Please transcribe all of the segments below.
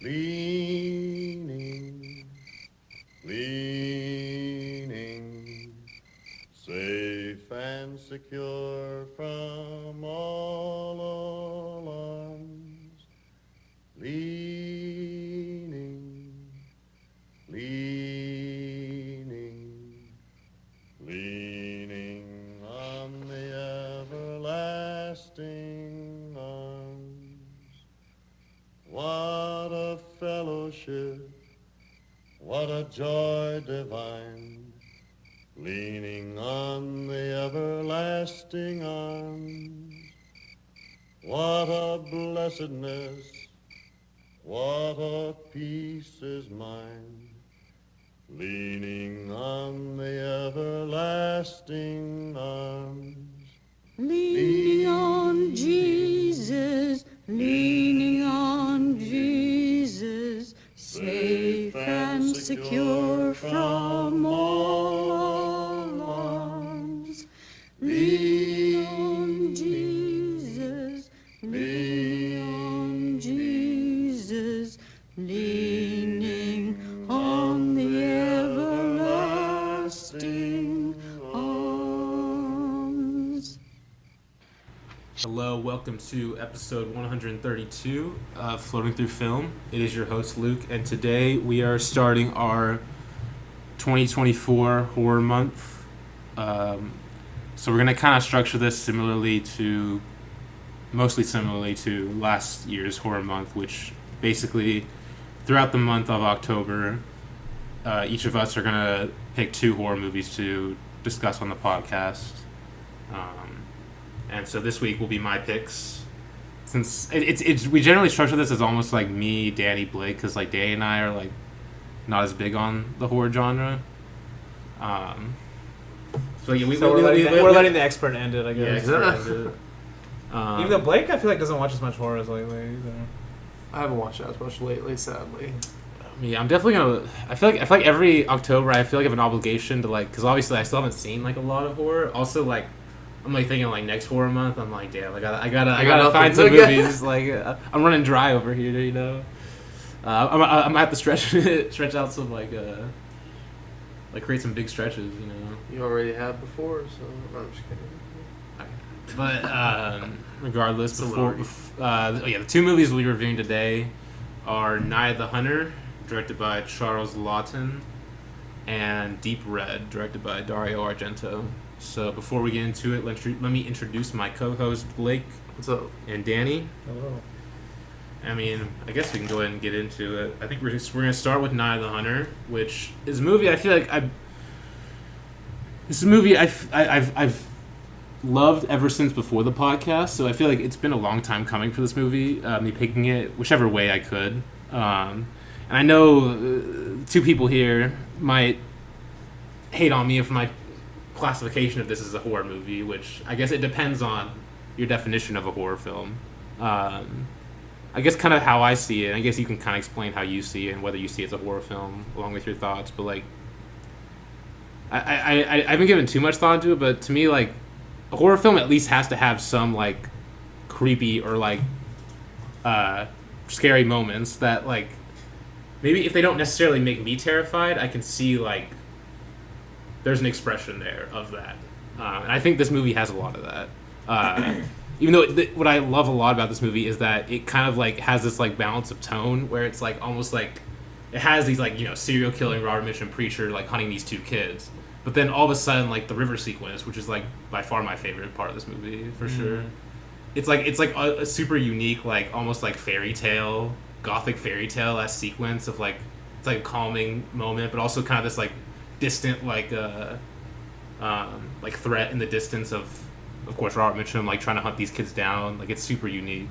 Leaning, leaning, safe and secure from all alarms. Leaning, leaning, leaning on the everlasting arms. What a fellowship, what a joy divine, leaning on the everlasting arms. What a blessedness, what a peace is mine, leaning on the everlasting arms. Leaning on Jesus, leaning on Jesus, safe and secure from all alarms. Leaning on Jesus, leaning on Jesus, leaning on the everlasting arms. Hello, welcome to episode 132 of Floating Through Film. It is your host, Luke, and today we are starting our 2024 horror month. So we're going to kind of structure this mostly similarly to last year's horror month, which basically throughout the month of October, each of us are going to pick two horror movies to discuss on the podcast. And so this week will be my picks. Since it's we generally structure this as almost like me, Danny, Blake, because like Danny and I are like not as big on the horror genre. So yeah, we're letting the expert end it, I guess. Yeah, end it. Even though Blake, I feel like doesn't watch as much horror as lately either. I haven't watched as much lately, sadly. Yeah, I'm definitely gonna. I feel like every October I feel like I have an obligation to like, because obviously I still haven't seen like a lot of horror. Also like. I'm like thinking like next horror month. I'm like, damn, I gotta find some movies. Like I'm running dry over here, you know. I'm gonna have to stretch out some like create some big stretches, you know. You already have before, so I'm just kidding. But regardless, the two movies we'll be reviewing today are Night of the Hunter, directed by Charles Laughton, and Deep Red, directed by Dario Argento. So before we get into it, let me introduce my co-host Blake. What's up? And Danny. Hello. I mean, I guess we can go ahead and get into it. I think we're gonna start with Night of the Hunter, which is a movie I feel like I've loved ever since before the podcast. So I feel like it's been a long time coming for this movie. Me picking it whichever way I could, and I know two people here might hate on me for my classification of this as a horror movie, which I guess it depends on your definition of a horror film. I guess kind of how I see it. I guess you can kind of explain how you see it and whether you see it as a horror film along with your thoughts. But like, I haven't given too much thought into it, but to me, like, a horror film at least has to have some like creepy or like scary moments that like maybe if they don't necessarily make me terrified, I can see like there's an expression there of that. And I think this movie has a lot of that. Even though what I love a lot about this movie is that it kind of like has this like balance of tone where it's like almost like it has these like, you know, serial killing Robert Mitchum preacher like hunting these two kids. But then all of a sudden like the river sequence, which is like by far my favorite part of this movie for sure. It's like a super unique like almost like gothic fairy tale sequence of like it's like a calming moment, but also kind of this like distant like threat in the distance of course Robert Mitchum like trying to hunt these kids down. Like it's super unique.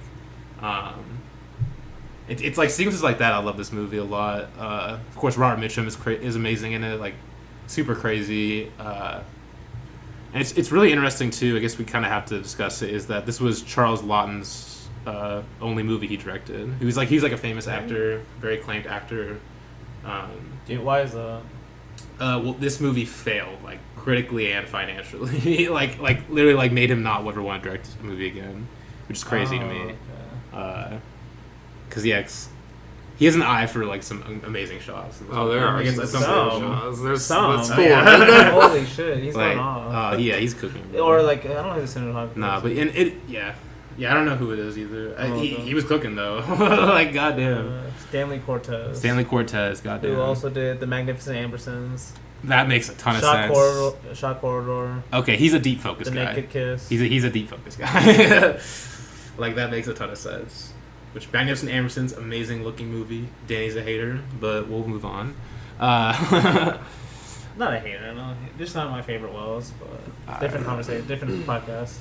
It's like sequences like that I love this movie a lot. Of course Robert Mitchum is amazing in it, like super crazy. And it's really interesting too. I guess we kind of have to discuss it. Is that this was Charles Laughton's only movie he directed. He's like a famous actor, very acclaimed actor. Why is that? Well, this movie failed, like critically and financially. like literally, like made him not ever want to direct a movie again, which is crazy to me. Okay. Because he has an eye for like some amazing shots. Oh, there are Like, some shots. There's Some. that's Oh, four. yeah. Holy shit, he's like, going off. yeah, he's cooking. Or like, I don't know who the cinematographer Nah, is. but yeah, I don't know who it is either. Okay. He was cooking though. Like goddamn. Stanley Cortez. Stanley Cortez, goddamn. Who also did The Magnificent Ambersons. That makes a ton of Shot sense. Corridor. Okay, he's a deep focus The guy. Naked Kiss. He's a deep focus guy. Like that makes a ton of sense. Which Magnificent Ambersons, amazing looking movie. Danny's a hater, but we'll move on. Not a hater, no. Just not my favorite Wells, but different conversation, different podcast.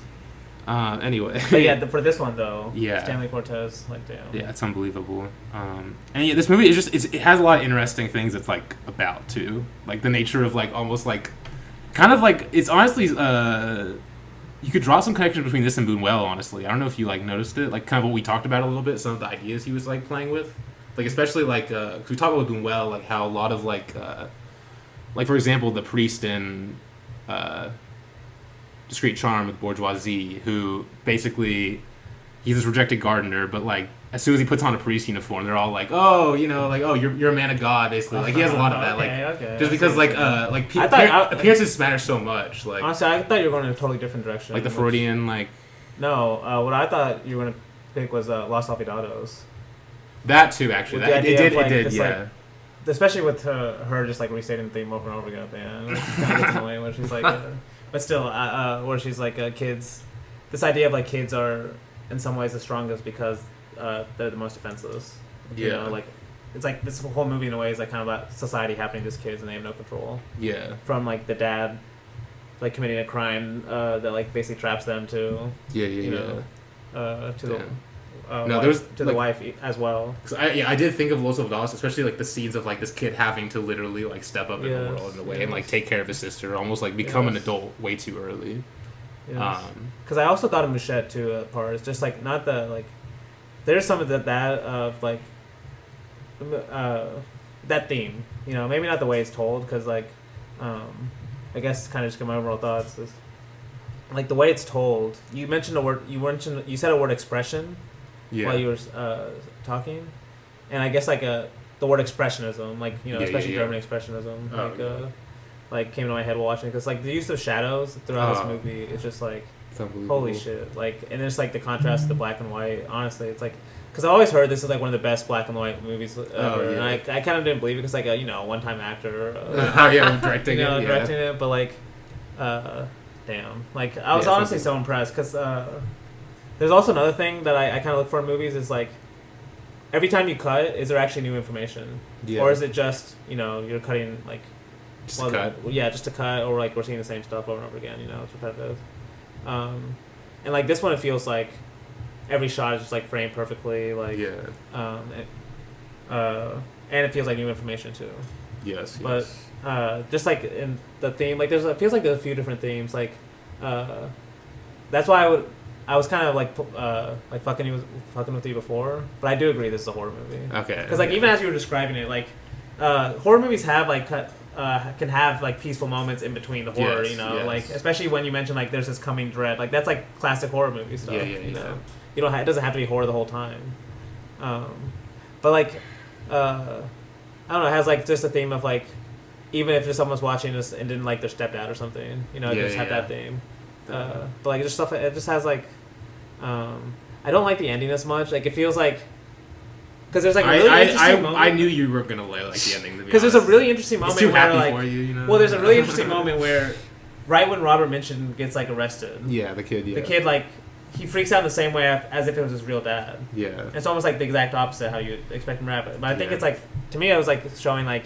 Anyway. But yeah, for this one though, Yeah. Stanley Cortez, like damn. Yeah, it's unbelievable. And yeah, this movie is just it has a lot of interesting things it's like about too, like the nature of like almost like kind of like it's honestly you could draw some connection between this and Buñuel. Honestly, I don't know if you like noticed it, like kind of what we talked about a little bit, some of the ideas he was like playing with, like especially like 'cause we talk about Buñuel, like how a lot of like for example the priest in Discreet Charm with Bourgeoisie, who basically he's this rejected gardener, but like as soon as he puts on a priest uniform, they're all like, oh, you know, like, oh, you're a man of God, basically. Like he has a lot of that, like just because like appearances matter so much. Like honestly, I thought you were going in a totally different direction. like the Freudian, like no, what I thought you were going to pick was Los Olvidados. that too. Actually, With the that, idea of, like, it did, this, yeah. like, especially with her just like restating the theme over and over again at the end, which kind of gets annoying. Where she's like, but still, where she's like, kids. This idea of like kids are in some ways the strongest because they're the most defenseless. You know, like it's like this whole movie in a way is like kind of about society happening to these kids and they have no control. Yeah. From like the dad, like committing a crime that like basically traps them to. You know, to the. No, there's to the wife as well. I did think of Los Olvidados, especially like the scenes of like this kid having to literally like step up in the world in a way and like take care of his sister, almost like become an adult way too early. Because I also thought of Mouchette too at parts, just like not the like. There's some of that of like that theme, you know, maybe not the way it's told, because like I guess kind of just get my overall thoughts is like the way it's told. You mentioned a word. You said a word expression. While you were talking, and I guess like the word expressionism, like you know, especially German expressionism, like came to my head while watching it, because like the use of shadows throughout this movie is just like holy shit, like, and there's like the contrast to the black and white. Honestly, it's like because I always heard this is like one of the best black and white movies ever, and I kind of didn't believe it because like a one-time actor, directing directing it, but like, damn, like I was honestly so impressed because. There's also another thing that I kind of look for in movies is like, every time you cut, is there actually new information? Yeah. Or is it just, you know, you're cutting like... Just a cut. Yeah, just a cut, or like we're seeing the same stuff over and over again, you know, it's repetitive. And like this one, it feels like every shot is just like framed perfectly, like... and it feels like new information too. Yes, But just like in the theme, like it feels like there's a few different themes, like... that's why I was kind of like fucking with you before, but I do agree this is a horror movie. Okay. Because like even as you were describing it, like horror movies have like can have like peaceful moments in between the horror, you know, like especially when you mention like there's this coming dread, like that's like classic horror movie stuff. You know, you don't it doesn't have to be horror the whole time. But like I don't know, it has like just a theme of like even if someone's watching this and didn't like their stepdad or something, you know, just have that theme. But like just stuff, it just has like. I don't like the ending as much. Like it feels like because there's like a really interesting moment. I knew you were gonna like the ending because there's a really interesting moment too where happy like for you, you know? Well, there's a really interesting moment where right when Robert Mitchum gets like arrested. Yeah, the kid like he freaks out in the same way as if it was his real dad. Yeah, it's almost like the exact opposite how you expect him to react. But I think it's like to me, it was like showing like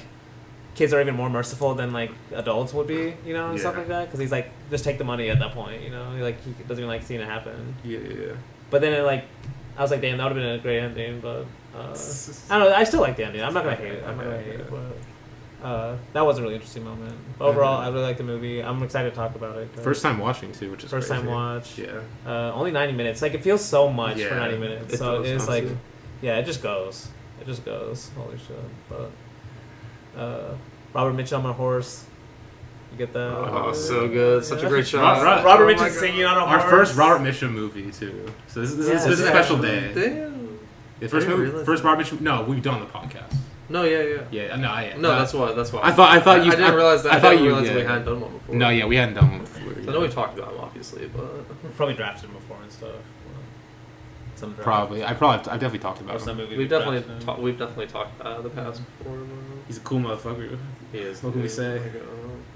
kids are even more merciful than like adults would be, you know, and stuff like that. Because he's like just take the money at that point, you know. He doesn't even like seeing it happen. Yeah. But then it like, I was like, damn, that would have been a great ending. But I don't know. I still like the ending. I'm not gonna hate it. But that was a really interesting moment. But overall, I really like the movie. I'm excited to talk about it. First time watching too, which is first crazy. time watch. Yeah. Only 90 minutes. Like it feels so much for 90 minutes. So it is like, yeah, it just goes. Holy shit. But Robert Mitchum on a horse. You get that? Oh, so good. Such a great shot. Robert Mitchum singing on a horse. Our first Robert Mitchum movie, too. So this is a special day. Damn. The first didn't movie, realize first that. Barbie movie. No, we've done the podcast. No, yeah. Yeah, no, I No, that's why. I thought you. I didn't realize that. I thought didn't you. realize that we Yeah. hadn't done one before. No, yeah, we hadn't done one before. I Yeah. know we talked about them, obviously, but We've probably drafted him before and stuff. Some draft. Probably. I've definitely talked Or about some him. movie we've drafted definitely him. we've definitely talked about the past before. He's a cool motherfucker. He is. What can we dude. say? Like,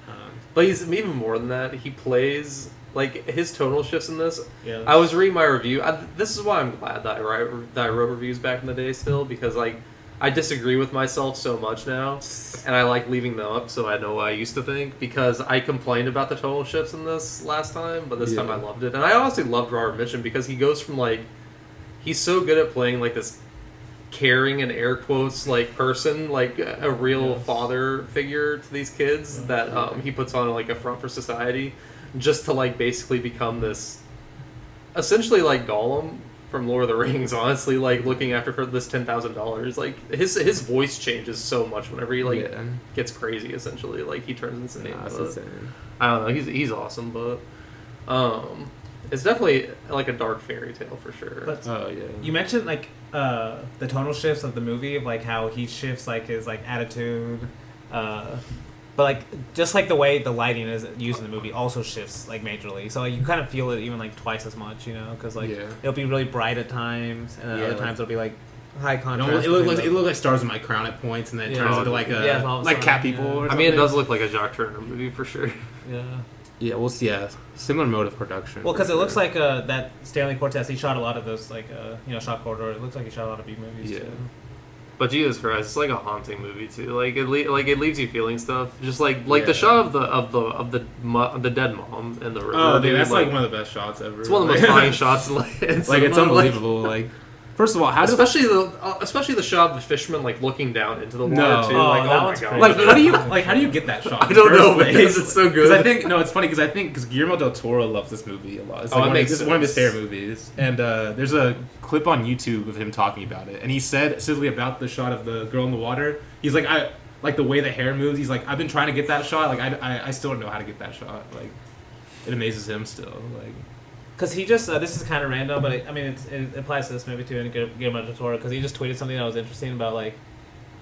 Um, but he's even more than that. He plays like his tonal shifts in this. Yeah. I was reading my review. This is why I'm glad that I wrote reviews back in the day still, because like I disagree with myself so much now, and I like leaving them up so I know what I used to think, because I complained about the tonal shifts in this last time, but this time I loved it. And I honestly loved Robert Mitchum because he goes from like, he's so good at playing like this caring and air quotes like person, like a real father figure to these kids that he puts on like a front for society, just to like basically become this essentially like Gollum from Lord of the Rings, honestly, like looking after for this $10,000. Like his voice changes so much whenever he like gets crazy, essentially. Like he turns insane. Nah, that's But insane. I don't know, he's awesome, but it's definitely like a dark fairy tale for sure. But Oh yeah. you mentioned like the tonal shifts of the movie, of like how he shifts like his like attitude, but like just like the way the lighting is used in the movie also shifts like majorly. So like, you kind of feel it even like twice as much, you know, because like it'll be really bright at times, and then other times it'll be like high You contrast. know, it looked like Stars in My Crown at points, and then it turns into like all of a like sudden, Cat People. yeah. Or I something. mean, it does look like a Jacques Turner movie for sure. Yeah. Yeah, we'll see. Yeah, similar mode of production. Well, because for it looks sure. like that Stanley Cortez, he shot a lot of those, like, Shot Corridor. It looks like he shot a lot of B movies, Yeah. too. But Jesus Christ, it's like a haunting movie too. Like it leaves you feeling stuff. Just like the shot of the dead mom in the river. Oh, dude, dude, that's like one of the best shots ever. It's one of the most haunting shots. In It's cinema, unbelievable. Like, first of all, how does especially the shot of the fisherman like looking down into the water No. too. Oh, Like, that oh my one's god. crazy. like how do you get that shot? I don't know, because it's so good. It's funny because Guillermo del Toro loves this movie a lot. It's Oh, like it makes it's one of his sense. favorite movies. And there's a clip on YouTube of him talking about it, and he said specifically about the shot of the girl in the water. He's like, I like the way the hair moves. He's like, I've been trying to get that shot. Like I still don't know how to get that shot. Like it amazes him still. Like. Because he just, this is kind of random, but I mean, it applies to this movie too, and Guillermo del Toro, because he just tweeted something that was interesting about, like,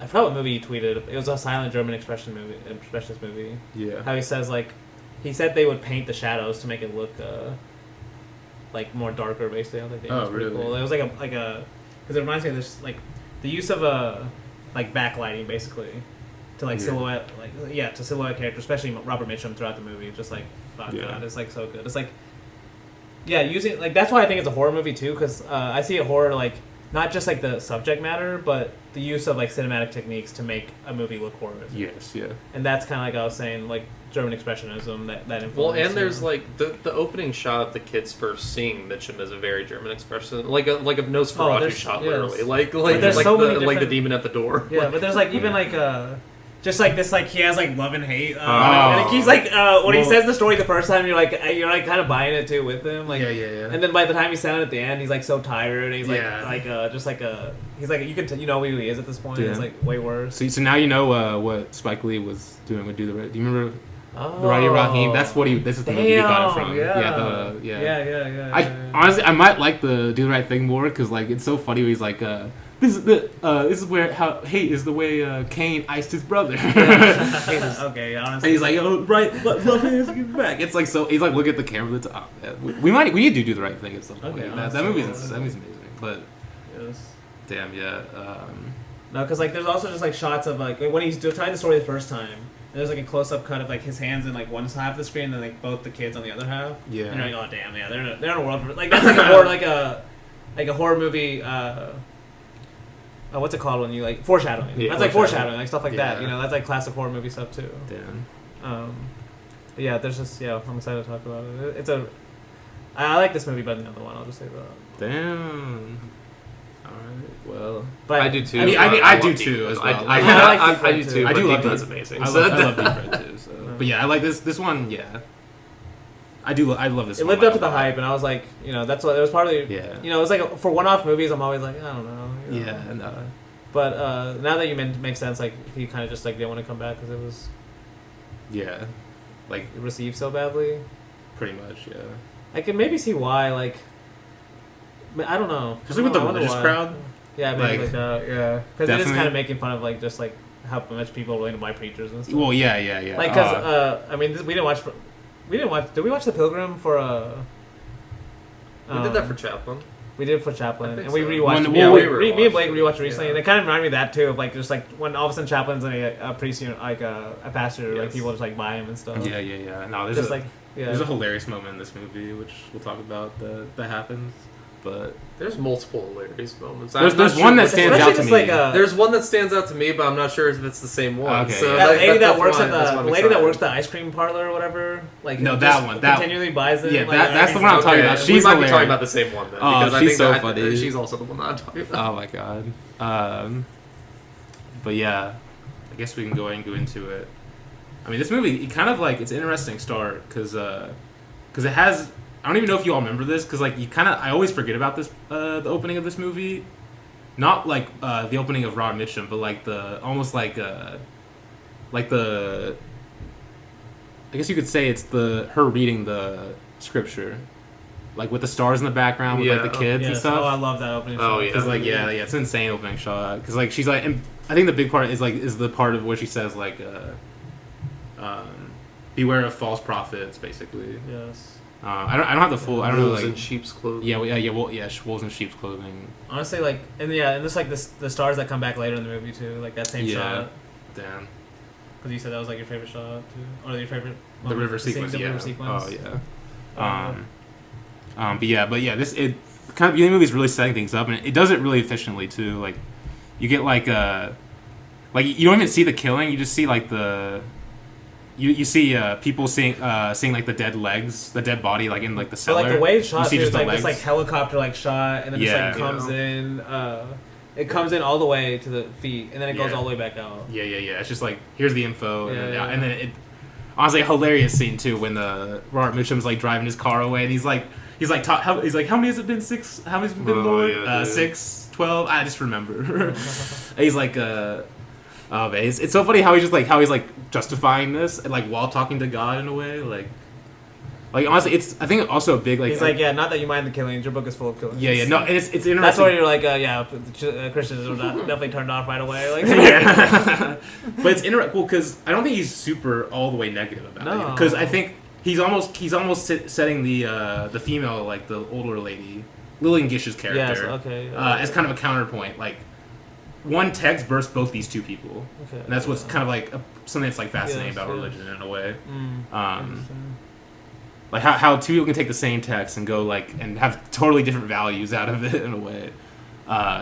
I forgot what movie he tweeted. It was a silent German expressionist movie. Yeah. How he says, like, he said they would paint the shadows to make it look, like, more darker, basically. I was like, damn, that's pretty really? cool. It was like because it reminds me of this, like, the use of, like, backlighting, basically, to, like, silhouette, to silhouette characters, especially Robert Mitchum throughout the movie. Just, like, fuck, God, it's, like, so good. It's, like, yeah, using like that's why I think it's a horror movie too, because I see a horror like not just like the subject matter, but the use of like cinematic techniques to make a movie look horrific. Yes, yeah. And that's kind of like I was saying, like German expressionism that influence. Well, and there's like the opening shot of the kids first seeing Mitchum is a very German expression, like a Nosferatu shot, literally, like there's so many like the different- demon at the door. Yeah, but there's like even like just like this, like he has like love and hate, Oh. and it keeps like when he says the story the first time, you're like kind of buying it too with him, like Yeah. And then by the time he's sound at the end, he's like so tired, and he's Yeah. he's like you can you know who he is at this point. Yeah. It's like way worse. So now you know what Spike Lee was doing with Do the Right. Do you remember Oh, the Roddy Rahim? That's what this is the movie he got it from. Yeah. Yeah. Honestly, I might like the Do the Right Thing more because like it's so funny. Where he's like, this is where how hate is the way Cain iced his brother. Okay, honestly. And he's like, oh right, love is get back. It's like so. He's like, look at the camera. That's we need to do the right thing at some point. Okay, that movie's amazing. But Yes. damn, yeah. No, because like there's also just like shots of like when he's telling the story the first time. And there's like a close-up cut of like his hands in like one half of the screen, and then like both the kids on the other half. Yeah. And you're like, oh damn, yeah, they're in a world like that's like a horror like a horror movie. What's it called when you like foreshadowing? Yeah, That's like foreshadowing, like stuff like that. Yeah. You know, that's like classic horror movie stuff too. Damn. But yeah, there's just I'm excited to talk about it. I like this movie better than the other one. I'll just say that. Damn. All right. Well, But I do too. I mean, I do love too Deep as Red. well. I do too. I do love That's Deep- amazing. I love Deep Red too. So. But yeah, I like this one. Yeah. I love this. It one lived up to a the lot. hype, and I was like, that's what it was part of the. Yeah. It was like for one-off movies, I'm always like, I don't know. Yeah. And, But now that you make sense, like he kind of just like didn't want to come back because it was yeah. Like received so badly. pretty much. Yeah. I can maybe see why. Like, I don't know. Especially with the I wonder religious why. crowd. Yeah, maybe like that. Yeah, because it is Definitely. kind of making fun of like just like how much people are willing to buy preachers and stuff. Well, yeah. Like, because I mean, we didn't watch. Did we watch The Pilgrim for We did that for Chaplin. We did it for Chaplin, and so. we rewatched. Yeah, we me and Blake rewatched it. rewatched it recently, Yeah. and it kind of reminded me of that too, of like just like when all of a sudden Chaplin's a priest, you know, like a pastor, like Yes. people just like buy him and stuff. Yeah. No, Just like there's a hilarious moment in this movie, which we'll talk about that happens. But There's multiple hilarious moments. there's one that stands out to just me. like There's one that stands out to me, but I'm not sure if it's the same one. Okay, So yeah. that lady that that's works why- at that's why the I'm lady that excited. works at the ice cream parlor or whatever. Like No, just that one, that- continually buys it. yeah, like, that's the one I'm talking about. we She's might be hilarious. talking about the same one then. Oh, because I she's think so that, funny. She's also the one that I'm talking about. Oh my god. But yeah, I guess we can go ahead and go into it. I mean, this movie, it kind of like, it's an interesting start because it has. I don't even know if you all remember this because like I always forget about this the opening of this movie, not like the opening of Rod Mitchum, but like the almost like the. I guess you could say it's her reading the scripture, like with the stars in the background with like the kids and Yes. stuff. Oh, I love that opening. Oh, shot. yeah. Because like it's an insane opening shot. Because like she's like, and I think the big part is the part of where she says like, beware of false prophets, basically. Yes. I don't have the full. I don't know Wolves like in sheep's clothing. wolves in sheep's clothing. Honestly, like and just like the stars that come back later in the movie too, like that same shot. Damn. Because you said that was like your favorite shot too, or your favorite. The river sequence. The Yeah. river sequence. Oh yeah. But yeah, the movie is really setting things up, and it does it really efficiently too. Like, you get like you don't even see the killing; you just see like you see people seeing like the dead body like in like the But cellar. like the way it's shot, You see too, just it's the like this like legs. helicopter like shot, and then just Yeah. like comes in. It comes in all the way to the feet, and then it goes Yeah. all the way back out. Yeah. It's just like here's the info, Yeah. and then it honestly a hilarious scene too when Robert Mitchum's like driving his car away, and he's like how many has it been? 6? How many's it been, Oh, Lord? yeah, dude. 6, 12? I just remember. He's like oh man, it's so funny how he's like justifying this and like while talking to God in a way, like honestly it's I think also a big like He's like, yeah, not that you mind the killings, your book is full of killings. yeah no, and it's interesting. That's why you're like, Christians are definitely turned off right away. Like, Yeah. But it's interesting because I don't think he's super all the way negative about it, No. because I think he's almost setting the female, like the older lady, Lillian Gish's character, yes, okay. as kind of a counterpoint. Like, one text bursts both these two people, Okay. and that's what's kind of like something that's like fascinating Yes, about yes. religion in a way. Interesting. Like how two people can take the same text and go like and have totally different values out of it in a way.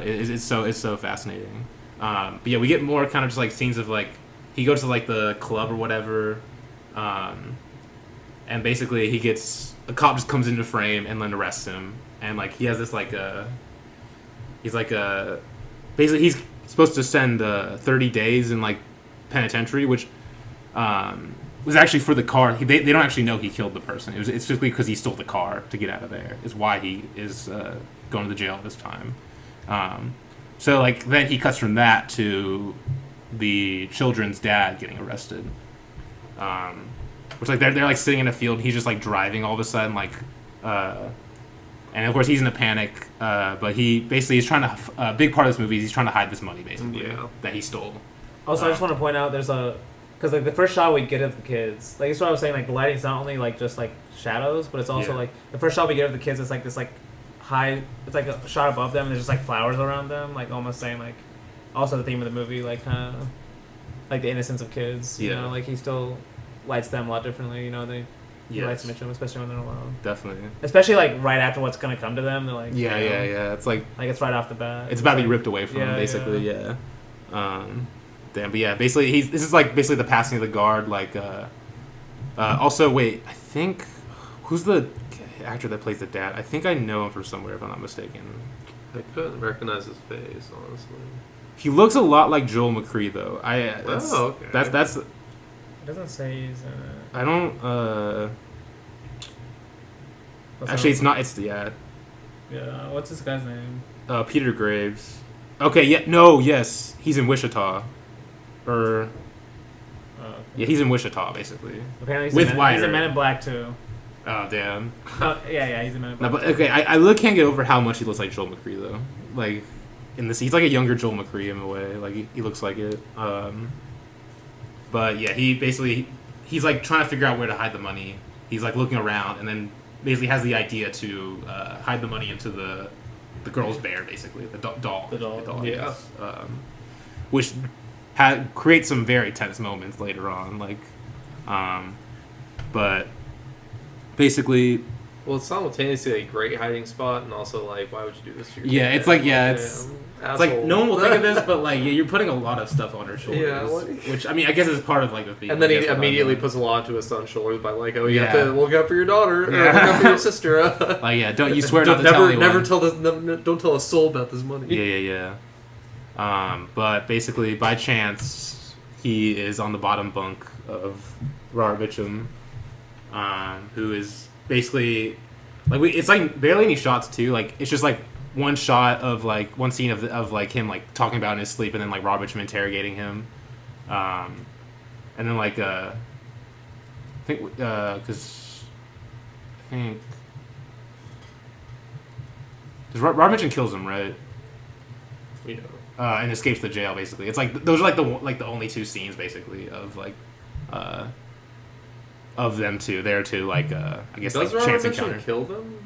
It's so fascinating. But yeah, we get more kind of just like scenes of like he goes to like the club or whatever, and basically a cop just comes into frame and then arrests him, and like he has this like basically he's supposed to spend 30 days in like penitentiary, which was actually for the car. They don't actually know he killed the person. It's strictly because he stole the car to get out of there. Is why he is going to the jail this time. So like then he cuts from that to the children's dad getting arrested. Which like they're like sitting in a field. He's just like driving all of a sudden like, and of course he's in a panic. But he basically is trying to. A big part of this movie is he's trying to hide this money basically that he stole. Also, I just want to point out because like the first shot we get of the kids, like that's what I was saying. Like the lighting's not only like just like shadows, but it's also Yeah. like the first shot we get of the kids is like this like high. It's like a shot above them, and there's just like flowers around them, like almost saying like also the theme of the movie, like kind of like the innocence of kids. You Yeah. know, like he still lights them a lot differently. You know, he Yes. lights Mitchum, especially when they're alone. Definitely. Especially like right after what's gonna come to them. They're like Yeah. It's like Like it's right off the bat. it's about to be like, ripped away from him yeah, basically. Yeah. Damn. But yeah, basically this is like basically the passing of the guard. Like. Also, wait. I think who's the actor that plays the dad? I think I know him from somewhere if I'm not mistaken. I couldn't recognize his face, honestly. He looks a lot like Joel McCree though. Okay. That's It doesn't say he's in it. I don't actually it's not it's yeah Yeah. What's this guy's name? Peter Graves. Okay, yes, he's in Wichita. Or Okay. yeah, he's in Wichita basically. Apparently he's With he's Wider. in Men in Black too. Oh damn. Yeah, he's in Men in No, Black. but okay, I really can't get over how much he looks like Joel McCree though. Like in this. He's like a younger Joel McCrea in a way. Like he looks like it. But yeah, he's like trying to figure out where to hide the money. He's like looking around, and then basically has the idea to hide the money into the girl's bear, basically the doll. The doll. Yeah. Which creates some very tense moments later on, like, but basically. Well, it's simultaneously a great hiding spot, and also like, why would you do this to your Yeah, kid? it's like It's like no one will think of this, but like you're putting a lot of stuff on her shoulders. Yeah, like- which I mean, I guess is part of like the theme. And then I he guess, immediately puts a lot onto his son's shoulders by like, oh, you have Yeah. to look out for your daughter, or Yeah. look out for your sister. like don't you swear not to tell never, anyone. never tell this, don't tell a soul about this money. Yeah. But basically, by chance, he is on the bottom bunk of Robert Mitchum, who is basically like it's like barely any shots too. Like it's just like one shot of like one scene of like him like talking about in his sleep, and then like Robert Mitchum interrogating him, and then like I think because Robert Mitchum kills him, right? Yeah. And escapes the jail. Basically, it's like those are like the only two scenes basically of like of them two. There too, like I guess Does like Robert chance Mitchum encounter. kill them,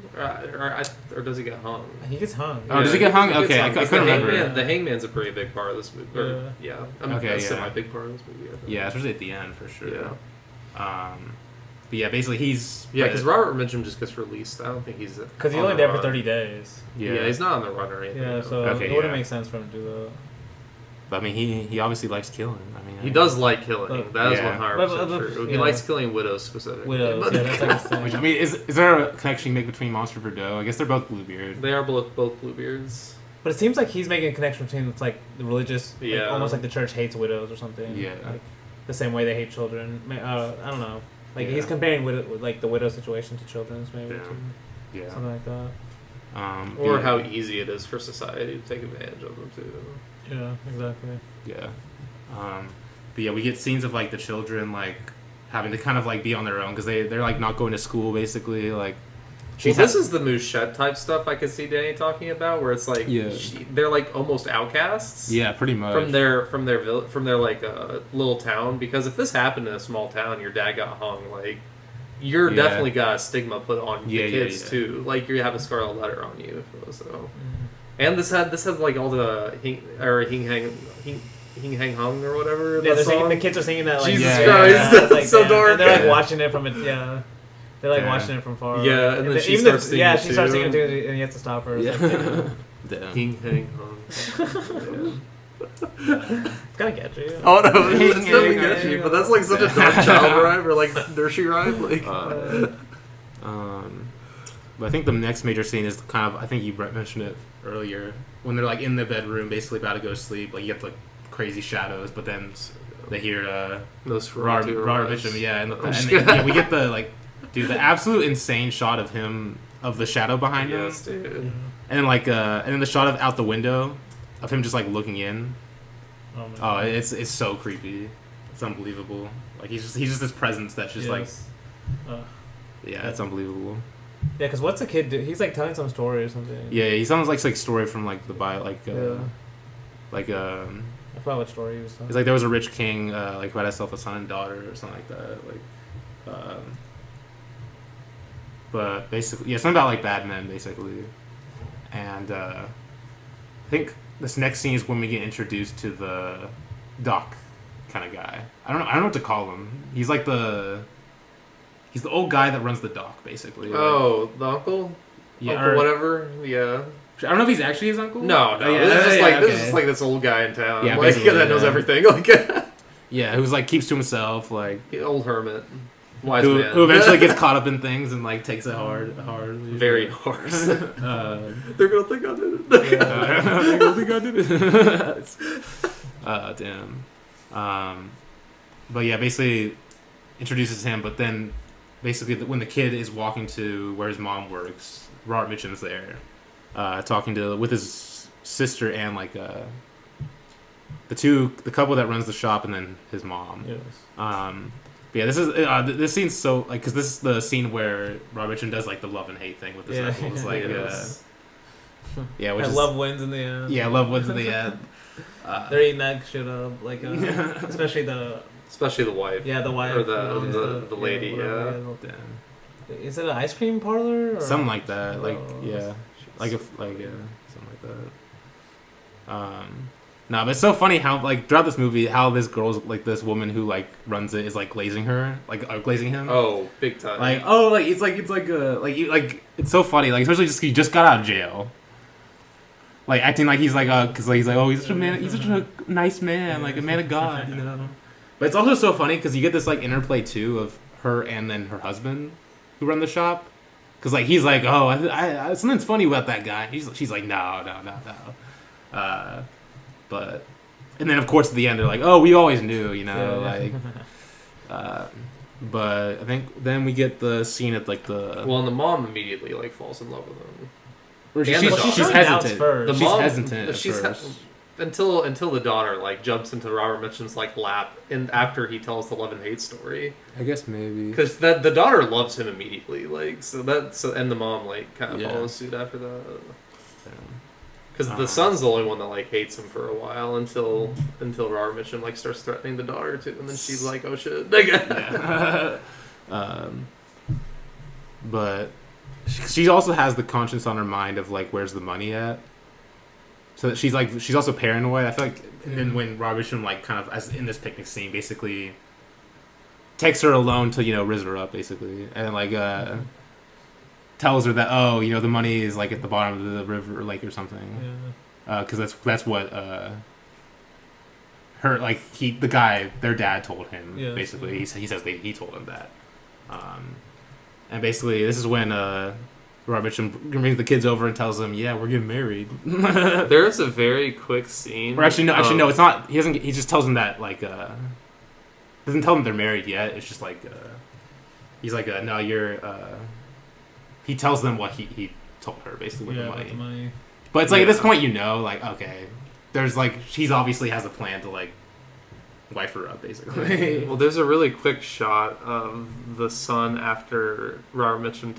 or does he get hung? He gets hung. Oh, does he get hung? He gets Okay, hung, I 'cause couldn't the remember. Hangman, the Hangman's a pretty big part of this movie. Okay, a yeah. semi-big part of this movie. I think. Yeah, especially at the end for sure. Yeah. But yeah, basically he's Yeah, because Robert Mitchum just gets released. I don't think he's Because he's on only the there for run. 30 days. Yeah, he's not on the run or anything. Yeah, no. so Okay, it wouldn't yeah. make sense for him to do that. But I mean, he obviously likes killing. I mean, He does like killing. That is Yeah. 100% But- true. He yeah. likes killing widows specifically. Widows, But yeah, that's like his thing. Which I mean, is there a connection you make between Monster Verdot? I guess they're both Bluebeard. They are both Bluebeards. But it seems like he's making a connection between it's like the religious, like, Yeah. almost like the church hates widows or something. Yeah. Like the same way they hate children. I don't know. Like Yeah. he's comparing like the widow situation to children's maybe. Yeah. Too. Yeah. Something like that. Or yeah. how easy it is for society to take advantage of them too. Yeah, exactly. Yeah. But yeah, we get scenes of like the children like having to kind of like be on their own because they're like not going to school basically. Like This is the Mouchette type stuff I could see Danny talking about, where it's like Yeah. they're like almost outcasts. yeah, pretty much From their like little town, because if this happened in a small town, your dad got hung, like you're Yeah. definitely got a stigma put on Yeah, the yeah, kids yeah. too. Like you have a scarlet letter on you. So, and this has like all the hing hang hung or whatever. Yeah, that they're singing, song. the kids are singing that like Jesus Yeah, Christ, yeah. that's like, so yeah, dark. And they're like Yeah. watching it from it. Yeah, they're like Yeah. watching it from far. Yeah, and then she even starts singing yeah, it she starts too. singing it too, and he has to stop her. It's Yeah. like, Damn. Hing hang hung. it's kind of catchy. Oh no, it's definitely hang, catchy, hang. but that's like such a dark child rhyme or like nursery rhyme. Like, But I think the next major scene is kind of, I think you mentioned it earlier, when they're like in the bedroom basically about to go to sleep. Like you get the crazy shadows, but then they hear those Robert Mitchum, yeah, and yeah, we get the like, dude, the absolute insane shot of him, of the shadow behind him, Yes, dude. and then like and then the shot of out the window of him just like looking in. Oh, man. Oh, it's so creepy. It's unbelievable. Like he's just this presence that's just Yes. yeah, it's unbelievable. Yeah, because what's the kid do? He's like telling some story or something. Yeah, he sounds like story from like the Bible, like Yeah. like I forgot what story he was telling. it's like there was a rich king like who had himself a son and daughter or something like that. Like, but basically, yeah, something about like bad men basically, and I think this next scene is when we get introduced to the doc kind of guy. I don't know what to call him. He's like he's the old guy that runs the dock basically. Oh, the uncle? yeah, Uncle or- whatever? Yeah. I don't know if he's actually his uncle. No. Oh, yeah, this is yeah, like okay. this is like this old guy in town. Yeah, like basically, that knows yeah. everything. Like Yeah, who's like keeps to himself, like old hermit. Wise who man. eventually gets caught up in things and like takes it hard. very hard. They're gonna think I did it. I don't think I did it. Damn. But yeah, basically introduces him, but then basically when the kid is walking to where his mom works, Robert Mitchum's there, talking with his sister and like the couple that runs the shop and then his mom. Yes. But yeah, this scene's so like because this is the scene where Robert Mitchum does like the love and hate thing with the Yeah. nipples, like Yes. Yeah, which And is, love wins in the end. Yeah, love wins in the end. They're eating that shit up, like, especially the wife. Yeah, the wife. Or the lady, yeah. Is it an ice cream parlor? Or? Something like that. Like, Oh, yeah. Like, something like that. No, but it's so funny how, like, throughout this movie, how this girl's, like, this woman who, like, runs it is, like, glazing her. Like, glazing him. Oh, big time. Like, oh, like, it's so funny. Like, especially just, he just got out of jail. Like, acting like he's, like, because, like, he's like, oh, he's such a nice man, like, a man of God, you know? But it's also so funny because you get this, like, interplay, too, of her and then her husband who run the shop. Because, like, he's like, oh, I something's funny about that guy. She's like, no. But, and then, of course, at the end, they're like, oh, we always knew, you know? Like, but I think then we get the scene at, like, the... Well, and the mom immediately, like, falls in love with him. Or she's doubts hesitant. first. She's hesitant at first. Until the daughter, like, jumps into Robert Mitchum's, like, lap and after he tells the love and hate story. I guess maybe. Because the daughter loves him immediately, like, and the mom, like, kind of follows suit after that. Because the son's the only one that, like, hates him for a while until Robert Mitchum, like, starts threatening the daughter too, and then she's like, oh shit. But she also has the conscience on her mind of, like, where's the money at? So that she's also paranoid. I feel like, and then when Robert Mitchum, like, kind of, as in this picnic scene, basically takes her alone to, you know, rizz her up, basically, and, like, tells her that, oh, you know, the money is, like, at the bottom of the river or lake or something. Yeah. Because that's what her, like, the guy, their dad told him. Yeah, basically, he says he told him that. And basically, this is when Robert Mitchum brings the kids over and tells them, yeah, we're getting married. There is a very quick scene. Or actually, no, it's not. He just tells them that, like, doesn't tell them they're married yet. It's just like, he's like, no, you're. He tells them what he told her, basically, with the money. But it's like, at this point, you know, like, okay, there's, like, she's obviously has a plan to, like, wife her up, basically. Well, there's a really quick shot of the son after Robert Mitchum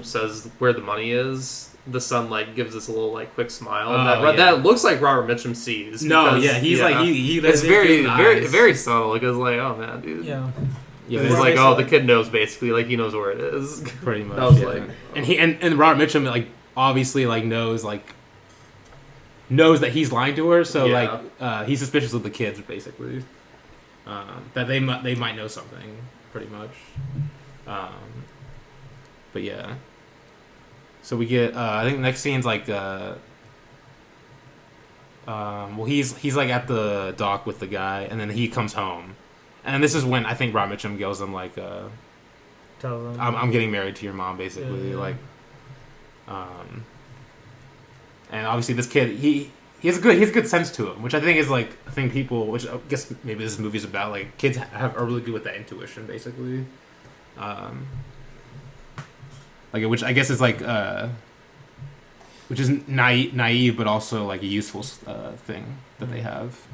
says where the money is. The son, like, gives us a little, like, quick smile. That looks like Robert Mitchum sees. No, yeah, he's like, he it's very subtle. Because, like, oh man, dude. Yeah. Yeah, he's like, oh, the kid knows, basically, like, he knows where it is. Pretty much. That was like, and Robert Mitchum, like, obviously, like, knows that he's lying to her, so like, he's suspicious of the kids, basically. That they might know something, pretty much. But yeah. So we get, I think the next scene's like, well, he's like at the dock with the guy, and then he comes home. And this is when I think Rob Mitchum goes, I'm like, tell them. I'm getting married to your mom, basically. Yeah. Like, and obviously this kid, he has a good sense to him, which I think is like a thing people, which I guess maybe this movie's about, like, kids are really good with that intuition, basically. Like, which I guess is like, which is naive, but also like a useful thing that they have.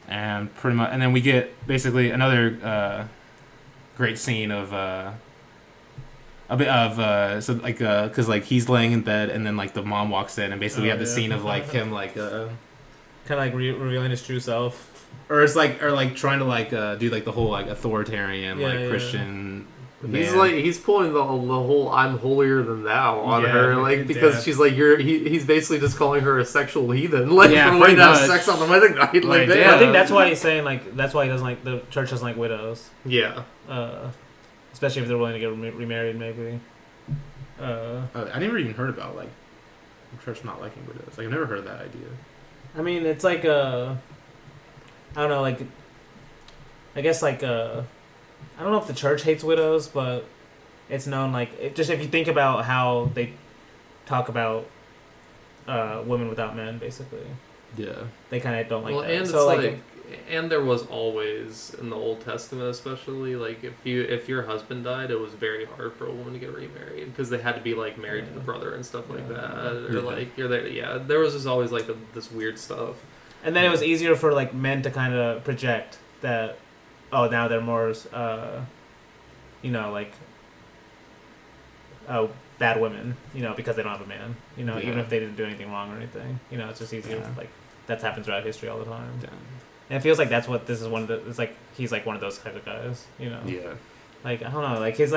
And pretty much, and then we get basically another great scene of a bit of so like because like he's laying in bed and then like the mom walks in and basically we have the scene of like him like kind of like revealing his true self, or it's like trying to like do like the whole like authoritarian Christian. He's pulling the whole "I'm holier than thou" on her, like, because she's like he's basically just calling her a sexual heathen, like, for wanting to have sex on the wedding night. Like, I think that's why he's saying, like, that's why he doesn't like, the church doesn't like widows. Yeah. Especially if they're willing to get remarried, maybe. I never even heard about like the church not liking widows. Like, I've never heard of that idea. I mean, it's like I don't know, like, I guess like I don't know if the church hates widows, but it's known, like, if you think about how they talk about women without men, basically. Yeah. They kind of don't like that. And so, it's like, and there was always, in the Old Testament especially, like, if your husband died, it was very hard for a woman to get remarried, because they had to be, like, married to the brother and stuff like that. Or, like, you're there, there was just always, like, this weird stuff. And then it was easier for, like, men to kind of project that, oh, now they're more, you know, like, bad women, because they don't have a man, Yeah. even if they didn't do anything wrong or anything, it's just easier. Yeah. Like that happens throughout history all the time. Damn. And it feels like that's what this is one of the. It's like he's like one of those type of guys, Yeah. Like I don't know, like his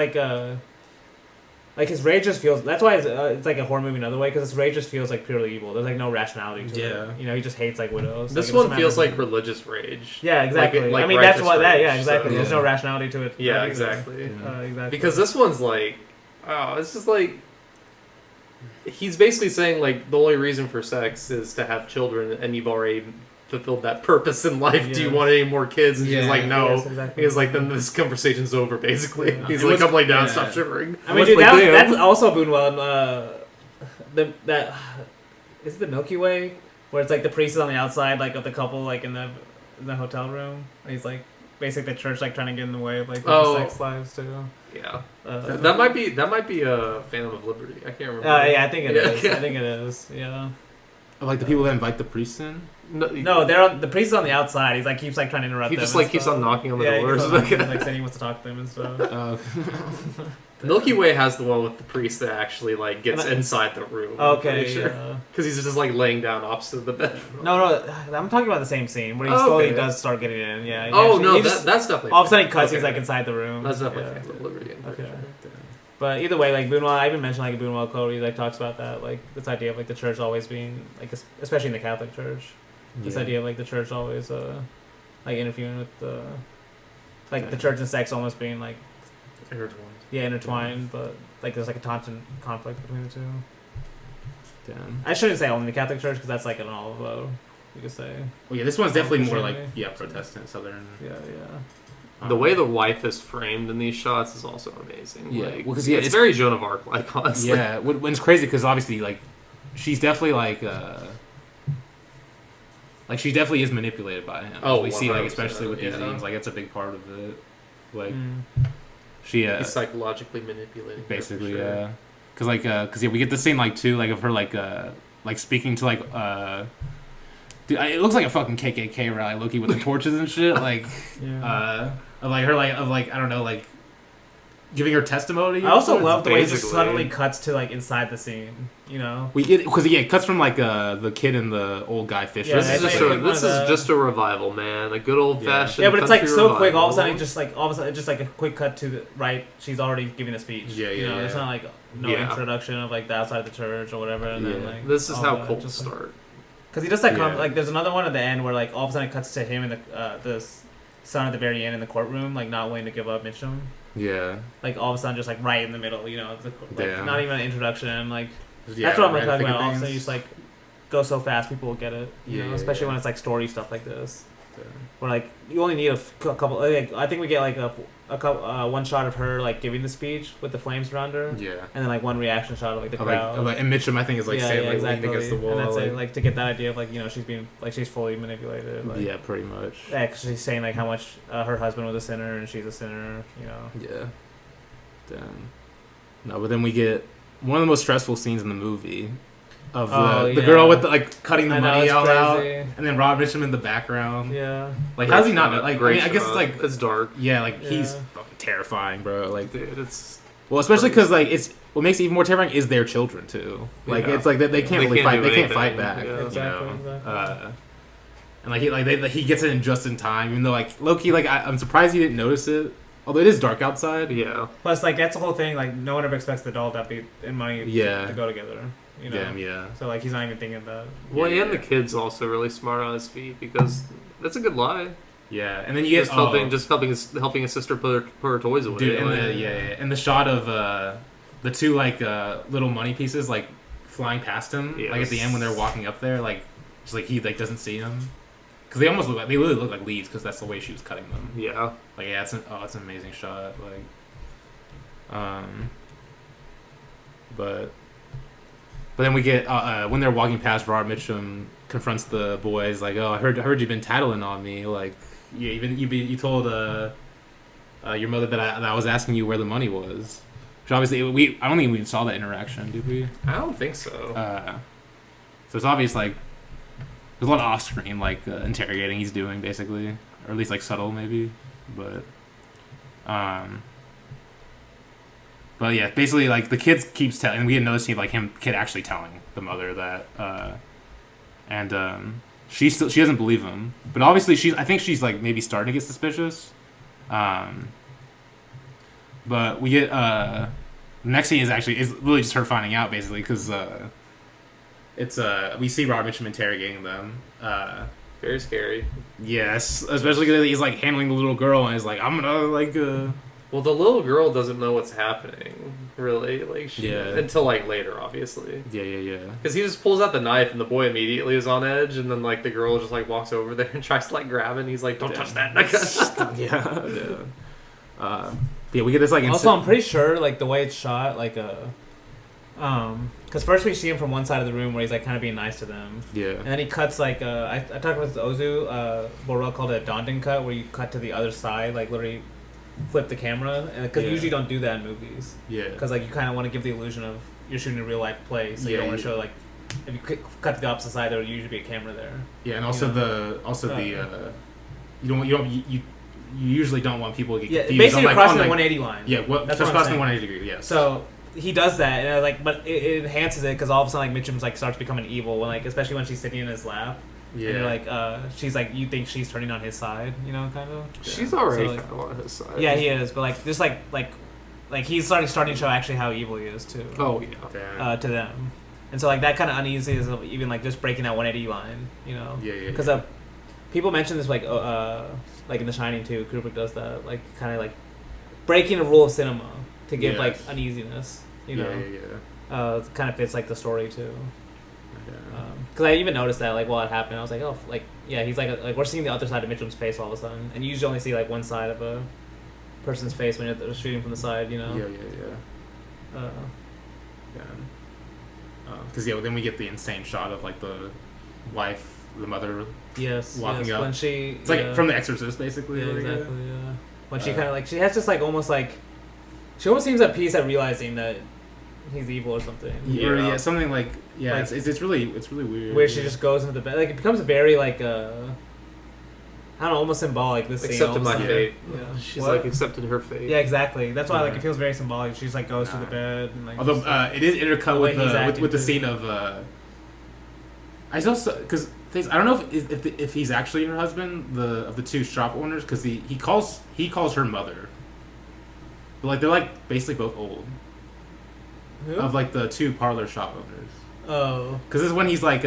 like his rage just feels. That's why it's like a horror movie another way, because his rage just feels like purely evil. There's like no rationality to it. He just hates like widows. This like, one feels like religious rage. Yeah, exactly. Like I mean, that's righteous what that. rage, Yeah, exactly. so- There's no rationality to it. Yeah, either. exactly. Exactly. Because this one's like, it's just like, he's basically saying like the only reason for sex is to have children, and you've already fulfilled that purpose in life. Do you want any more kids? And she's like, no. Yes, exactly. He's like, then this conversation's over. Basically, Yeah. he's It like, was- I'm laying down, yeah. stop shivering. I mean, dude, that's also Boonwell. That is it the Milky Way, where it's like the priest is on the outside, like of the couple, like in the hotel room. And he's like basically the church, like trying to get in the way of like the sex lives too. Yeah, Uh, that might be a Phantom of Liberty. I can't remember. yeah, I think it is. Yeah. I think it is. Yeah. Like the people that invite the priests in. No, No, the priest is on the outside. He's like keeps like trying to interrupt he them. just and like keeps stuff. on knocking on the Yeah, doors. he's like saying he wants to talk to them and stuff. The Milky Way has the one with the priest that actually like gets And I- inside the room. Okay, sure. yeah. Because he's just like laying down opposite the bed. No, I'm talking about the same scene where he Oh, slowly okay. does start getting in. Yeah. he Oh actually- no, he just- that's definitely. all of a sudden he cuts. Okay. He's like inside the room. That's definitely Yeah. Phantom of Liberty. I'm pretty Okay. sure. But either way, like Boonwell, I even mentioned like a Boonwell quote. He like talks about that, like this idea of like the church always being like, especially in the Catholic Church, this idea of like the church always like interfering with the like the church and sex almost being like intertwined, but like there's like a constant conflict between the two. Damn. I shouldn't say only the Catholic Church because that's like an all you could say. Well, yeah, this one's definitely more like Christianity. Protestant, Southern. Yeah. The way the wife is framed in these shots is also amazing. Yeah, like, well, 'cause, it's very Joan of Arc like, honestly. Yeah, when it's crazy because obviously like she's definitely like she definitely is manipulated by him. Oh, we see like 100%, especially with these yeah. scenes, like it's a big part of it. Like Mm. she He's psychologically manipulating her, for basically sure. yeah, because we get the scene like too like of her like speaking to like dude, it looks like a fucking KKK rally, Loki with the torches and shit. Like Yeah. of like her like I don't know like giving her testimony. I also love the way it just basically. suddenly cuts to like inside the scene. We get because it cuts from like the kid and the old guy fishing. Yeah, This is it's just like a, one this of is the- just a revival, man. A good old fashioned. Yeah, but it's like country so quick. All of a sudden, revival. just like a quick cut to the right. She's already giving a speech. Yeah, You know, yeah. it's not like no Yeah. introduction of like the outside of the church or whatever. And then Yeah. like This is all how that, cults just, like- start. Because he just like Yeah. like there's another one at the end where like all of a sudden it cuts to him and the son at the very end in the courtroom, like not willing to give up Mitchum. Yeah. Like all of a sudden, just like right in the middle, you know, of like Yeah. not even an introduction. Like Yeah, that's what I'm right, talking thick of about. All of a things. sudden, you just like go so fast, people will get it. You know, Yeah, especially yeah. when it's like story stuff like this. Yeah. Where like you only need a couple. Like, I think we get like a couple one shot of her like giving the speech with the flames around her, Yeah. and then like one reaction shot of like the Like, crowd. and Mitchum, I think, is like yeah, saying yeah, like exactly. leaning against the wall. And that's like, like to get that idea of like she's being like she's fully manipulated. Like, yeah, pretty much. Yeah, 'cause she's saying like how much her husband was a sinner and she's a sinner. You know. Yeah. Damn. No, but then we get one of the most stressful scenes in the movie of the yeah. girl with the, like cutting the I know, money it's all out, crazy. and then Rob Mitchum in the background. Yeah. Like, how's he not know? Like, I mean, I guess it's shot. like it's dark, yeah, like he's Yeah. fucking terrifying, bro. Like, dude. It's well, especially because like it's what makes it even more terrifying is their children too. Like, Yeah. it's like they can't They really can't fight. do They can't fight anything. back. Yeah. You Exactly, know? exactly. And like he gets it in just in time, even though like Loki, like I'm surprised he didn't notice it. Although it is dark outside. yeah. Plus, like that's the whole thing. Like no one ever expects the doll to be and money Yeah. to go together. You know. Damn, yeah. So like he's not even thinking of that. Well, Yeah, and the yeah. kid's also really smart on his feet because that's a good lie. Yeah, and then you get Just helping his sister put her toys away. dude, and like- and the shot of the two like little money pieces like flying past him, like at the end when they're walking up there, like just like he like doesn't see him because they almost they literally look like leads because that's the way she was cutting them. Yeah. Like yeah, it's an amazing shot. Like, but then we get when they're walking past, Robert Mitchum confronts the boys like, "Oh, I heard you've been tattling on me. Like, you told your mother that I was asking you where the money was." Which obviously I don't think we saw that interaction, did we? I don't think so. So it's obvious like there's a lot of off screen like interrogating he's doing basically, or at least like subtle maybe, but But yeah, basically like the kid keeps telling, and we had noticed like kid actually telling the mother that, and she doesn't believe him. But obviously I think she's like maybe starting to get suspicious. But we get the next scene is really just her finding out basically because it's we see Robert Mitchum interrogating them. Very scary. Yes, especially because he's like handling the little girl and he's like, I'm gonna like. Well, the little girl doesn't know what's happening, really. Like, until like later, obviously. Yeah. Because he just pulls out the knife, and the boy immediately is on edge, and then like the girl just like walks over there and tries to like grab it. And he's like, "Don't touch that!" Yeah. Yeah, we get this like. Also, I'm pretty sure like the way it's shot, like because first we see him from one side of the room where he's like kind of being nice to them. Yeah. And then he cuts like I talked about this Ozu, Borrell called it a daunting cut, where you cut to the other side, like literally flip the camera, because you usually don't do that in movies. Yeah. Because like you kind of want to give the illusion of you're shooting a real life play, so you don't want to show like if you cut to the opposite side, there would usually be a camera there. Yeah, and also you usually don't want people to get confused. Basically crossing the like, 180 line. Yeah, that's just crossing the 180 degree. Yes. So he does that, and but it enhances it because all of a sudden like Mitchum's like starts becoming evil when like especially when she's sitting in his lap. Yeah. And you're like, she's like, you think she's turning on his side, you know, kind of. She's already kind of on his side. Yeah, he is, but like just like he's starting to show actually how evil he is too. Oh yeah. To them, and so like that kind of uneasy is even like just breaking that 180 line, you know. Yeah. Because people mention this like in The Shining too. Kubrick does that, like kind of like breaking a rule of cinema to give like uneasiness, you know. Yeah. It kind of fits like the story too. Because I even noticed that like while it happened, I was like, oh, like he's like we're seeing the other side of Mitchum's face all of a sudden, and you usually only see like one side of a person's face when you're shooting from the side, you know. Yeah. Because then we get the insane shot of like the wife, the mother. Yes. Walking up. When it's like from The Exorcist, basically. Yeah, exactly. Yeah. When she kind of like she has just like almost like she almost seems at peace at realizing that he's evil or something. Yeah, something like like, it's really weird. Where she just goes into the bed, like it becomes very like I don't know, almost symbolic. This accepted my fate. Yeah. She's like accepted her fate. Yeah, exactly. That's why like it feels very symbolic. She's like goes to the bed. And, like, although it is intercut with the scene of I also because I don't know if he's actually her husband, of the two shop owners, because he calls her mother. But like they're like basically both old. Who? Of like the two parlor shop owners. Oh. Because this is when he's like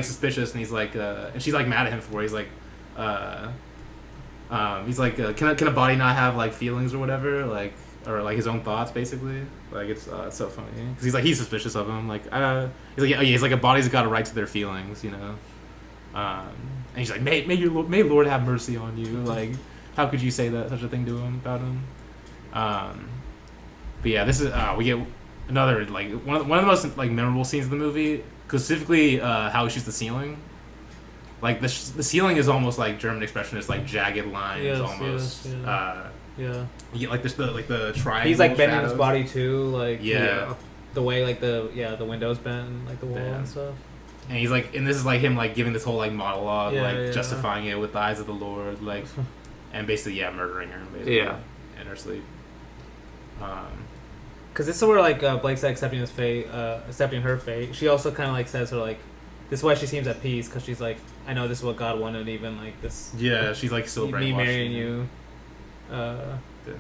suspicious and he's like and she's like mad at him for it. He's like can a body not have like feelings or whatever, like, or like his own thoughts basically. Like it's so funny because he's suspicious of him. Like he's like a body's got a right to their feelings, you know. And he's like may Lord have mercy on you. Like how could you say such a thing to him about him? But yeah, this is we get another like one of the most like memorable scenes of the movie, specifically how he shoots the ceiling. Like the ceiling is almost like German expressionist, like jagged lines almost. Yeah. You get like the triangle. He's like bending shadows. His body too, like the way like the windows bend, like the wall and stuff. And he's like, and this is like him like giving this whole like monologue, justifying it with the eyes of the Lord, like, and basically murdering her, basically, in her sleep. Because this is where like Blake's accepting his fate, accepting her fate. She also kind of like says her like, this is why she seems at peace, because she's like, I know this is what God wanted, even like this. Yeah, she's like still brainwashing. Me marrying you. I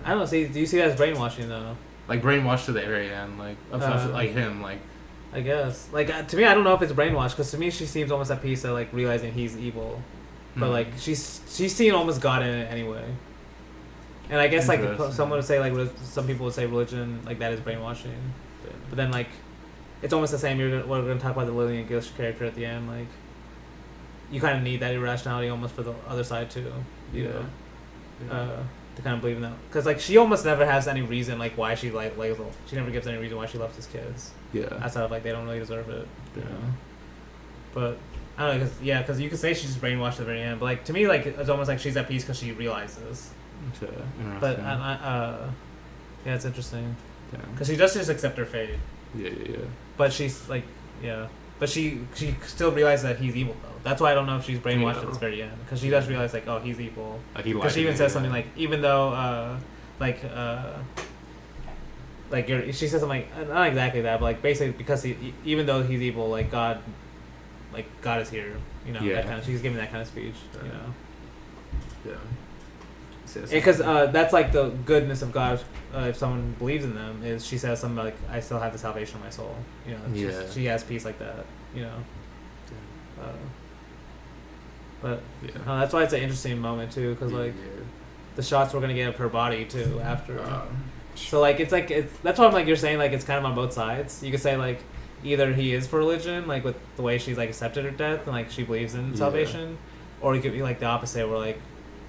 don't know. See, do you see that as brainwashing though? Like brainwashed to the very end, like of like him, like. I guess, like to me, I don't know if it's brainwashed, because to me she seems almost at peace at like realizing he's evil, but like she's seeing almost God in it anyway. And I guess like someone would say like some people would say religion like that is brainwashing, but then like it's almost the same. We're gonna talk about the Lillian Gish character at the end. Like you kind of need that irrationality almost for the other side too, you know, to kind of believe in that, because like she almost never has any reason like why she like she never gives any reason why she loves his kids. Yeah, outside of like they don't really deserve it. Yeah, you know? But I don't know, because you could say she's brainwashed at the very end, but like to me like it's almost like she's at peace because she realizes. Okay. But it's interesting because she does just accept her fate. Yeah. But she's like, but she still realizes that he's evil though. That's why I don't know if she's brainwashed at the very end, because she does realize like, oh, he's evil. Because she even says something like, even though like she says something like not exactly that, but like basically because even though he's evil, like God is here, you know. Yeah. That kind of, she's giving that kind of speech, you know. Yeah. Because that's like the goodness of God. If someone believes in them, is she says something like, "I still have the salvation of my soul." You know, she has peace like that. You know. But that's why it's an interesting moment too, because like the shots we're gonna get of her body too after. So like it's that's why I'm like you're saying like it's kind of on both sides. You could say like either he is for religion, like with the way she's like accepted her death and like she believes in salvation, or it could be like the opposite, where like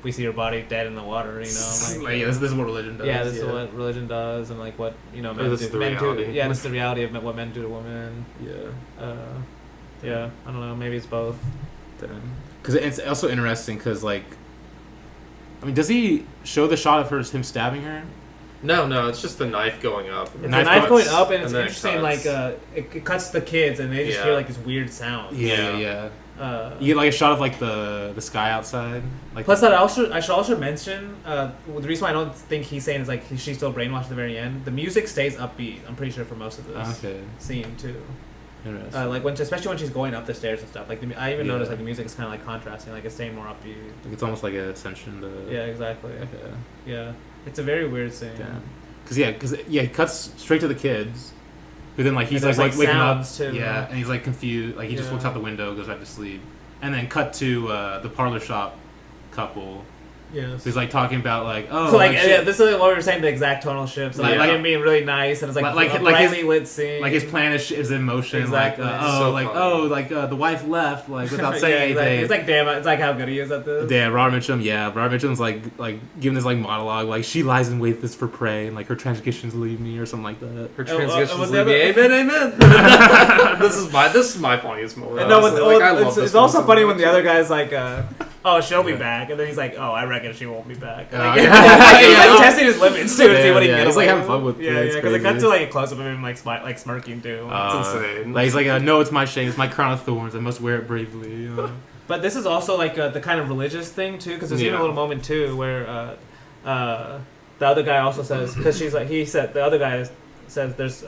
we see her body dead in the water, you know. Like, this is what religion does. Yeah, this is what religion does, and like what men do. This is the reality. Yeah, this is the reality of what men do to women. Yeah. Yeah, I don't know. Maybe it's both. Because it's also interesting because like, I mean, does he show the shot of him stabbing her? No, it's just the knife going up. It's the knife going up, and it's then interesting. Like, it cuts the kids, and they just hear like this weird sound. Yeah. You get like a shot of like the sky outside. Like plus, that I should also mention the reason why I don't think he's saying is like she's still brainwashed at the very end. The music stays upbeat. I'm pretty sure for most of this scene too. Like especially when she's going up the stairs and stuff. Like I even noticed like the music is kind of like contrasting. Like it's staying more upbeat. Like, it's almost like an ascension to. Yeah, exactly. Yeah, it's a very weird scene. Because he cuts straight to the kids. But then, like, he's like waking up, too. Yeah, and he's like confused. Like he just looks out the window, goes back to sleep, and then cut to the parlor shop couple. Yes. He's like talking about like this is what we were saying, the exact tonal shifts, like him being really nice, and it's like a brightly lit scene. Like his plan is in motion. Exactly. Like the wife left like without saying anything. It's like damn, it's like how good he is at this. Damn, Robert Mitchum's like giving this like monologue, like she lies in wait for prey, and like her transgressions leave me or something like that. Her transgressions leave me. Amen. This is my funniest moment. It's also funny when the other guy's like, "Oh, she'll be back," and then he's like, "Oh, I reckon she won't be back." He's like testing his limits too to see what he can. He's like having fun with it. Yeah, because it cut to like a close up of him like smirking too. It's insane. Like he's like, "No, it's my shame. It's my crown of thorns. I must wear it bravely." You know? But this is also like the kind of religious thing too, because there's even a little moment too where the other guy also says, because the other guy says there's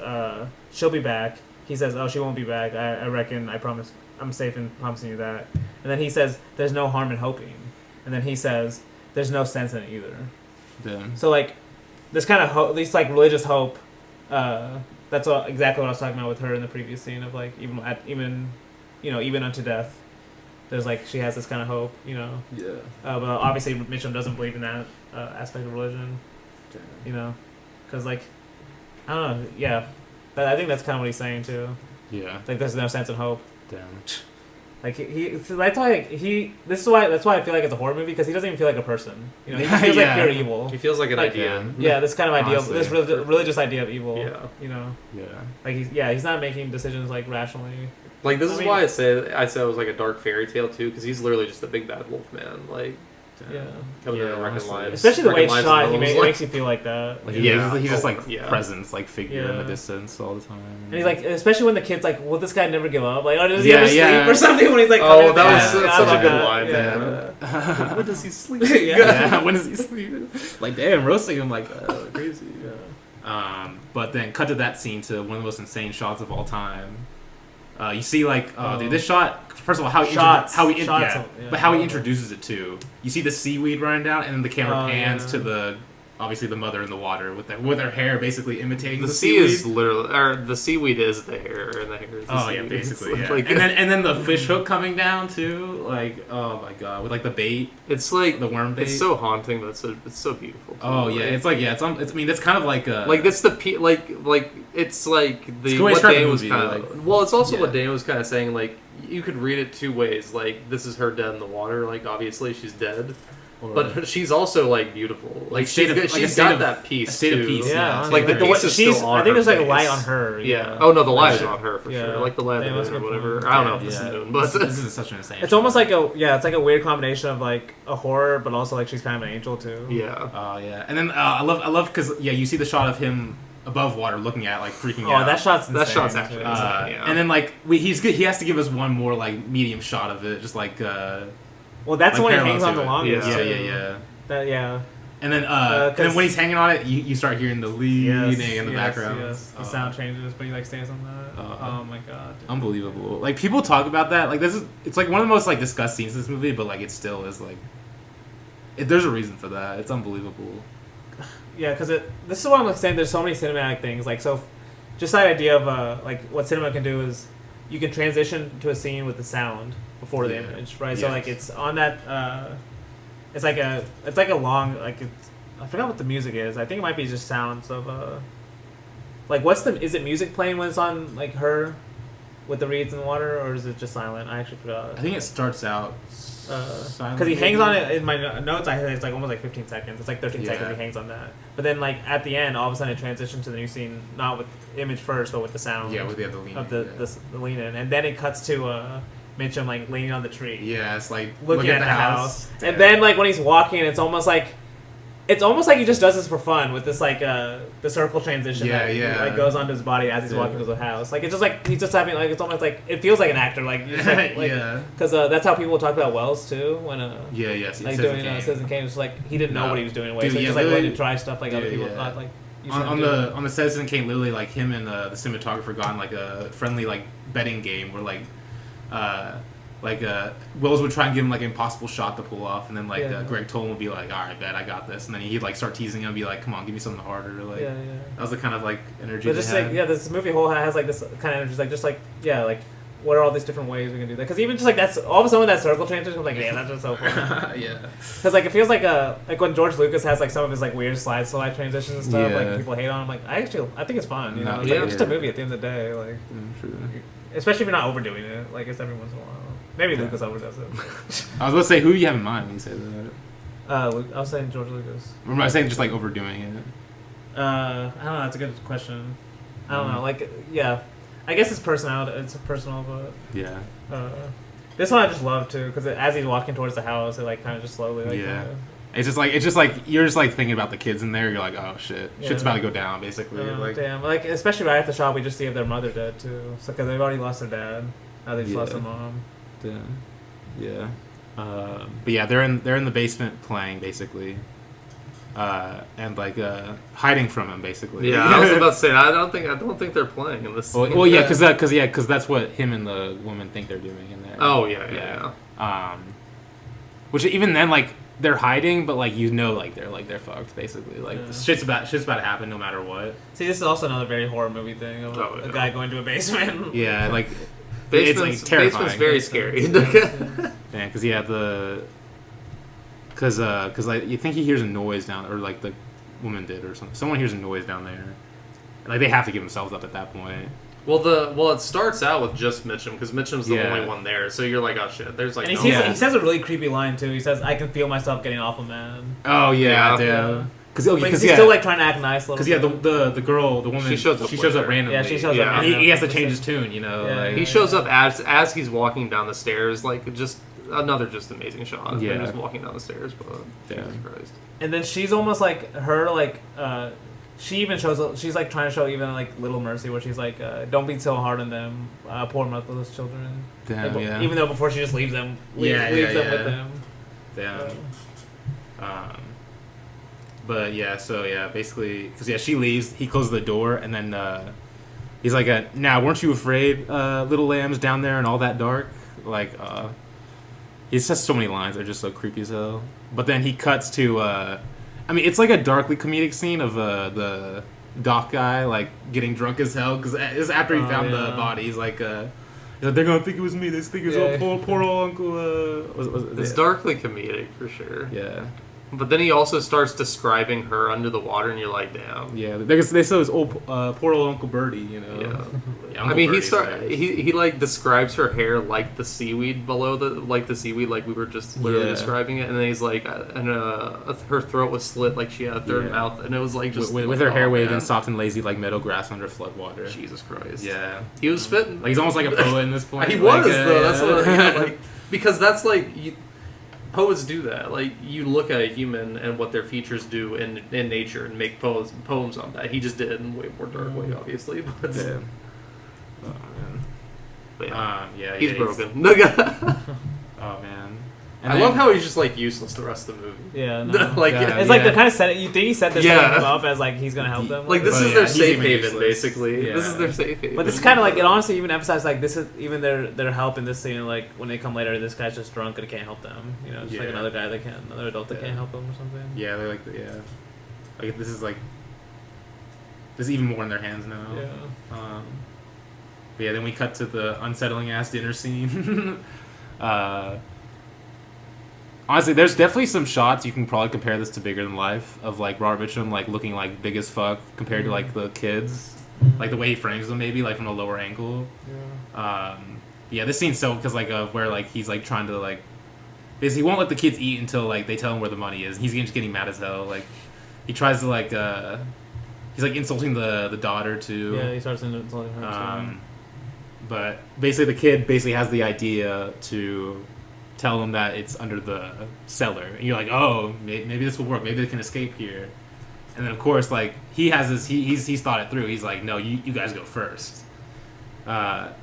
she'll be back. He says, "Oh, she won't be back. I reckon. I promise. I'm safe in promising you that." And then he says, "There's no harm in hoping." And then he says, "There's no sense in it either." Damn. So like, this kind of at least like religious hope. That's exactly what I was talking about with her in the previous scene of like even unto death. There's like she has this kind of hope, you know. Yeah. But obviously Mitchum doesn't believe in that aspect of religion. Damn. You know, because like I don't know. Yeah, but I think that's kind of what he's saying too. Yeah. Like there's no sense in hope. Damn. Like that's why that's why I feel like it's a horror movie, because he doesn't even feel like a person. You know, he just feels like pure evil. He feels like an idea. Yeah, this kind of idea, Honestly. this religious idea of evil. Yeah. You know. Yeah. Like he's not making decisions like rationally. Like this is why I said it was like a dark fairy tale too, because he's literally just a big bad wolf man. Like. Yeah. Coming in and wrecking lives. Especially the way it's shot, it makes you feel like that. Like he's just like presence, like figure in the distance all the time. And he's like, especially when the kid's like, "Will this guy never give up? Like, does he ever sleep or something?" When he's like, "Oh, that's such a good line, man." When does he sleep? When does he sleep? Like, damn, roasting him like crazy. Yeah. But then cut to that scene to one of the most insane shots of all time. You see, like, dude, this shot. First of all, how he introduces it too. You see the seaweed running down, and then the camera pans to the mother in the water with her hair basically imitating the seaweed. Sea is literally, or the seaweed is the hair, and the hair is the seaweed. Basically, yeah. Like, and then the fish hook coming down too. Like, oh my god, with like the bait. It's like the worm bait. It's so haunting, but it's so beautiful. Too. Oh yeah, it's like it's. I mean, that's kind of like like that's the it's like the what Dane was kind of. Well, it's also what Dane was kind of saying. Like, you could read it two ways. Like, this is her dead in the water. Like, obviously she's dead. But she's also like beautiful. Like she's got that piece. A state of peace. Yeah, like the piece is still on her. I think there's like a face. light on her. Yeah. Oh no, the light is on her for sure. Like the light or whatever. I don't know if it's the moon, but this is such an insane. It's almost like it's like a weird combination of like a horror, but also like she's kind of an angel too. Yeah. Oh yeah, and then I love because you see the shot of him above water looking at like freaking out. Oh, that shot's insane. That shot's actually insane. And then like he has to give us one more like medium shot of it, just like. Well, that's the one he hangs on the longest. Yeah. Yeah. And then when he's hanging on it, you start hearing the leaning in the background. Yes. The sound changes, but he like stays on that. Oh my god, dude. Unbelievable. Like people talk about that. Like it's like one of the most like discussed scenes in this movie, but like it still is like, there's a reason for that. It's unbelievable. Yeah, because this is what I'm saying. There's so many cinematic things. Like so, just that idea of like what cinema can do is you can transition to a scene with the sound before the image, right? Yeah. So like it's on that. It's like a long I forgot what the music is. I think it might be just sounds of like is it music playing when it's on like her with the reeds in the water, or is it just silent? I actually forgot. I think it starts out silent. Because he hangs on it in my notes. I think it's like almost like 15 seconds. It's like 13 seconds he hangs on that. But then like at the end, all of a sudden it transitions to the new scene, not with image first, but with the sound. Yeah, with the lean of the lean in, and then it cuts to Mitchum like leaning on the tree. Yeah, it's like looking at the house. And then like when he's walking, it's almost like he just does this for fun with this like the circle transition that like goes onto his body as he's walking to the house. Like it's just like he's just having like it's almost like it feels like an actor like you're just like because that's how people talk about Wells too when like doing Citizen Kane. It's like he didn't know what he was doing away, so he just like wanted to try stuff like other people thought like. On the Citizen Kane, literally like him and the cinematographer got in like a friendly like betting game where like Wills would try and give him like an impossible shot to pull off, and then Greg Tolan would be like, "All right, bet I got this," and then he'd like start teasing him, and be like, "Come on, give me something harder." Like that was the kind of like energy. But just like this movie whole has like this kind of energy, like what are all these different ways we can do that? Because even just like that's all of a sudden with that circle transition, I'm like, yeah, that's just so fun. Because like it feels like when George Lucas has like some of his like weird slide transitions and stuff, like people hate on him. Like I think it's fun. You know, it's like, just a movie at the end of the day, like. True. Especially if you're not overdoing it, like it's every once in a while. Maybe Lucas overdoes it. I was going to say, who do you have in mind when you say that? I was saying George Lucas. Or am I saying just like overdoing it? I don't know. That's a good question. I don't know. Like, yeah, I guess it's personality. It's personal, but this one I just love too because as he's walking towards the house, it like kind of just slowly like It's just like you're just like thinking about the kids in there. You're like, oh shit, shit's about to go down, basically. Like, damn, like especially right at the shop, we just see their mother dead too. So because they've already lost their dad, now they just lost their mom. Damn. Yeah. But yeah, they're in the basement playing basically, and like hiding from him basically. Yeah, I was about to say I don't think they're playing in this. Well, yeah, because that's what him and the woman think they're doing in there. Oh yeah. Which even then like. They're hiding, but like like they're fucked basically. Like shit's about to happen no matter what. See, this is also another very horror movie thing of a guy going to a basement. Yeah, like it's like terrifying. Basement's very scary. Yeah, because like you think he hears a noise down, or like the woman did, or something. Someone hears a noise down there, and like they have to give themselves up at that point. Well, it starts out with just Mitchum because Mitchum's the only one there, so you're like, oh shit. There's like, and he says a really creepy line too. He says, "I can feel myself getting awful mad." Oh yeah. Because he's still like trying to act nice. Because the girl, the woman, she shows up randomly. Yeah, she shows up. And he has to change his tune, you know. Yeah. Like, he shows up as he's walking down the stairs, like just another amazing shot. Yeah, just walking down the stairs, but Jesus Christ. And then she's almost like her like. She even shows. She's like trying to show even like little mercy, where she's like, "Don't be so hard on them, poor motherless children." Damn, like, even though before she just leaves them, leaves them with them. Damn. But yeah, so yeah, basically, because she leaves, he closes the door, and then he's like, "Now, weren't you afraid, little lambs down there in all that dark?" Like, he says so many lines that are just so creepy as hell. But then he cuts to. I mean, it's like a darkly comedic scene of the doc guy like getting drunk as hell because it's after he found the body. He's like, they're gonna think it was me. They think it was poor old uncle. It's darkly comedic for sure. Yeah. But then he also starts describing her under the water, and you're like, damn. Yeah, they say it was poor old Uncle Bertie, you know. Yeah. I mean, he like describes her hair like the seaweed below the seaweed, like we were just literally describing it, and then he's like, her throat was slit like she had a third mouth, and it was like just with her hair waving soft and lazy like meadow grass under floodwater. Jesus Christ. Yeah. He was spitting. Like he's almost like a poet in this point. He was though. That's what like because that's like. Poets do that. Like, you look at a human and what their features do in nature and make poems on that. He just did it in a way more dark way, obviously. But yeah. Oh, man. But yeah. He's broken. No. Oh, man. And I then- love how he's just like useless the rest of the movie. Yeah, no. like Yeah. It's like they're kind of setting. You think he set this Yeah. setting him up as like he's gonna help them. like this But is yeah, their he's safe even haven, useless. basically. Yeah. This is their safe haven. But this is kind of like it honestly even emphasizes like this is even their help in this scene. Like when they come later, this guy's just drunk and can't help them. You know, just like Yeah. another guy that can't, another adult that Yeah. can't help them or something. Yeah, they're like like this is like there's even more in their hands now. Yeah. But yeah, then we cut to the unsettling ass dinner scene. Honestly, there's definitely some shots you can probably compare this to Bigger Than Life of like Robert Mitchum like looking like big as fuck compared to like the kids, like the way he frames them maybe like from a lower angle. Yeah, this scene's so because like where like he's like trying to like basically he won't let the kids eat until like they tell him where the money is. He's just getting mad as hell. Like he tries to like he's like insulting the daughter too. Yeah, he starts insulting her. Too. But basically, the kid basically has the idea to tell them that it's under the cellar. And you're like, oh, maybe this will work. Maybe they can escape here. And then, of course, like, he has this, he's thought it through. He's like, no, you guys go first. And,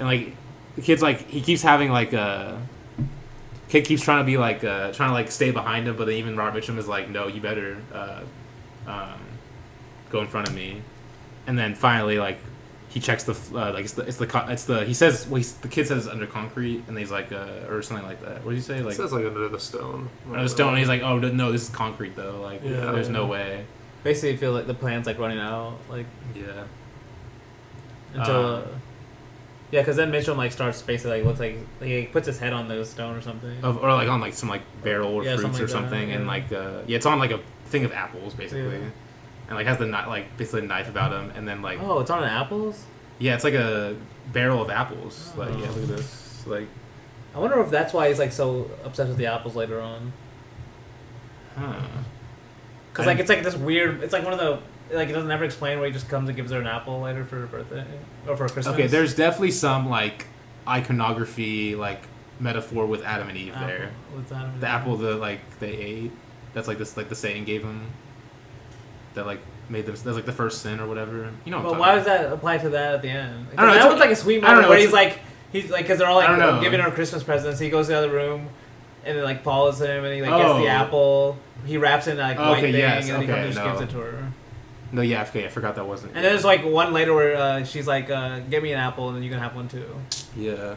like, the kid's like, he keeps having, like, kid keeps trying to be, like, trying to, like, stay behind him. But then even Robert Mitchum is like, no, you better go in front of me. And then finally, like, he checks the like he says the kid says it's under concrete and he's like or something like that. What did he say? Like it says like under the stone. under the stone. And he's like, oh no, this is concrete though. Like there's no way. Basically, you feel like the plan's like running out. Like Yeah. until yeah, because then Mitchum like starts basically like looks like he puts his head on the stone or something. Or like on like some like barrel or Yeah, fruits something or like something, that, and yeah. like it's on like a thing of apples basically. Yeah. And like has the like basically a knife about him, and then like Oh, it's on apples. yeah, it's like a barrel of apples. Like yeah, look at this. Like I wonder if that's why he's like so obsessed with the apples later on. Because like it's like this weird. It's like one of the like it doesn't ever explain where he just comes and gives her an apple later for her birthday or for Christmas. okay, there's definitely some like iconography like metaphor with Adam and Eve apple. there. What's that? The apple that like they ate. That's like this like the saying gave them. That like made them. That's like the first sin or whatever. You know. What But I'm why talking does that apply to that at the end? I don't know, That it's- one's like a sweet I don't moment know, where it's- he's like because they're all I don't know. like giving her Christmas presents. He goes to the other room, and then like follows him, and he like gets Oh. the apple. He wraps it in like white Okay, thing, yes, and then he okay, comes and just no. gives it to her. No, yeah, okay, I forgot that wasn't. And then there's like one later where she's like, "Give me an apple, and then you can have one too." Yeah.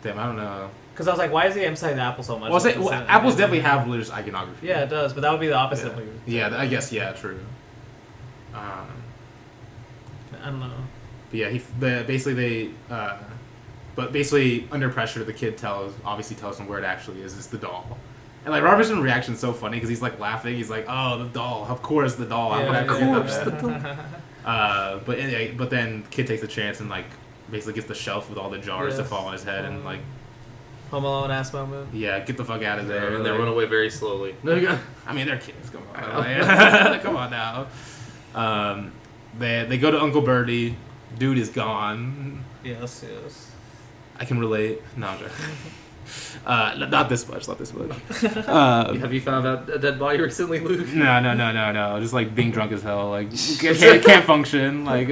Damn, I don't know. Because I was like, why is he emphasizing the apple so much? Well, Like, apples definitely have religious iconography. Yeah, it does, but that would be the opposite Yeah. of what you. Yeah, I guess. Yeah, true. I don't know. But yeah, basically but basically under pressure, the kid obviously tells him where it actually is. It's the doll. And like Robertson's reaction is so funny because he's like laughing. He's like, "Oh, the doll! Of course, the doll! How could I forget that?" But then kid takes a chance and like basically gets the shelf with all the jars to Yes. fall on his head and like Home Alone ass moment. yeah, get the fuck out of there. And they Like- run away very slowly. I mean, they're kids. Come on, like, come on now. They go to Uncle Birdie. Dude is gone. Yes, yes. I can relate. No, I'm joking. Not this much. Not this much. Have you found out a dead body recently, Luke? No. Just like being drunk as hell. Like can't function. Like.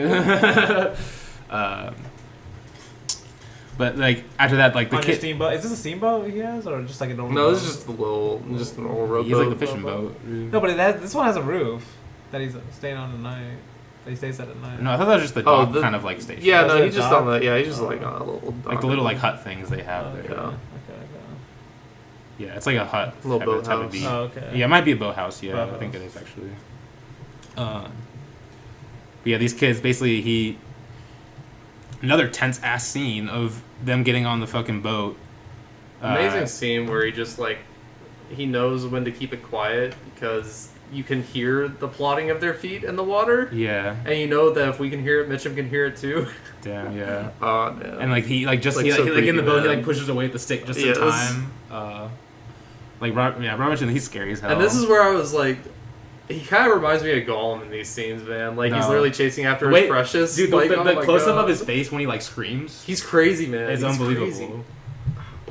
But like after that, like the On your kid. steamboat. Is this a steamboat he has, or just like a normal? No, this boat? is just a normal rowboat. He's like the fishing boat. No, but this one has a roof that he's staying on at night. That he stays at night. No, I thought that was just the Oh, dock kind of like station. Yeah, Was no, it he's a just dock? on the. Yeah, he's just like on a little. Like the little like hut things they have there. Okay. Yeah, it's like a hut. Little type of boathouse. beat. Oh, okay. Yeah, it might be a boathouse. Yeah, I Boathouse. think it is actually. But yeah, these kids basically another tense ass scene of them getting on the fucking boat. Amazing scene where he just like he knows when to keep it quiet because you can hear the plodding of their feet in the water, Yeah. and you know that if we can hear it, Mitchum can hear it too. Damn. Yeah. Oh no! And like he like just Like, he, so like, in the creepy, boat he man. like pushes away the stick just Yeah, in it was- time. Like Robert, he's scary as hell. And this is where I was like, he kind of reminds me of Gollum in these scenes, man. Like he's No. literally chasing after Wait, his precious. dude. like, The oh my close up God. of his face when he like screams, He's crazy, man. it's He's unbelievable. crazy.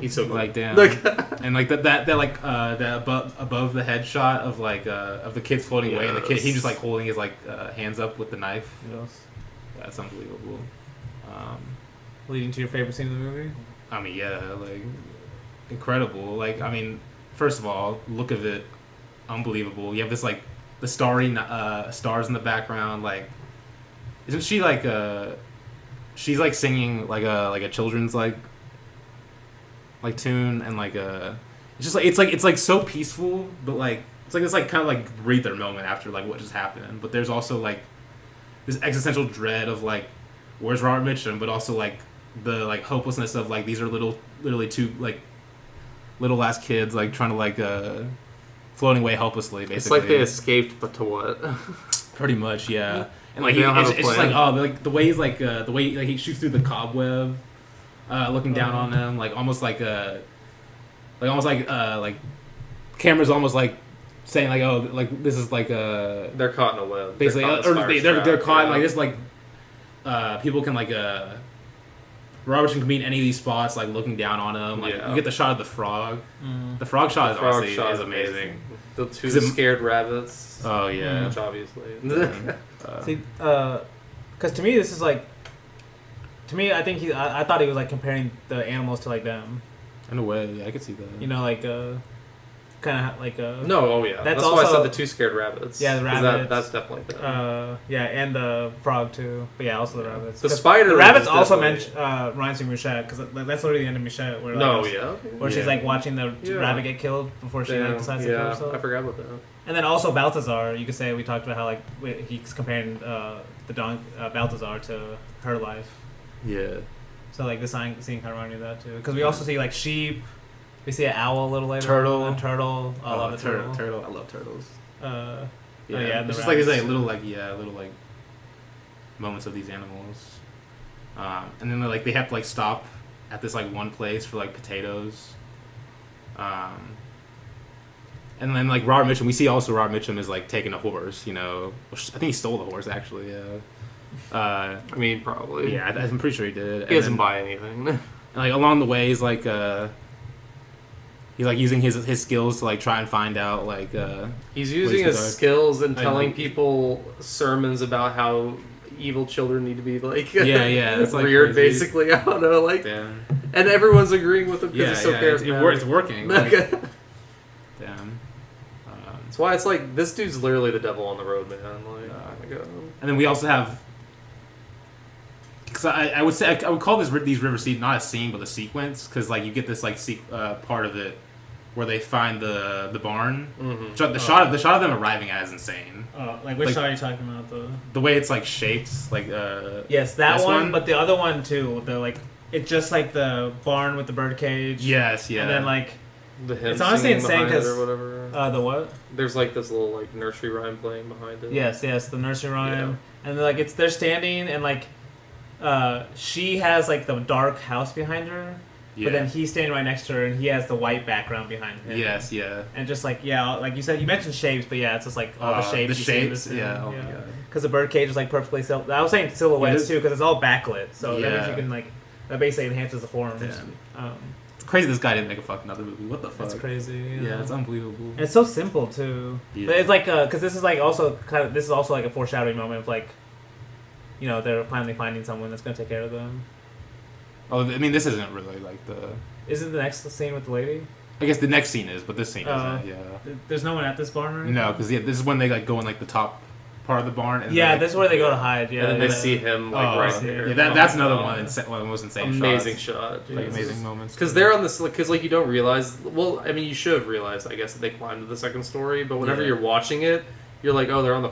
He's so good. Like damn. Like, And like that like that above the head shot of like of the kids floating away and the kid he just like holding his like hands up with the knife. Yes. That's unbelievable. Leading to your favorite scene in the movie? I mean yeah, like incredible. Like, I mean, first of all, look of it, unbelievable. You have this like the starry stars in the background. Like, isn't she like she's like singing like a children's like tune, and like it's just like it's like so peaceful, but like it's like this like kind of like breather moment after like what just happened. But there's also like this existential dread of like where's Robert Mitchum, but also like the like hopelessness of like these are literally two like little ass kids like trying to like floating away helplessly, basically. It's like they escaped, but to what? Pretty much, yeah. And like They don't have a it's just like plan. like the way he's like the way like he shoots through the cobweb, looking down on them, like almost like camera's almost like saying like, oh, like this is like They're caught in a web. basically They're caught in a spider's they're trap, caught yeah. like this like people can like Robertson can be in any of these spots like looking down on him, like Yeah. you get the shot of the frog. The frog shot is Frog honestly shot is amazing. The two 'Cause it- scared rabbits. Oh yeah. Which obviously. See, because to me this is like, to me I think I thought he was like comparing the animals to like them. In a way, yeah, I could see that. You know, like kind of like No, oh yeah. That's That's why I also- said the two scared rabbits. Yeah, the 'Cause rabbits. That's definitely them. yeah, and the frog too. But yeah, also the rabbits. The 'Cause spider The rabbits is also definitely- reminds me of Mouchette, because that's literally the end of Mouchette. Where, like, No, yeah. Where she's Yeah. like watching the Yeah. rabbit get killed before she like, decides to kill yeah, herself. I forgot about that. And then also Balthazar, you could say we talked about how like he's comparing Balthazar to her life. Yeah. So like the scene kind of reminded me of that too, because we also see like sheep. We see an owl a little later. Turtle. On, turtle. I love the turtle. Turtle. I love turtles. Yeah, Yeah, and the it's just like these rabbits, like too. little like moments of these animals, and then like they have to like stop at this like one place for like potatoes, and then like Robert Mitchum. We see also Robert Mitchum is like taking a horse. You know, which I think he stole the horse actually. Yeah. I mean, probably. Yeah, I'm pretty sure he did. He doesn't buy anything. And, like along the way, he's like using his skills to like try and find out like He's using his Ways to skills and I telling know. people sermons about how evil children need to be like yeah, it's like reared, crazy. basically. I don't know, like, yeah, and everyone's agreeing with him because yeah, he's so it's charismatic. working. Like, damn. That's why it's like this dude's literally the devil on the road, man. Like, oh my god. And then we also have, because I would say I would call these river scene not a scene but a sequence, because like you get this like part of it where they find the barn. Mm-hmm. The shot of them arriving at is insane. Like which Like- shot are you talking about? The way it's like shaped, like Yes, that this one, but the other one too. The like it's just like the barn with the bird cage. yes, yeah, And then like The hymn It's honestly singing insane behind it 'cause, or whatever. the what? There's like this little like nursery rhyme playing behind it. Yes, the nursery rhyme, and like they're standing and like she has like the dark house behind her, yeah. but then he's standing right next to her and he has the white background behind him. yes, yeah. And just like like you said, you mentioned shapes, but yeah, it's just like all the shapes. The you see in shapes, this film, yeah. Oh my god. Because the bird cage is like perfectly I was saying silhouettes too, because it's all backlit, so that means Yeah. you can like that basically enhances the forms. It's crazy this guy didn't make a fucking other movie. What the fuck? That's crazy. Yeah, it's unbelievable. And it's so simple too. Yeah. But it's like because this is like also this is also like a foreshadowing moment of like, you know, they're finally finding someone that's gonna take care of them. Oh, I mean, this isn't really like the. Isn't the next scene with the lady? I guess the next scene is, but this scene isn't. Yeah. There's no one at this barn, right? No, because this is when they like go in like the top part of the barn. And Yeah, then, this is where they go to hide. Yeah, And then they yeah. see him like Oh, right yeah. there. Yeah, Oh that's my another God. one of the most insane Amazing shots. shot. Like Jesus. amazing moments. Because they're on this, because like you don't realize. Well, I mean, you should have realized, I guess, that they climbed to the second story. But whenever Yeah. you're watching it, you're like, oh, they're on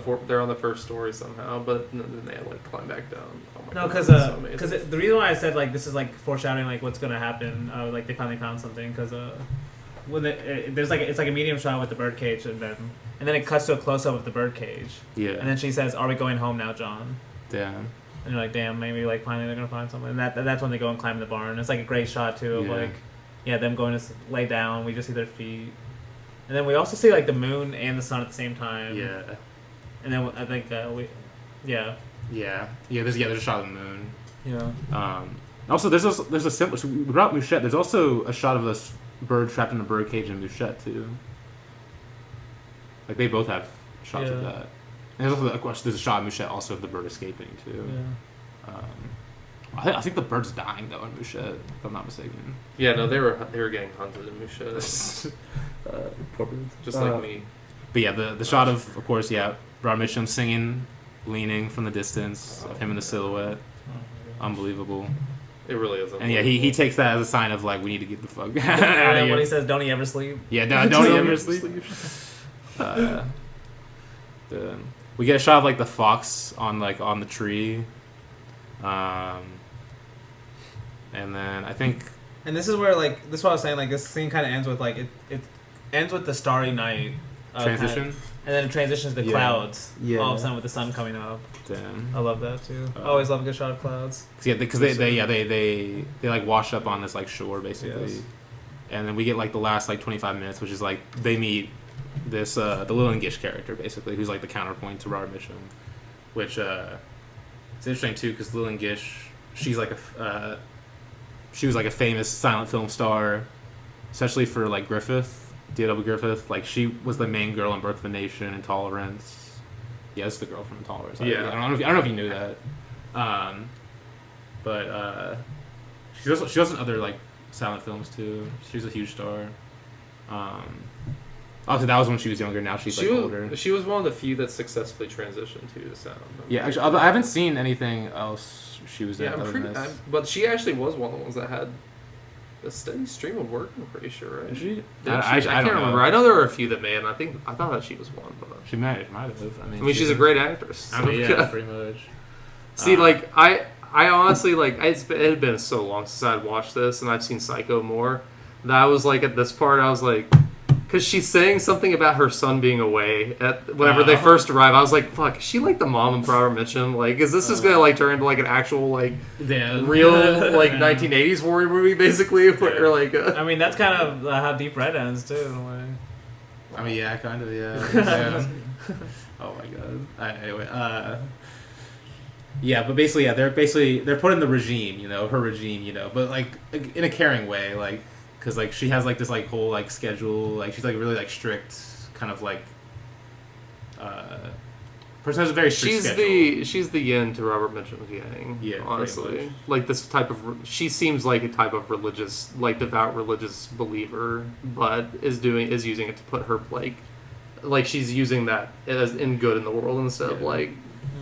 the first story somehow. But then they like climb back down. Oh my No, God, because it's so amazing. the reason why I said like this is like foreshadowing like what's gonna happen, like they finally found something, because when there's like it's like a medium shot with the bird cage and then it cuts to a close up of the bird cage, Yeah. and then she says, "Are we going home now, John?" Damn. And you're like, "Damn, maybe like finally they're gonna find something." And that's when they go and climb the barn. It's like a great shot too of Yeah. like them going to lay down. We just see their feet, and then we also see like the moon and the sun at the same time. Yeah. And then I think Yeah. There's a shot of the moon. yeah. Also, there's a simple. So we brought Mouchette. There's also a shot of this bird trapped in a bird cage in Mouchette too. Like they both have shots of Yeah. that. And there's also, of course, there's a shot of Mouchette also of the bird escaping too. Yeah. I think the bird's dying though in Mouchette, if I'm not mistaken. Yeah, no, they were getting hunted in Mouchette. Poor birds. Just like me. But yeah, the shot of course, yeah, Robert Mitchum singing, leaning from the distance of him in the silhouette, unbelievable. It really is. And yeah, he takes that as a sign of like we need to get the fuck out of And here. when he says, "Don't he ever sleep?" Yeah, don't he ever sleep? We get a shot of like the fox on the tree, and then I think. And this is where like this is what I was saying. Like this scene kind of ends with like it ends with the starry night Transition. kind of, and then it transitions to Yeah. clouds. Yeah. All of a sudden with the sun coming up. Damn. I love that too. I always love a good shot of clouds. Because they like wash up on this like shore basically, Yes. and then we get like the last like 25 minutes, which is like they meet this the Lillian Gish character basically, who's like the counterpoint to Robert Mitchum, which it's interesting too because Lillian Gish, she's like she was like a famous silent film star, especially for like D.W. Griffith. Like she was the main girl in Birth of a Nation, Intolerance. Yeah, it's the girl from Intolerance. Yeah. I don't know if you knew that. But she does in other like silent films too. She's a huge star. Obviously that was when she was younger. Now she's older. She was one of the few that successfully transitioned to sound. Yeah, actually, I haven't seen anything else she was in. Yeah, but she actually was one of the ones that had a steady stream of work. I'm pretty sure, right? Is she? I can't remember. I know there were a few that made, and I thought that she was one. But she might have. I mean, she's a great actress. So. I mean, yeah, pretty much. See, like I honestly like it had been so long since I'd watched this, and I've seen Psycho more. That I was like at this part, I was like, because she's saying something about her son being away at whenever they first arrive. I was like, fuck, is she like the mom of Robert Mitchum? Like, is this just gonna like turn into like an actual like real like 1980s horror movie basically? Or like I mean, that's kind of how Deep Red ends too. Like. I mean, yeah, kind of, yeah. Oh my god. Anyway, yeah, but basically, yeah, they're put in the regime, her regime, but like in a caring way, like. Because, like, she has, like, this, like, whole, like, schedule. Like, she's, like, really, like, strict, kind of, like, person has a very strict schedule. She's the yin to Robert Mitchum's yang, honestly. Like, this type of... She seems like a type of religious, like, devout religious believer, but is using it to put her, like, she's using that as in good in the world instead of, like...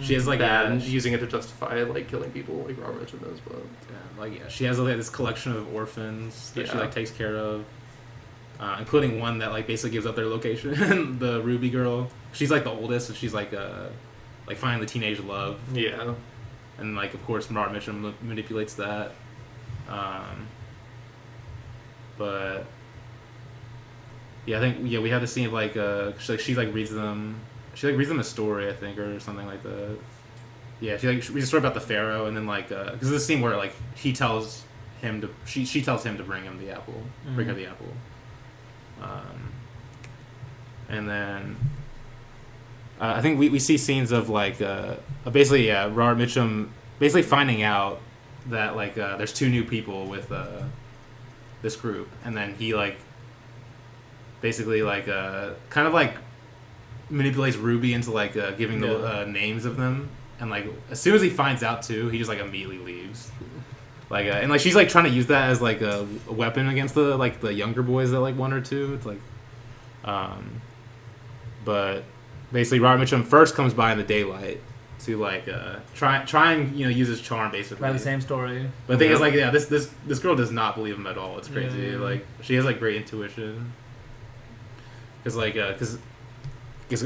She has like bad and using it to justify like killing people like Robert Mitchum does, but she has like this collection of orphans that she like takes care of, including one that like basically gives up their location. The Ruby girl, she's like the oldest, and she's like finding the teenage love. Yeah, and like of course Robert Mitchum manipulates that, but yeah, I think we have the scene of like she reads them. She like reads them a story, I think, or something like that. Yeah, she like reads a story about the pharaoh, and then like because there's a scene where like she tells him to bring him the apple, bring her the apple, and then I think we see scenes of like basically Robert Mitchum basically finding out that like there's two new people with this group, and then he like basically like kind of like manipulates Ruby into like giving the names of them, and like as soon as he finds out too, he just like immediately leaves. Like and like she's like trying to use that as like a weapon against the younger boys that like one or two. It's like, but basically Robert Mitchum first comes by in the daylight to like try and use his charm basically. By the same story. But the thing is like this girl does not believe him at all. It's crazy. Yeah. Like she has like great intuition. Because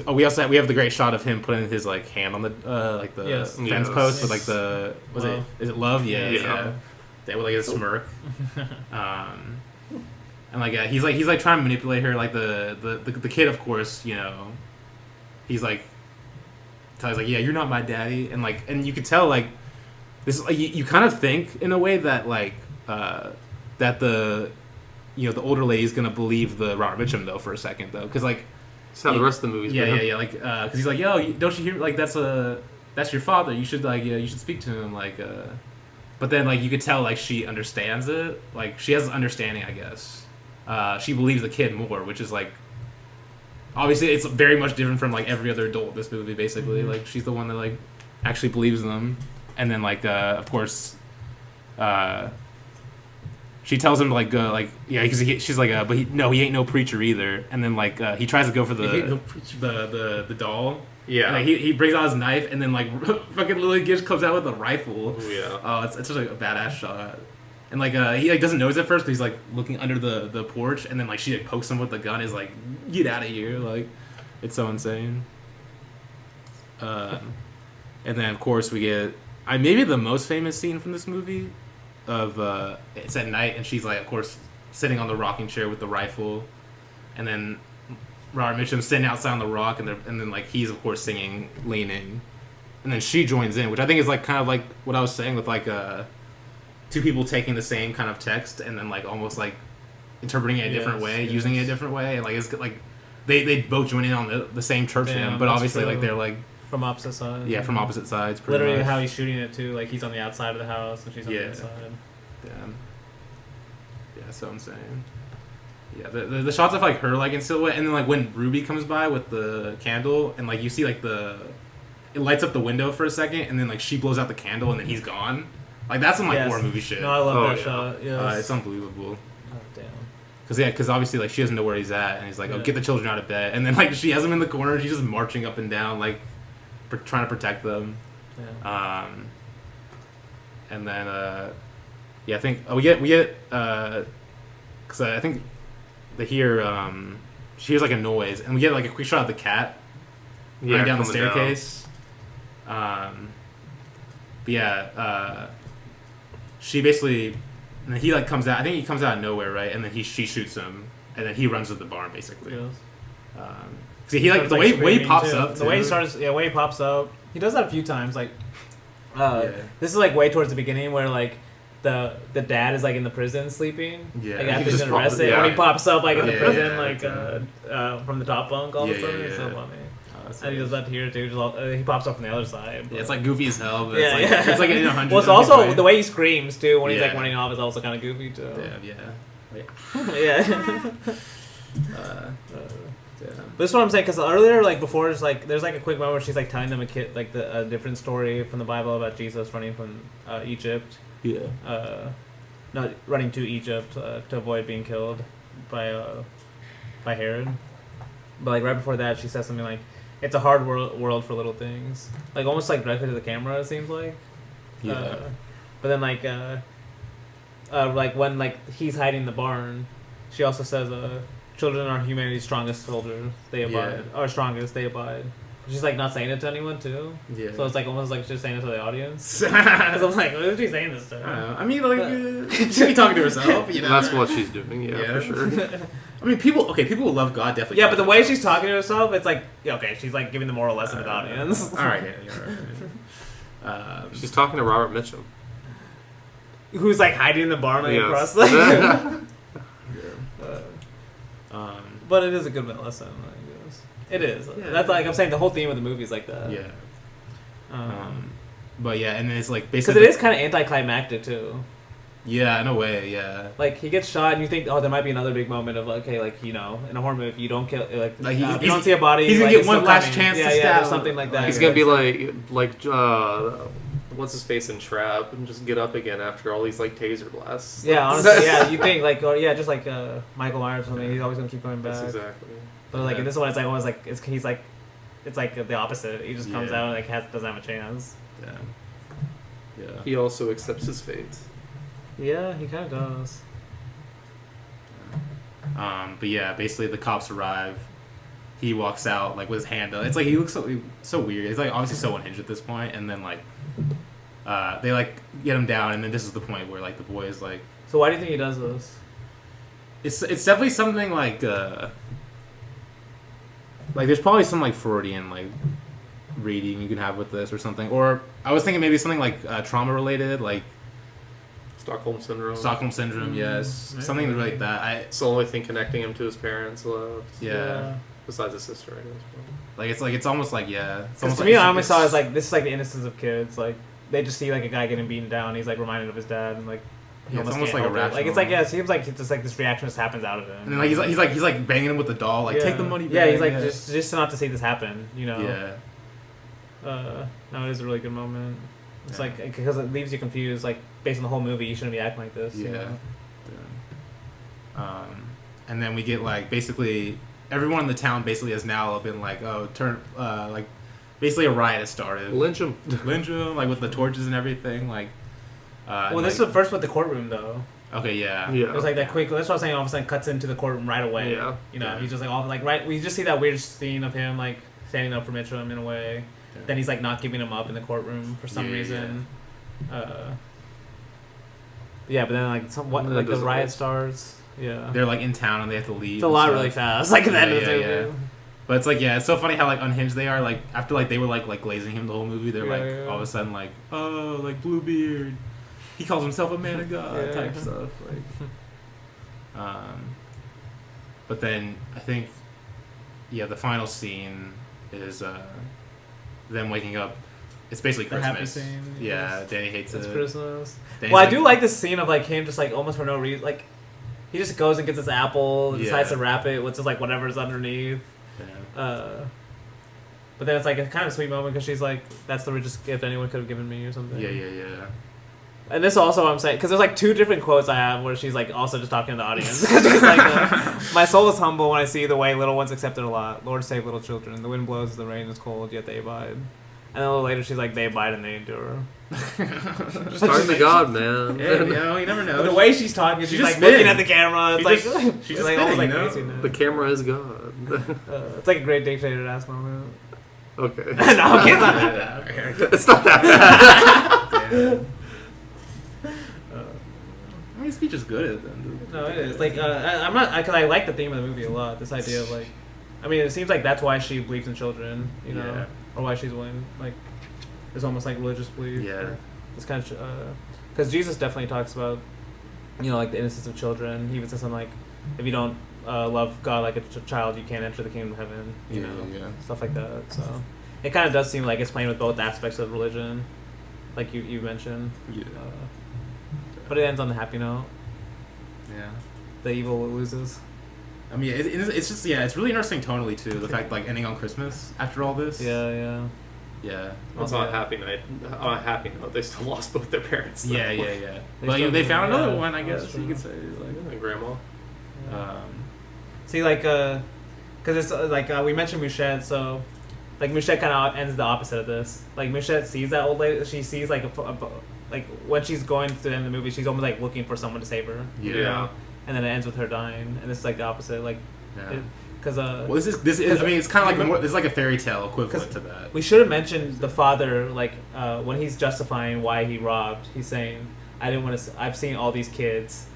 we have the great shot of him putting his like hand on the fence post with like is it love? Yeah. With like a smirk. And like he's like trying to manipulate her. Like the kid, of course, he's like tells like, yeah, you're not my daddy, and you could tell like this like you kind of think in a way that like that the older lady's gonna believe the Robert Mitchum though for a second though, because like. That's how the rest of the movie's been. Yeah, like, because he's like, yo, don't you hear, like, that's your father, you should, like, you should speak to him, like, but then, like, you could tell, like, she understands it, like, she has an understanding, I guess, she believes the kid more, which is, like, obviously, it's very much different from, like, every other adult in this movie, basically, like, she's the one that, like, actually believes them, and then, like, of course, she tells him to like go like because she's like but he ain't no preacher either, and then like he tries to go for the doll. Yeah. And, like, he brings out his knife, and then like fucking Lily Gibbs comes out with a rifle. Oh, yeah. Oh, it's such a badass shot. And like he like doesn't notice at first, but he's like looking under the porch, and then like she like pokes him with the gun. Is like, get out of here! Like, it's so insane. And then of course we get maybe the most famous scene from this movie of it's at night, and she's like, of course, sitting on the rocking chair with the rifle, and then Robert Mitchum's sitting outside on the rock, and then like he's of course singing "Leaning," and then she joins in, which I think is like kind of like what I was saying with like two people taking the same kind of text and then like almost like interpreting it a different way, using it a different way, and like it's like they both join in on the same church hymn, but obviously like they're like from opposite sides. Yeah, from opposite sides. Literally much. how he's shooting it too, like he's on the outside of the house and she's on the inside. Yeah, so insane. Yeah, the shots of like her like in silhouette, and then like when Ruby comes by with the candle, and like you see like it lights up the window for a second, and then like she blows out the candle, and then he's gone. Like that's some like horror movie shit. No, I love that shot. Yeah, it's unbelievable. Oh damn. Because obviously like she doesn't know where he's at, and he's like, oh, get the children out of bed, and then like she has him in the corner, she's just marching up and down like trying to protect them. Yeah. And then I think we get because I think they hear she hears like a noise, and we get like a quick shot of the cat running down the staircase. But yeah, she basically, and then he like comes out. I think he comes out of nowhere, right? And then she shoots him, and then he runs to the barn basically. Yes. See, he like the way he pops up. The way he starts, way he pops up. He does that a few times. Like, this is like way towards the beginning where like the dad is like in the prison sleeping. Yeah. Like after he's been arrested, when he pops up like in the prison, like from the top bunk all of a sudden. It's so funny. And he does that here too. Just he pops up from the other side. Yeah, it's like goofy as hell. But it's like in 100. Well, it's also the way he screams too when he's like running off is also kind of goofy too. Yeah. But this is what I'm saying, because earlier, like before, it's like there's like a quick moment where she's like telling them a different story from the Bible about Jesus running from Egypt. Yeah. Not running to Egypt to avoid being killed by Herod. But like right before that, she says something like, "It's a hard world for little things," like almost like directly to the camera. It seems like. Yeah. But then like when like he's hiding in the barn, she also says, "Children are humanity's strongest soldiers. They abide. Or strongest, they abide." She's like not saying it to anyone too. Yeah. So it's like almost like she's saying it to the audience. Because I'm like, what is she saying this to? I mean, like she's talking to herself. You know, that's what she's doing. Yeah, for sure. I mean, people will love God definitely. Yeah, but the way she's talking to herself, it's like she's like giving the moral lesson to the audience. All right, yeah. She's talking to Robert Mitchum, who's like hiding in the barn across the. But it is a good lesson, I guess. It is. Yeah, that's like I'm saying. The whole theme of the movie is like that. Yeah. But yeah, and then it's like basically because it is kind of anticlimactic too. Yeah, in a way, yeah. Like he gets shot, and you think, oh, there might be another big moment of like, okay, like in a horror movie, if you don't kill, if you don't see a body, he's gonna like, get one last chance to stab, or something like that. He's gonna be like what's his face in Trap, and just get up again after all these like taser blasts. Yeah, honestly, yeah, you think like, just like Michael Myers or something. He's always gonna keep going back. That's exactly. But like in this one, it's like always like it's like the opposite. He just comes out and like doesn't have a chance. Yeah. He also accepts his fate. Yeah, he kind of does. But yeah, basically the cops arrive. He walks out like with his hand up. It's like he looks so weird. He's like obviously so unhinged at this point, and then like they like get him down, and then this is the point where like the boy is like. So why do you think he does this? It's definitely something like there's probably some like Freudian like reading you can have with this or something, or I was thinking maybe something like trauma related, like Stockholm syndrome. Yes, maybe. Something like that. It's the only thing connecting him to his parents left. Yeah. Besides his sister, I guess. Like it's almost like It's almost to like me, I always saw it as like this is like the innocence of kids. Like they just see like a guy getting beaten down. He's like reminded of his dad, and like he it's almost like a rational. Like it's like it seems like it's just like this reaction just happens out of him. And then like he's like banging him with the doll, like take the money back. Yeah, he's like just not to see this happen, you know. Yeah. No, it is a really good moment. It's Yeah. like because it leaves you confused. Like based on the whole movie, you shouldn't be acting like this. Yeah. You know? And then we get like basically everyone in the town basically has now been like, like basically a riot has started. Lynch him. Lynch 'em, like with the torches and everything. Like, Well, this is first with the courtroom though. okay, yeah, Yeah. It was like that quick. That's what I was saying. All of a sudden, cuts into the courtroom right away. Yeah. You know, Yeah. he's just like all like right. We just see that weird scene of him like standing up for Mitchum in a way. Yeah. Then he's like not giving him up in the courtroom for some Yeah, reason. Yeah, but then like That like the doesn't riot make- starts. Yeah, They're like in town and they have to leave. it's a and lot stuff. really fast. Like at the end of the Yeah, movie. yeah. But it's like, yeah, it's so funny how like unhinged they are. Like after like they were like glazing him the whole movie, they're Yeah, like yeah. all of a sudden like, oh, like Bluebeard, he calls himself a man of God Yeah. type stuff. Like, but then I think, yeah, the final scene is them waking up. It's basically The happy Christmas. scene, Yeah, yes. Danny hates It's it. Christmas. Danny's Well, I like- do like this scene of like him just like almost for no reason. Like he just goes and gets his apple, and decides Yeah. to wrap it with just like whatever's underneath. Yeah. But then it's like a kind of sweet moment because she's like, "That's the richest gift anyone could have given me," or something. Yeah. And this also I'm saying because there's like two different quotes I have where she's like also just talking to the audience because she's like, "My soul is humble when I see the way little ones accept it a lot. Lord save little children. The wind blows, the rain is cold, yet they abide." And then a little later she's like, "They abide and they endure." Just talking to God, man. Yeah, you know, you never know. But the way she's talking, she's She's like just looking spitting. at the camera. It's She like just- she's just like almost spitting, like you know? craziness. The camera is God. It's like a great dictator ass moment. Okay. No, okay, it's not that bad. It's not that bad. Yeah. I mean, speech is good at them. No, it is. Like, I'm not, because I like the theme of the movie a lot. This idea of, like, I mean, it seems like that's why she believes in children, you know? Yeah. Or why she's willing, like, it's almost like religious belief. Yeah. It's kind of, because Jesus definitely talks about, you know, like, the innocence of children. He even says something like, if you don't love God like a child, you can't enter the kingdom of heaven, you Yeah, know? yeah. Stuff like that. So, it kind of does seem like it's playing with both aspects of religion, like you mentioned. Yeah. But it ends on the happy note. Yeah. The evil loses. I mean, it's just, yeah, it's really interesting tonally, too. The fact, like, ending on Christmas after all this. Yeah. Yeah. That's on a happy night. On a happy note, they still lost both their parents. though. Yeah. They But still they do, found another yeah. one, I That's guess true. you could say. Like, And grandma. See, like, because it's like we mentioned Mouchette, so like Mouchette kind of ends the opposite of this. Like Mouchette sees that old lady, she sees like like when she's going to end the movie, she's almost like looking for someone to save her. You Yeah. know? And then it ends with her dying, and it's like the opposite, like, yeah. because Well, this is. I mean, it's kind of like this is like a fairy tale equivalent to that. we should have mentioned the father, like when he's justifying why he robbed, he's saying, "I didn't want to. I've seen all these kids,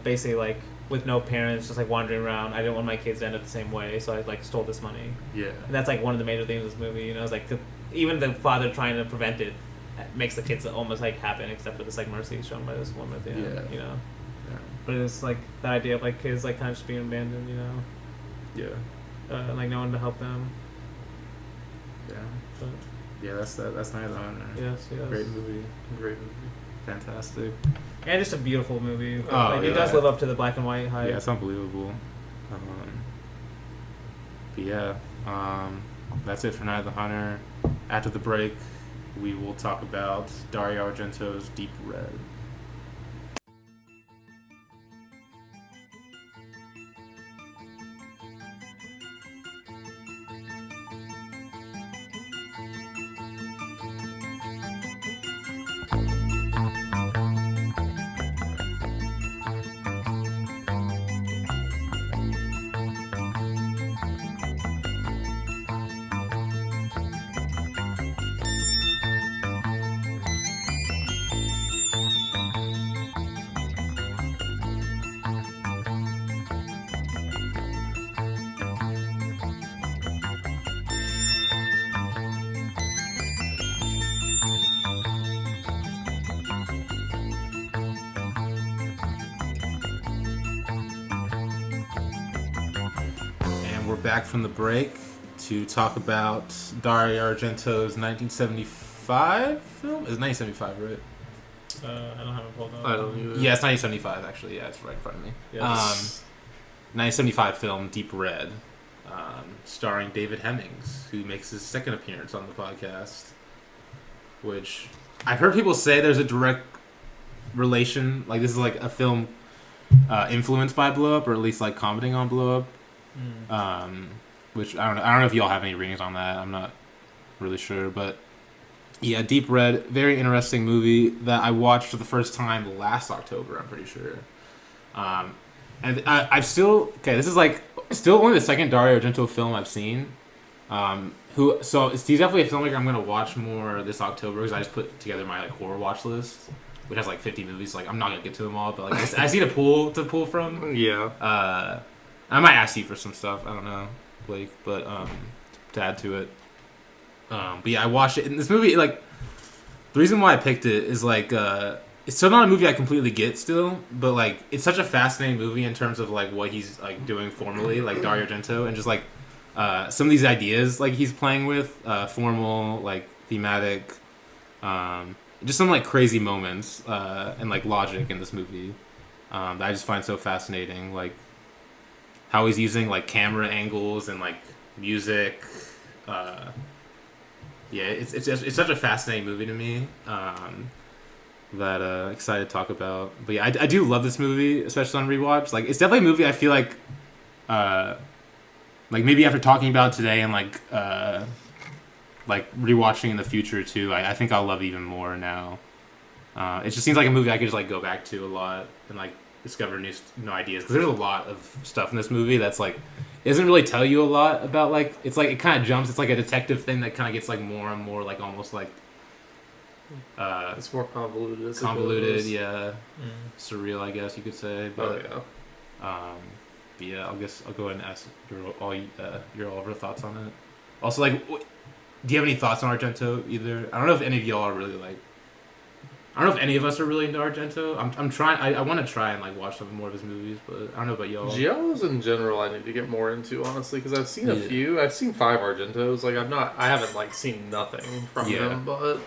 basically like with no parents, just like wandering around. I didn't want my kids to end up the same way, so I like stole this money." Yeah. And that's like one of the major themes of this movie. You know, it's like even the father trying to prevent it makes the kids almost like happen, except for this like mercy shown by this woman at the end. Yeah. You know, Yeah. but it's like the idea of like kids like kind of just being abandoned. You know, Yeah. and like no one to help them. Yeah. But Yeah. That's Night of the Hunter. yes. Great movie. Great movie. Fantastic. And just a beautiful movie. Oh, Like, it yeah. does live up to the black and white hype. Yeah, it's unbelievable. But yeah, that's it for Night of the Hunter. After the break, we will talk about Dario Argento's Deep Red. And we're back from the break to talk about Dario Argento's 1975 film. Is 1975, right? I don't have it pulled up. I don't even. Yeah, it's 1975 actually. Yeah, it's right in front of me. Yes. 1975 film Deep Red, starring David Hemmings, who makes his second appearance on the podcast. Which I've heard people say there's a direct relation, like this is like a film influenced by Blow Up, or at least like commenting on Blow Up. Which I don't know. I don't know if y'all have any readings on that. I'm not really sure, but yeah, Deep Red, very interesting movie that I watched for the first time last October. I'm pretty sure. And I've still this is like still only the second Dario Argento film I've seen. So he's definitely a filmmaker I'm gonna watch more this October because I just put together my like horror watch list, which has like 50 movies. Like I'm not gonna get to them all, but like I see to pull from. Yeah. I might ask you for some stuff. I don't know, Blake, but to add to it. But yeah, I watched it. And this movie, like, the reason why I picked it is like it's still not a movie I completely get still, but like it's such a fascinating movie in terms of like what he's like doing formally, like Dario Argento, and just like some of these ideas like he's playing with, formal, like thematic, just some like crazy moments and like logic in this movie that I just find so fascinating, like how he's using like camera angles and like music. Yeah, it's such a fascinating movie to me that excited to talk about. But yeah, I do love this movie, especially on rewatch. Like it's definitely a movie I feel like maybe after talking about it today and like rewatching in the future too, I think I'll love it even more now. It just seems like a movie I could just like go back to a lot and like discover new ideas, because there's a lot of stuff in this movie that's like it doesn't really tell you a lot about, like it's like it kind of jumps. It's like a detective thing that kind of gets like more and more like almost like it's more convoluted. Yeah, surreal, I guess you could say. But but yeah, I'll go ahead and ask your all of your thoughts on it. Also, like, do you have any thoughts on Argento either? I don't know if any of y'all are really like. I don't know if any of us are really into Argento. I'm trying. I want to try and like watch some more of his movies, but I don't know about y'all. Giallos in general, I need to get more into, honestly, because I've seen a few. I've seen 5 Argentos. Like I haven't like seen nothing from him, but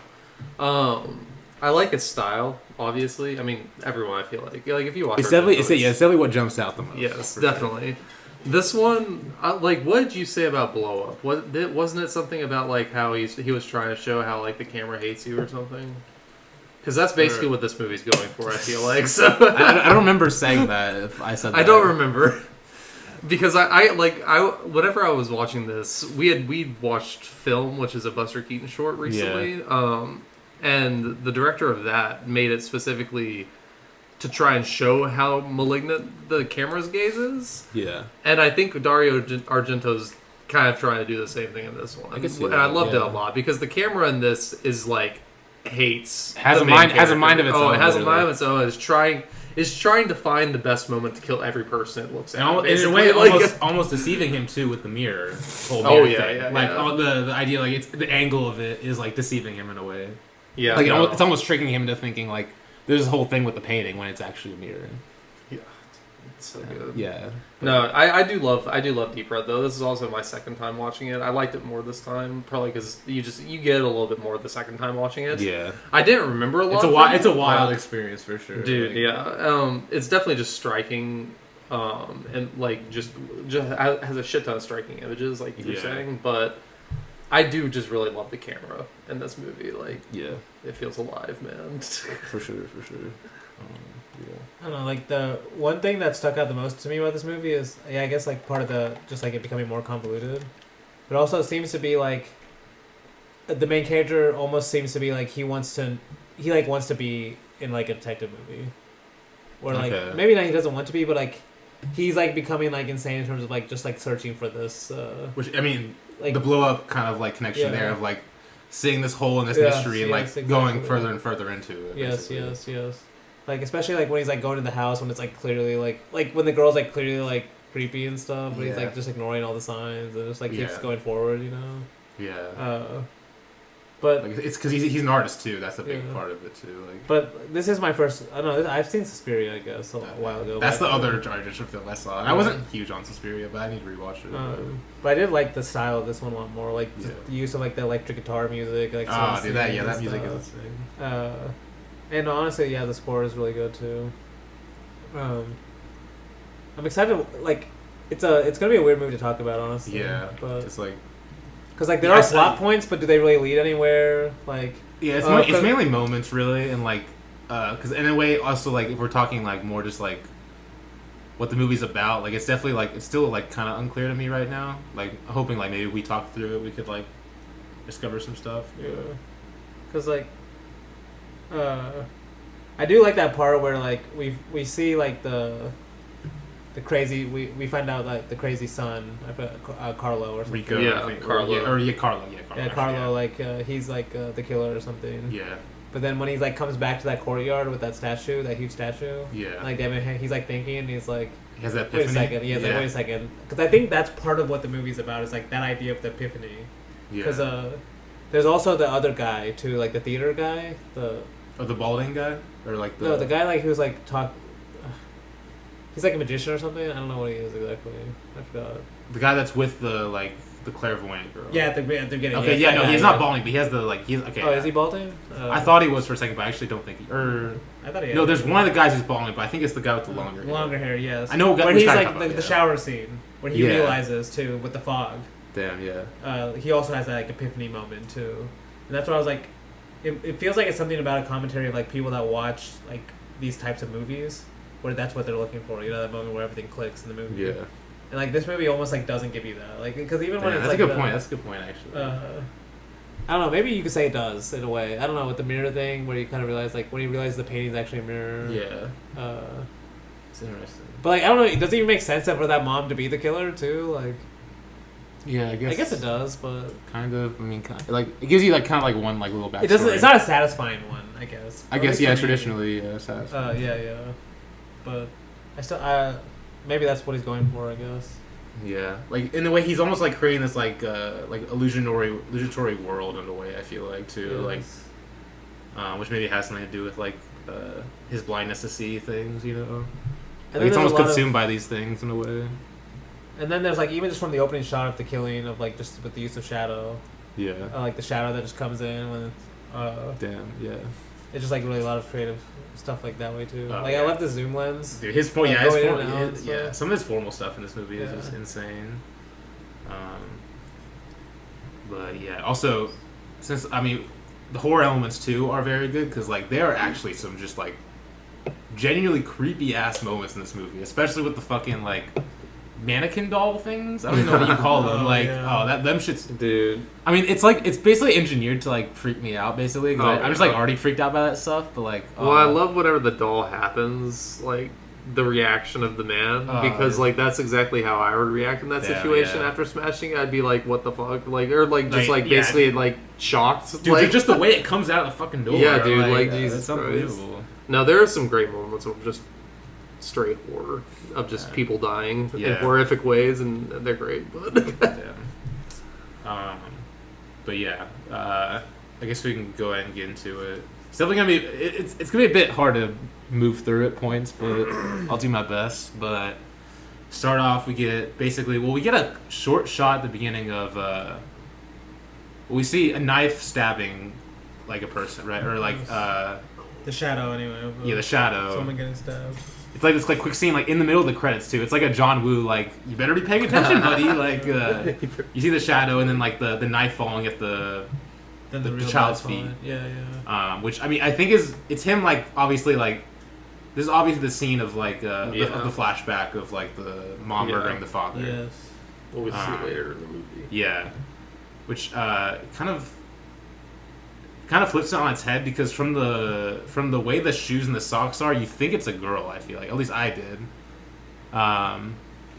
I like his style. Obviously, I mean everyone. I feel like if you watch, it's definitely what jumps out the most. Yes, definitely. Sure. This one, like, what did you say about Blow Up? Wasn't it something about like how he was trying to show how like the camera hates you or something? Because that's basically what this movie's going for, I feel like. So I don't remember saying that. If I said that. I don't remember. Because I whenever I was watching this, we'd watched Film, which is a Buster Keaton short recently. Yeah. And the director of that made it specifically to try and show how malignant the camera's gaze is. Yeah. And I think Dario Argento's kind of trying to do the same thing in this one. And I loved it a lot because the camera in this is like has a mind of its own. Oh, it has a mind of its own. Is trying to find the best moment to kill every person it looks at. And in a way, almost deceiving him too with the mirror. Whole mirror thing. Like all the idea, like it's the angle of it is like deceiving him in a way. Yeah, like it's almost tricking him into thinking like there's this whole thing with the painting when it's actually a mirror. Yeah, it's so good. Yeah. No, I do love Deep Red though. This is also my second time watching it. I liked it more this time, probably because you get a little bit more the second time watching it. Yeah, I didn't remember a lot. It's a wild experience for sure, dude. Like, yeah, it's definitely just striking, and like just has a shit ton of striking images, like you were saying. But I do just really love the camera in this movie. Like, it feels alive, man. For sure. I don't know, like the one thing that stuck out the most to me about this movie is, I guess like part of the just like it becoming more convoluted, but also it seems to be like the main character almost seems to be like he wants to be in like a detective movie, or like maybe not he doesn't want to be, but like he's like becoming like insane in terms of like just like searching for this. Which I mean, like the blow up kind of like connection there of like seeing this hole in this mystery and like exactly. going further and further into it. Yes. Like, especially, like, when he's, like, going to the house when it's, like, clearly, like when the girl's, like, clearly, like, creepy and stuff, but he's, like, just ignoring all the signs and just, like, keeps going forward, you know? Yeah. But... Like, it's because he's an artist, too. That's a big part of it, too. Like. But this is my first... I don't know. I've seen Suspiria, I guess, a while ago. That's the other Argento film I saw. I wasn't huge on Suspiria, but I need to rewatch it. But I did like the style of this one a lot more. Like, just the use of, like, the electric guitar music. Like, that music is insane. And honestly, the score is really good too. I'm excited. Like, it's gonna be a weird movie to talk about, honestly. Yeah, but it's like because like there are plot points, but do they really lead anywhere? Like, Yeah, it's mainly moments really, and like, because in a way also like if we're talking like more just like what the movie's about, like it's definitely like it's still like kind of unclear to me right now. Like hoping like maybe we talk through it, we could like discover some stuff. Yeah, because like, I do like that part where like we see like the crazy we find out like the crazy son, Carlo or something. Rico, Yeah, I think, Carlo. Carlo. Carlo, like he's like the killer or something. Yeah. But then when he like comes back to that courtyard with that statue, that huge statue, Yeah. like he's like thinking, and he's like, He has that wait a epiphany. second, like wait a second, because I think that's part of what the movie's about is like that idea of the epiphany. Yeah. Because there's also the other guy too, like the theater guy, the balding guy, or like the guy like who's like he's like a magician or something. I don't know what he is exactly. I forgot. the guy that's with the clairvoyant girl. Yeah, at the beginning. Okay, yeah, no, he's not balding, but he has the like he's okay. Oh, is he balding? I thought he was for a second, but I actually don't think he. I thought he. No, there's one of the guys who's balding, but I think it's the guy with the longer hair. Longer hair, yes. I know where which he's guy like you're talking the about, shower scene where he Yeah. realizes too with the fog. Damn, yeah. He also has that like epiphany moment too, and that's why I was like, it feels like it's something about a commentary of like people that watch like these types of movies, where that's what they're looking for. You know, that moment where everything clicks in the movie. Yeah. And like this movie almost like doesn't give you that, like because even when Yeah, it's that's like a good point. That's a good point, actually. I don't know. Maybe you could say it does in a way. I don't know with the mirror thing where you kind of realize like when you realize the painting's actually a mirror. Yeah. It's interesting. But like I don't know. Does it even make sense for that mom to be the killer too? Like. Yeah, I guess it does, but kind of. I mean, like it gives you like kind of like one like little backstory. it doesn't. It's not a satisfying one, I guess. I guess yeah, traditionally satisfying. Yeah, but I still maybe that's what he's going for, I guess. Yeah, like in a way, he's almost like creating this like illusionatory world in a way. I feel like too, Yes. which maybe has something to do with like his blindness to see things. You know, And like it's then almost there's a lot consumed by these things in a way. And then there's like even just from the opening shot of the killing of like just with the use of shadow, Yeah. like the shadow that just comes in when it's, Damn. Yeah. it's just like really a lot of creative stuff like that way too. Oh, like yeah. I love the zoom lens. Dude, his Like, his going in form, and out and yeah. stuff. Some of his formal stuff in this movie is Yeah. just insane. But yeah, also since I mean, the horror elements too are very good because like there are actually some just like genuinely creepy ass moments in this movie, especially with the fucking like mannequin doll things. I don't even know what you call them. Them shits. Dude. I mean, it's like it's basically engineered to like freak me out, basically. 'Cause I'm just like yeah. already freaked out by that stuff. But like, Well, I love whatever the doll happens, like the reaction of the man, because like that's exactly how I would react in that Yeah, situation yeah. after smashing. I'd be like, "What the fuck?" Like, or like just Like, like yeah. basically like shocked. dude, like just the way it comes out of the fucking door. Yeah, dude, like, Jesus it's Christ. unbelievable. No, there are some great moments of just straight horror of just people dying in Yeah. horrific ways, and they're great. But Yeah. But yeah, I guess we can go ahead and get into it. It's definitely gonna be it's gonna be a bit hard to move through at points, but I'll do my best. But start off, we get a short shot at the beginning of we see a knife stabbing like a person, right? Or like The shadow anyway. the shadow. Someone getting stabbed. It's like this like quick scene like in the middle of the credits too. It's like a John Woo like you better be paying attention, buddy. Like you see the shadow and then like the knife falling at the Then the real child's guy's feet. falling. Yeah. which I mean I think it's him like obviously like this is obviously the scene of like of the flashback of like the mom murdering the father. Yes. what we see later in the movie. Yeah, which kind of flips it on its head because from the way the shoes and the socks are, you think it's a girl. I feel like at least I did.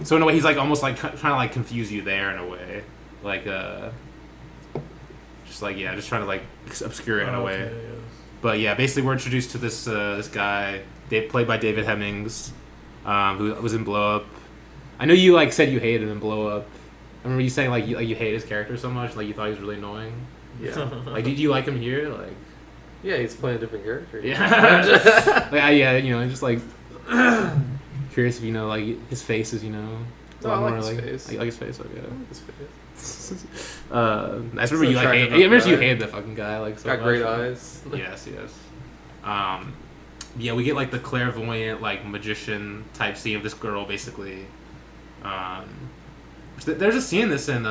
So in a way, he's like almost like trying to like confuse you there in a way, like just like just trying to like obscure it in a way. Okay, yes. But yeah, basically we're introduced to this guy, played by David Hemmings, who was in Blow Up. I know you like said you hated him in Blow Up. I remember you saying like you hate his character so much, like you thought he was really annoying. Yeah, Like, did you like him here? Like, yeah, he's playing a different character. yeah, just like curious if you know like his face is a No, I lot like more his like face. you like his face. Okay. His face. I just remember So you like attractive I remember you guy. hated that fucking guy like so Got much. great eyes. Yes. Yeah, we get like the clairvoyant like magician type scene of this girl basically. There's a scene in this in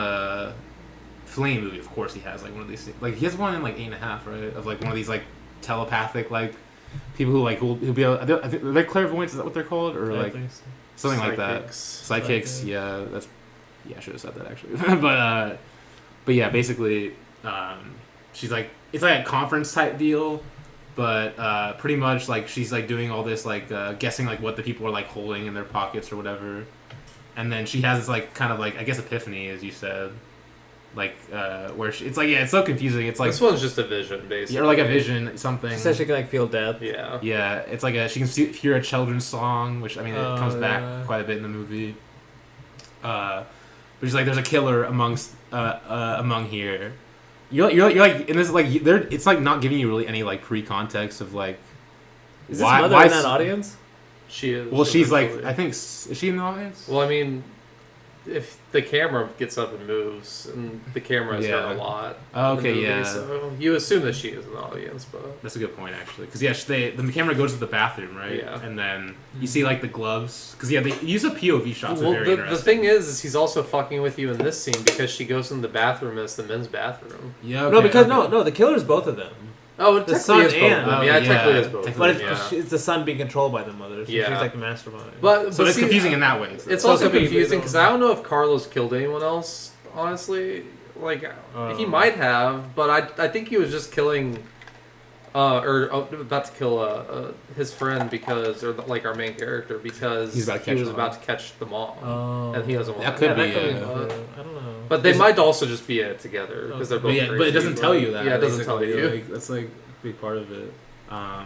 Flame movie, of course he has like one of these. Like he has one in like 8.5, right? Of like one of these like telepathic like people who like who'll be able. I think they're clairvoyants. Is that what they're called, or I like think so. something like that? Psychics. Yeah, that's. Yeah, I should have said that actually. but yeah, basically, she's like it's like a conference type deal. But pretty much like she's like doing all this like guessing like what the people are like holding in their pockets or whatever, and then she has this like kind of like I guess epiphany as you said, like where it's like it's so confusing. It's like this one's just a vision basically. Yeah, or like a vision something. She says she can like feel death. Yeah. Yeah, it's like she can hear a children's song, which I mean it comes back quite a bit in the movie. But she's like there's a killer among here. You're like in this like it's like not giving you really any like pre-context of like is this mother in that audience? She is. Well, she's like I think is she in the audience? Well, I mean, if the camera gets up and moves, and the camera has her a lot. Oh, okay, movie, yeah. So you assume that she is in the audience, but that's a good point actually, because the camera goes to the bathroom, right? Yeah. And then you see like the gloves, because they use a POV shots. Well, very interesting. the thing is he's also fucking with you in this scene because she goes in the bathroom as the men's bathroom. Yeah. Okay, no, because no, the killer's both of them. Oh, the son is both and of them. Yeah, technically is both. But Yeah. it's the son being controlled by the mother. So she's like the mastermind. But so it's see, confusing in that way. It's also confusing because I don't know if Carlos killed anyone else. Honestly, like he might have, but I think he was just killing, about to kill his friend because, or like our main character because he was about to catch the mom, and he doesn't want. That could be. I don't know. But they might also just be it together because they're both. But it doesn't tell you that. Yeah, it doesn't tell you. Like, that's like a big part of it. But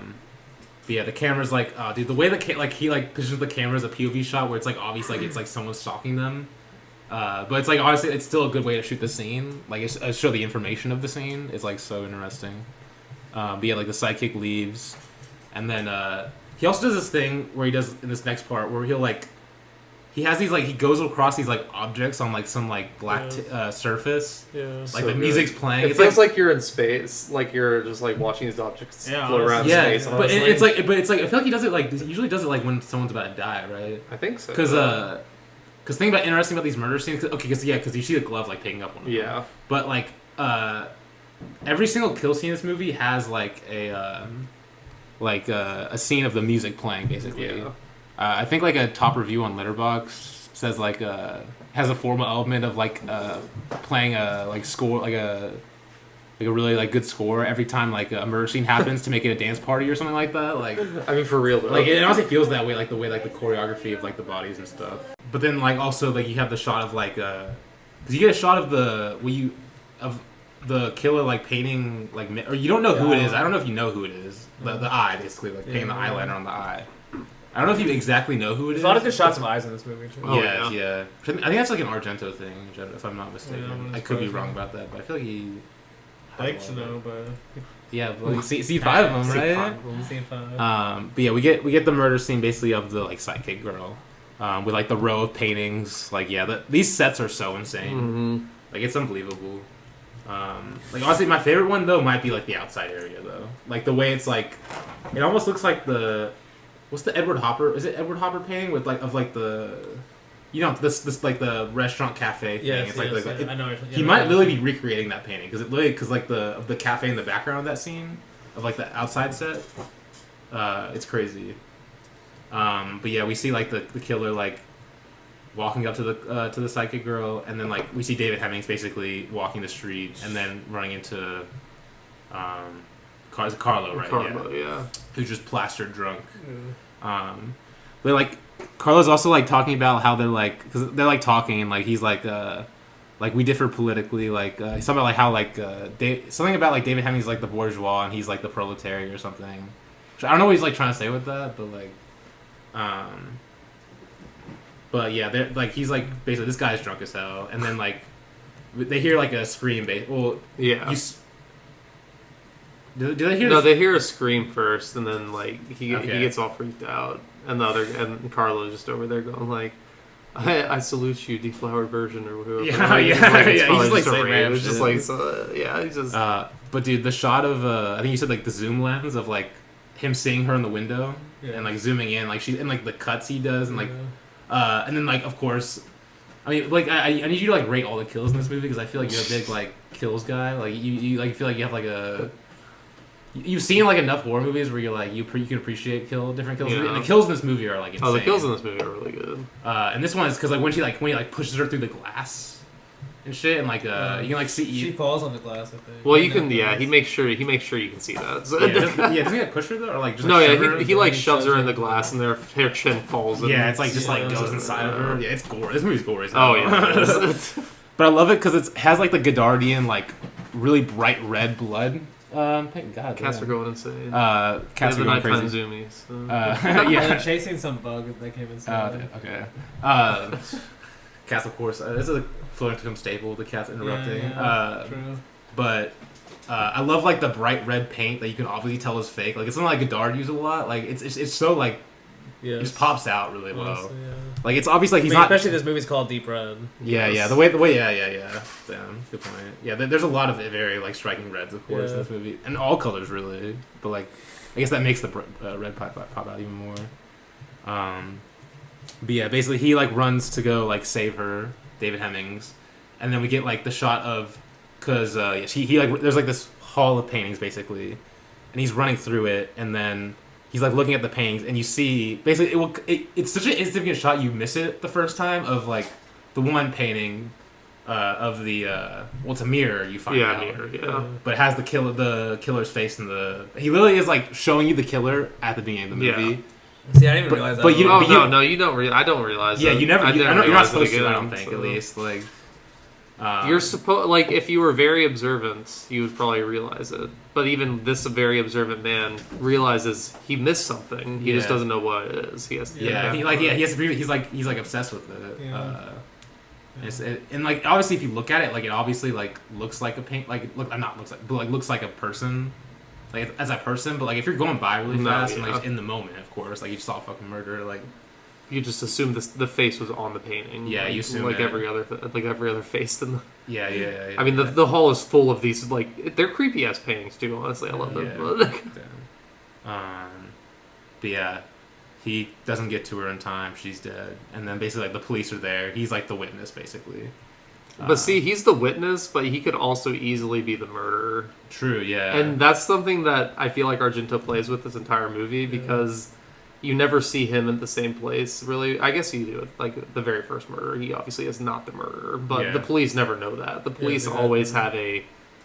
yeah, the camera's like, oh, dude, the way that he like positions the camera as a POV shot where it's like obvious like it's like someone stalking them. But it's like honestly, it's still a good way to shoot the scene. Like show the information of the scene. It's like so interesting. But yeah, like the sidekick leaves, and then he also does this thing where he does in this next part where he has these like he goes across these like objects on like some like black surface. Yeah. Like so the music's playing. It feels like you're in space, like you're just like watching these objects float around space. But it's like I feel like he does it like he usually does it like when someone's about to die, right? I think so. Because thing about interesting about these murder scenes, because you see the glove like picking up one of them. Yeah. But like every single kill scene in this movie has like a scene of the music playing basically. Yeah. I think like a top review on Letterboxd says like has a formal element of like playing a like score like a really like good score every time like a murder scene happens to make it a dance party or something like that. Like I mean for real though. Like it honestly feels that way, like the way like the choreography of like the bodies and stuff. But then like also like you have the shot of like because you get a shot of the killer like painting like or you don't know who it is. I don't know if you know who it is. The eye basically like painting the eyeliner on the eye. I don't know if you exactly know who it is. There's a lot of good shots of eyes in this movie. Too. Yeah. I think that's like an Argento thing, if I'm not mistaken. I could be wrong about that, but I feel like he. I think so, but yeah, well, you see five of them, right? See five. But yeah, we get the murder scene basically of the like sidekick girl, with like the row of paintings. Like these sets are so insane. Mm-hmm. Like it's unbelievable. Like honestly, my favorite one though might be like the outside area though. Like the way it's like, it almost looks like what's the Edward Hopper? Is it Edward Hopper painting with like of like the, this like the restaurant cafe thing? Yes, it's like I know. He might literally be recreating that painting because like the cafe in the background of that scene of like the outside set, it's crazy. But yeah, we see like the killer like walking up to the psychic girl, and then like we see David Hemmings basically walking the street and then running into Carlo, right? Carlo, yeah. Who's just plastered drunk. But like Carlo's also like talking about how they're like, because they're like talking and like he's like we differ politically, like he's talking about like how like something about like David Hemmings like the bourgeois and he's like the proletariat or something. Which I don't know what he's like trying to say with that, but like but yeah, they're like he's like basically this guy's drunk as hell, and then like they hear like a scream. Well, yeah. Do they hear? No, they hear a scream first, and then like he gets all freaked out, and Carlo's just over there going like, "I salute you, deflowered virgin," or whoever. He's like saying that. It's just like he's just. But dude, the shot of I think you said like the zoom lens of like him seeing her in the window and like zooming in, like she's in like the cuts he does, and like and then like of course I mean, like I need you to like rate all the kills in this movie because I feel like you're a big like kills guy. Like you like feel like you have like a. You've seen like enough horror movies where you're like you can appreciate different kills, and the kills in this movie are like insane. Oh, the kills in this movie are really good. And this one is because like when he pushes her through the glass and shit, and like you can like see she falls on the glass. I think. Well, you can he makes sure you can see that. So. Doesn't he like push her though, or like just no, like, yeah, he like shoves her in the glass, and her chin falls. Yeah, it's like just like goes inside of her. Yeah, it's gore. This movie's gory. Oh yeah, but I love it because it has like the Godardian like really bright red blood. Thank God. Cats are going insane. Cats are going crazy. Zoomies. So. They're chasing some bug that came inside. Okay. Cats, of course. This is a Florentine staple. The cats interrupting. Yeah, true. But I love like the bright red paint that you can obviously tell is fake. Like it's something like Godard uses a lot. Like it's so like it just pops out really well. Honestly, yeah. Like it's obviously he's not. Especially this movie's called Deep Red. Yeah. The way. Yeah. Damn, good point. Yeah, there's a lot of very like striking reds, of course, in this movie, and all colors really. But like, I guess that makes the red pop out even more. But yeah, basically he like runs to go like save her, David Hemmings, and then we get like the shot of because he like there's like this hall of paintings basically, and he's running through it, and then he's like looking at the paintings, and you see basically it's such an insignificant shot you miss it the first time of like the one painting of the it's a mirror you find out. Mirror, yeah. But it has the killer's face in the. He literally is like showing you the killer at the beginning of the movie. Yeah. See, I didn't even realize that. But you don't. I don't realize. Yeah, that. you never. You're not supposed to. I don't think, so. at least like. You're supposed like if you were very observant, you would probably realize it. But even this very observant man realizes he missed something. He just doesn't know what it is. He has to. He has to. He's like obsessed with it. Yeah. And like obviously, if you look at it, like it obviously like looks like a paint. Like looks like a person. Like as a person, but like if you're going by really fast and like in the moment, of course, like you saw fucking murder, like. You just assume the face was on the painting. Yeah, you assume like every other face in the. Yeah. I mean, the hall is full of these like they're creepy ass paintings too. Honestly, I love them. But yeah, he doesn't get to her in time. She's dead, and then basically like the police are there. He's like the witness, basically. But see, he's the witness, but he could also easily be the murderer. True. Yeah. And that's something that I feel like Argento plays with this entire movie because. You never see him in the same place, really. I guess you do. Like, the very first murder, he obviously is not the murderer. But the police never know that. The police always have a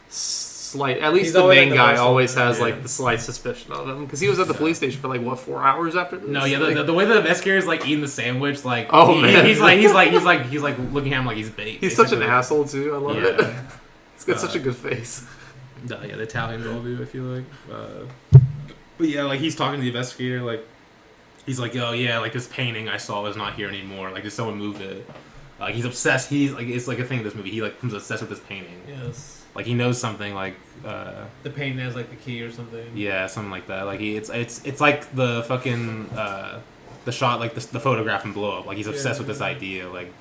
slight... At least the main guy always has, like, the slight suspicion of him. Because he was at the police station for, like, 4 hours after this? No, yeah, the way the investigator is, like, eating the sandwich, like... Oh, man. He's like looking at him like he's bait. He's such an asshole, too. I love it. He's got such a good face. No, yeah, the Italians all do, I feel like. But yeah, like, he's talking to the investigator, like... He's like, oh yeah, like this painting I saw is not here anymore. Like, did someone move it? He's obsessed. He's like, it's like a thing in this movie. He like becomes obsessed with this painting. Yes. Like he knows something. Like the painting has like the key or something. Yeah, something like that. Like it's like the fucking the shot, like the photograph and blow up. Like he's obsessed with this idea. Like,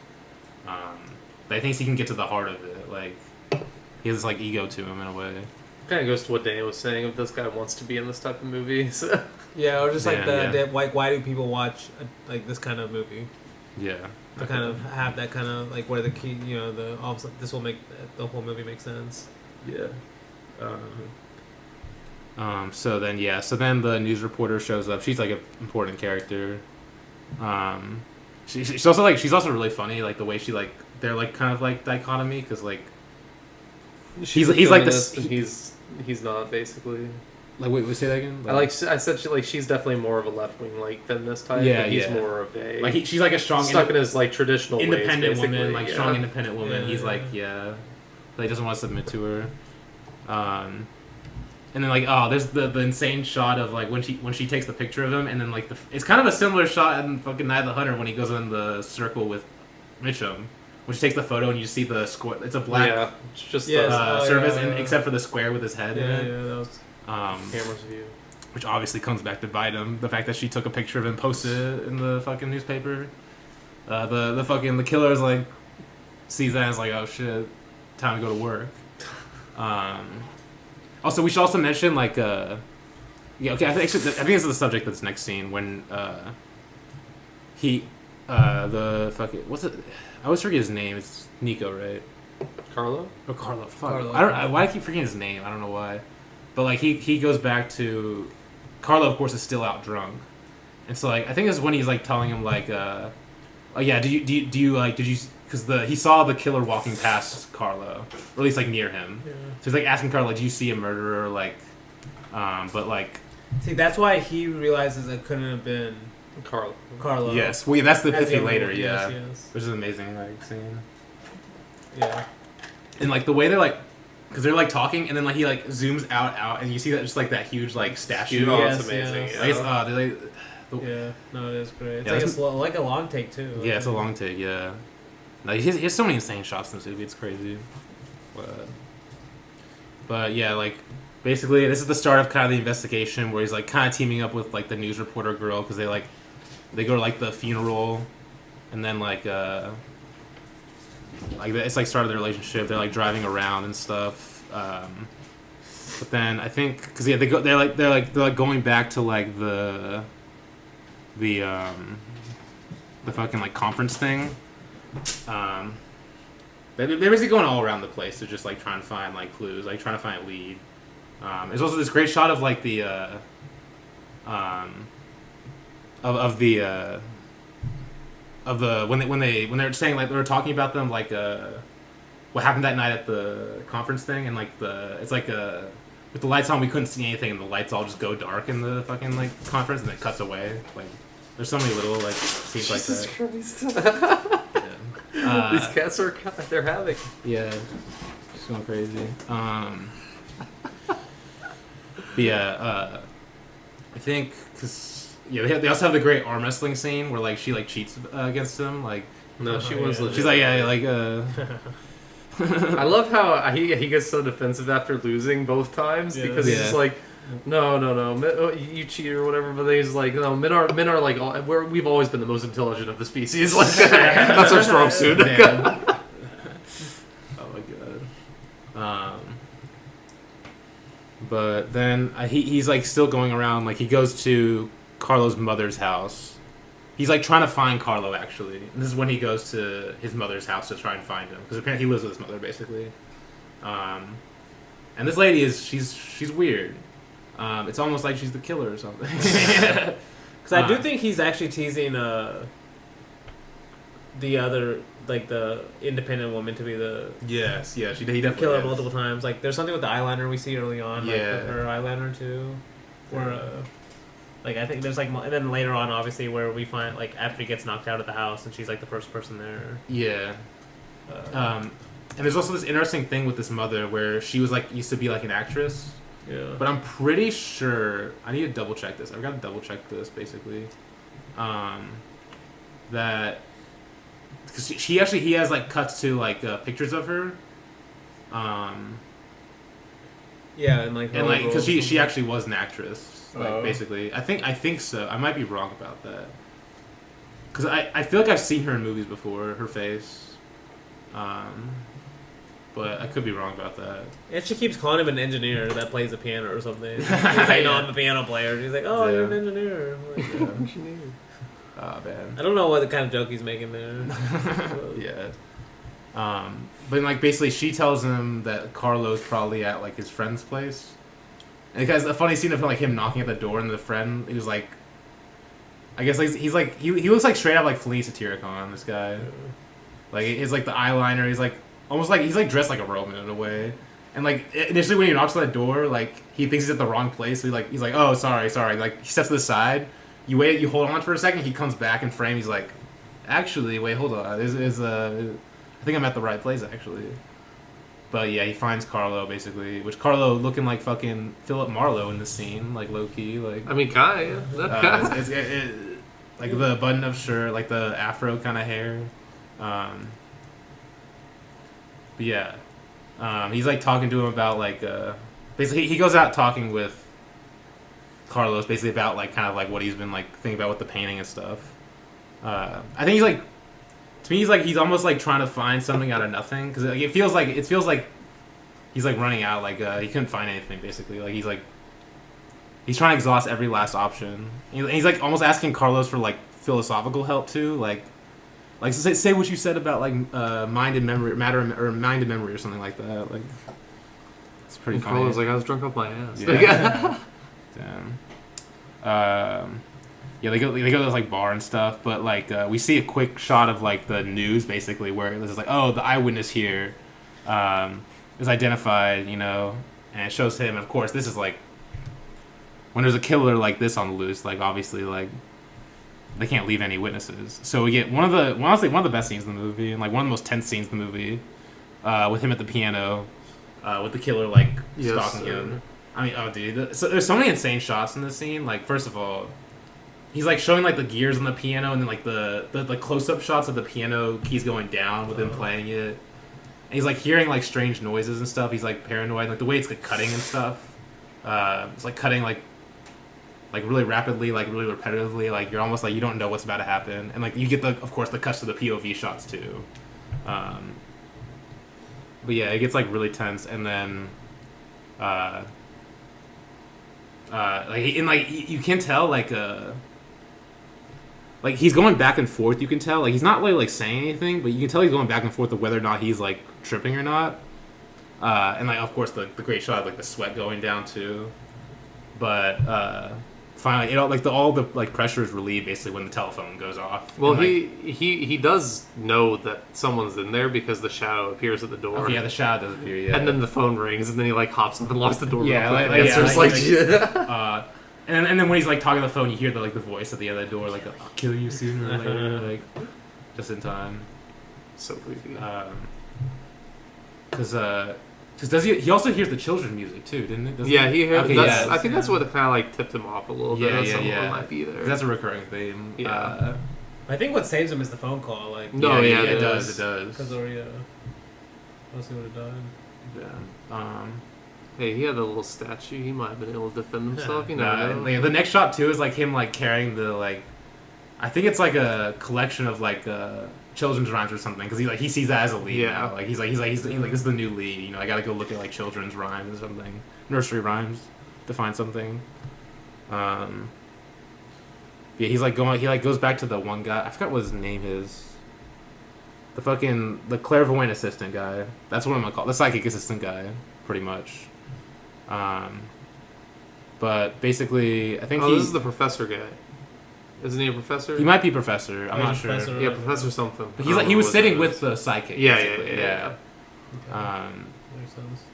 but I think he can get to the heart of it. Like he has this like ego to him in a way. Kind of goes to what Daniel was saying. If this guy wants to be in this type of movie, so. Yeah, or just like why do people watch like this kind of movie? Yeah, to kind of have that kind of like where the key, this will make the whole movie make sense. Yeah. So then the news reporter shows up. She's like an important character. She's also really funny. Like the way she like they're like kind of like dichotomy because like he's like this. He's not basically. Like wait, say that again. I said she's definitely more of a left wing like feminist type. Yeah, but he's more of a like she's like a strong stuck in his like traditional independent ways, woman, like strong independent woman. Yeah. He's like like doesn't want to submit to her. And then like there's the insane shot of like when she takes the picture of him, and then like it's kind of a similar shot in fucking Night of the Hunter when he goes in the circle with Mitchum. When she takes the photo and you see the square, it's a black it's just surface, and except for the square with his head. Yeah, that was camera's view. Which obviously comes back to bite him. The fact that she took a picture of him, posted it in the fucking newspaper. The killer's like sees that and is like, oh shit, time to go to work. Also, we should also mention like I think this is the subject of this next scene when the fucking what's it? I always forget his name. It's Nico, right? Carlo? Or Carlo. Fuck. Carlo. Why I keep forgetting his name. I don't know why. But like he goes back to Carlo. Of course, is still out drunk, and so like I think this is when he's like telling him like, oh yeah, do you like did you because he saw the killer walking past Carlo, or at least like near him. Yeah. So he's like asking Carlo, like, do you see a murderer? Like, but like. See, that's why he realizes it couldn't have been Carlo. Yes, well, yeah, that's the As epiphany the later, other- yeah, yes. which is amazing, like scene, Yeah. and like the way they're like, because they're like talking, and then like he like zooms out, and you see that just like that huge like statue. Oh, Yes, it's amazing. yes. Like, it's, Yeah. No, it is great. It's Yeah, like it's- like a long take too. yeah, it's a long take, yeah. Like he has so many insane shots in this movie, it's crazy. But yeah, like basically this is the start of kind of the investigation where he's like kind of teaming up with like the news reporter girl because they go to like the funeral, and then like it's like started their relationship. They're like driving around and stuff. But then I think because yeah they're going back to like the fucking like conference thing. They're basically going all around the place to just like try and find like clues, like trying to find a lead. There's also this great shot of like the when they're saying like they were talking about them like what happened that night at the conference thing, and like it's like with the lights on we couldn't see anything, and the lights all just go dark in the fucking like conference, and it cuts away. Like there's so many little like scenes like that. Yeah. These cats they're havoc. Yeah, just going crazy. But yeah, I think because they also have the great arm wrestling scene where like she like cheats against him. Like No, she was legit. she's like like I love how he gets so defensive after losing both times because he's Yeah. just like, no, you cheat or whatever. But then he's like, no, men are like, we've always been the most intelligent of the species. Like that's our strong suit. Yeah. Oh my god. But then he's like still going around. Like he goes to Carlo's mother's house. He's like trying to find Carlo actually. And this is when he goes to his mother's house to try and find him because apparently he lives with his mother basically. And this lady she's weird. It's almost like she's the killer or something. Because I do think he's actually teasing the other, like the independent woman to be the Yes, yeah, he definitely killer is. multiple times. Like there's something with the eyeliner we see early on. Like, Yeah. her eyeliner too. Where like I think there's like and then later on obviously where we find like after he gets knocked out of the house and she's like the first person there. Yeah. And there's also this interesting thing with this mother where she was like used to be like an actress. Yeah. But I'm pretty sure I need to double check this. I've got to double check this basically. That because he has like cuts to like pictures of her. Yeah, and like Because she actually was an actress. Like Oh. basically, I think so. I might be wrong about that. Because I feel like I've seen her in movies before. Her face. But I could be wrong about that. And she keeps calling him an engineer that plays the piano or something. He's like, no, I'm a piano player. She's like, oh, you're an Yeah. engineer. I'm like, yeah. Oh man. I don't know what kind of joke he's making there. Yeah. But like basically she tells him that Carlo's probably at like his friend's place. And because a funny scene of like him knocking at the door and the friend he was like I guess like he looks like straight up like Felice Satyricon, this guy. Like it's like the eyeliner, he's like almost like he's like dressed like a Roman in a way. And like initially when he knocks on the door, like he thinks he's at the wrong place, so he's like, oh sorry. Like he steps to the side. You wait, you hold on for a second, he comes back in frame, he's like, actually, wait, hold on. I think I'm at the right place, actually. But yeah, he finds Carlo, basically. Which Carlo looking like fucking Philip Marlowe in this scene, like low-key. Like, I mean, kinda. it's like the button-up shirt, like the afro kind of hair. But yeah. He's like talking to him about like, basically he goes out talking with Carlos basically about like kind of like what he's been like thinking about with the painting and stuff. I think he's like, to me he's almost like trying to find something out of nothing because like, it feels like he's like running out, like he couldn't find anything basically. Like he's trying to exhaust every last option. He's like almost asking Carlos for like philosophical help too. Like like say what you said about like mind and memory, matter or mind and memory or something like that. Like it's pretty funny. Carl was like, I was drunk off my ass. Yeah. Damn. Yeah, they go to this like bar and stuff, but like we see a quick shot of like the news basically where it's like, oh, the eyewitness here is identified, you know, and it shows him. Of course, this is like when there's a killer like this on the loose, like obviously like they can't leave any witnesses. So we get honestly one of the best scenes in the movie and like one of the most tense scenes in the movie with him at the piano with the killer like stalking him. I mean, oh dude, there's so many insane shots in this scene. Like first of all, he's like showing like the gears on the piano and then like the close-up shots of the piano keys going down with him playing it. And he's like hearing like strange noises and stuff. He's like paranoid, like the way it's like cutting and stuff. It's like cutting like really rapidly, like really repetitively. Like you're almost like you don't know what's about to happen. And like you get of course the cuts to the POV shots too. But yeah, it gets like really tense and then you can tell like he's going back and forth. You can tell like he's not really like saying anything, but you can tell he's going back and forth of whether or not he's like tripping or not. And like of course the great shot of like the sweat going down too. But finally, you know, like all the like pressure is relieved basically when the telephone goes off. Well, and, he does know that someone's in there because the shadow appears at the door. Okay, yeah, the shadow does appear. Yeah, and then the phone rings, and then he like hops up and locks the door. Yeah, and then when he's like talking on the phone, you hear the voice at the end of the door, like "I'll kill you sooner or later," like just in time. So creepy. Because he also hears the children's music too, didn't it? Yeah, he heard. Okay, I think that's what kind of like tipped him off a little bit. Yeah. Might be there. That's a recurring theme. Yeah. I think what saves him is the phone call. Like it does. Because Maria, let's see what it died. Yeah. Hey, he had a little statue. He might have been able to defend himself. You know. The next shot too is like him like carrying the like, I think it's like a collection of like children's rhymes or something because he sees that as a lead. Yeah. Now. Like he's like this is the new lead. You know, I gotta go look at like children's rhymes or something, nursery rhymes, to find something. Yeah, he's like going. He like goes back to the one guy. I forgot what his name is. The clairvoyant assistant guy. That's what I'm gonna call it. The psychic assistant guy, pretty much. But basically, I think this is the professor guy. Isn't he a professor? He might be professor. I'm not sure. Yeah, professor something. But he was sitting with the psychic. Yeah. Okay. Makes sense.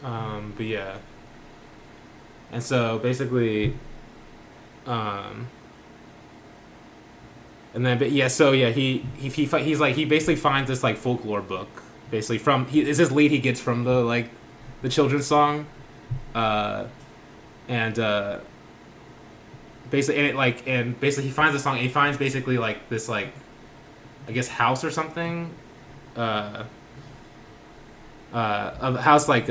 But yeah. And so basically, and then he's like he basically finds this like folklore book basically is his lead he gets from the children's song, basically he finds the song and he finds basically like this like I guess house or something, a house like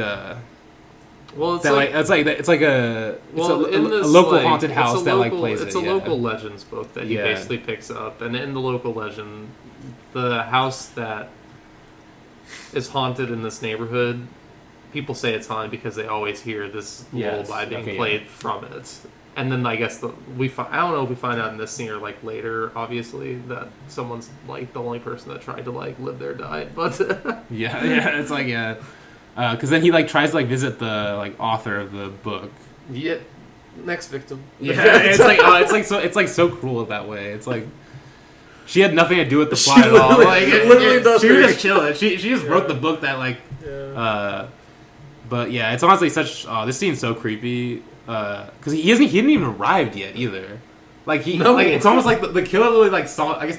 well, it's that, like it's like a this, local haunted house that like plays it's it. a local legends book that he basically picks up, and in the local legend, the house that is haunted in this neighborhood, people say it's haunted because they always hear this lullaby being played from it. And then I guess I don't know if we find out in this scene or like later, obviously, that someone's like the only person that tried to like live there died, but it's like because then he like tries to like visit the like author of the book. Yeah, next victim. Yeah, it's like so cruel that way. It's like she had nothing to do with the plot at all. Like literally does. She was just chilling. She just wrote the book that like. But yeah, it's honestly such. This scene's so creepy. Because he didn't even arrived yet either. Like it's almost like the killer really like saw. I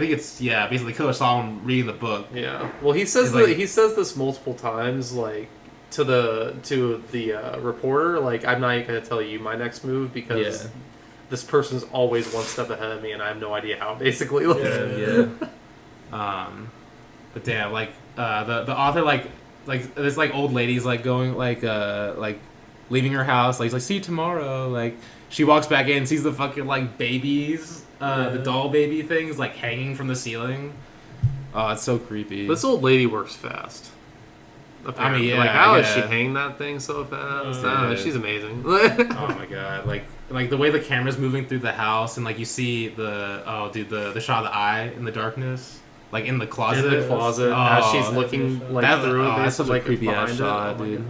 think it's basically the killer saw him reading the book. Yeah. Well, he says he says this multiple times, like to the reporter, like I'm not going to tell you my next move because this person's always one step ahead of me, and I have no idea how. Basically. But damn, like the author like this like old lady's like going like leaving her house, like he's like see you tomorrow. Like she walks back in, sees the fucking like babies, the doll baby things like hanging from the ceiling. Oh, it's so creepy. This old lady works fast. Apparently. I mean, like how is she hanging that thing so fast? She's amazing. Oh my god, like like the way the camera's moving through the house, and like you see the shot of the eye in the darkness, like in the closet. In the closet, as she's looking like through. That's such a like, creepy ass behind shot, it. dude.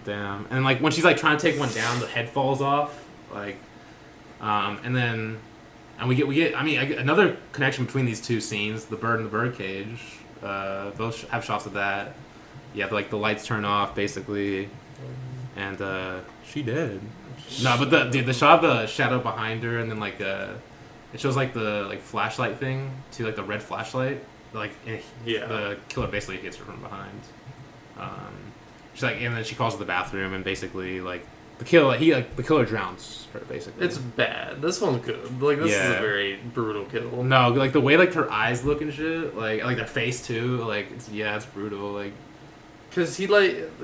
Damn. And like when she's like trying to take one down, the head falls off. Like, and we get. I mean, another connection between these two scenes: the bird and the birdcage. Both have shots of that. Yeah, like the lights turn off basically, and she dead. No, but the shot of the shadow behind her, and then like it shows like the like flashlight thing to like the red flashlight. Like the killer basically hits her from behind. She's like, and then she calls to the bathroom, and basically like the killer drowns her basically. It's bad. This one's good. Like this is a very brutal kill. No, like the way like her eyes look and shit, like their face too. Like it's brutal. Like because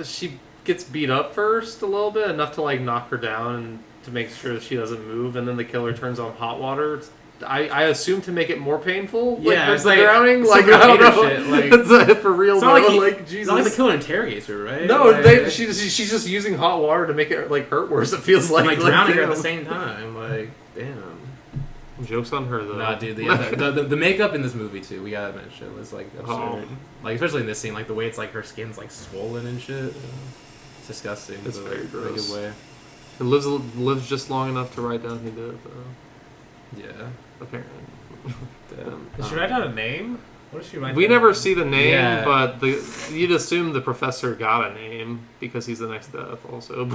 she gets beat up first a little bit, enough to like knock her down and to make sure that she doesn't move, and then the killer turns on hot water. I assume to make it more painful. Yeah, it's like drowning. Like I don't know. shit. Like it's for real. It's not bro. like Jesus. It's not like the killer interrogates her, right? No, like, she's just using hot water to make it like hurt worse. It feels like drowning her at the same time. Like damn. Jokes on her though. Nah, dude. The makeup in this movie too. We gotta mention was like absurd. Oh. Like especially in this scene, like the way it's like her skin's like swollen and shit. It's disgusting. It's very gross. In a good way. It lives just long enough to write down who did it though. Yeah. Apparently. Damn. Did she write down a name? What did she write? We down? never see the name, Yeah. but you'd assume the professor got a name because he's the next death also.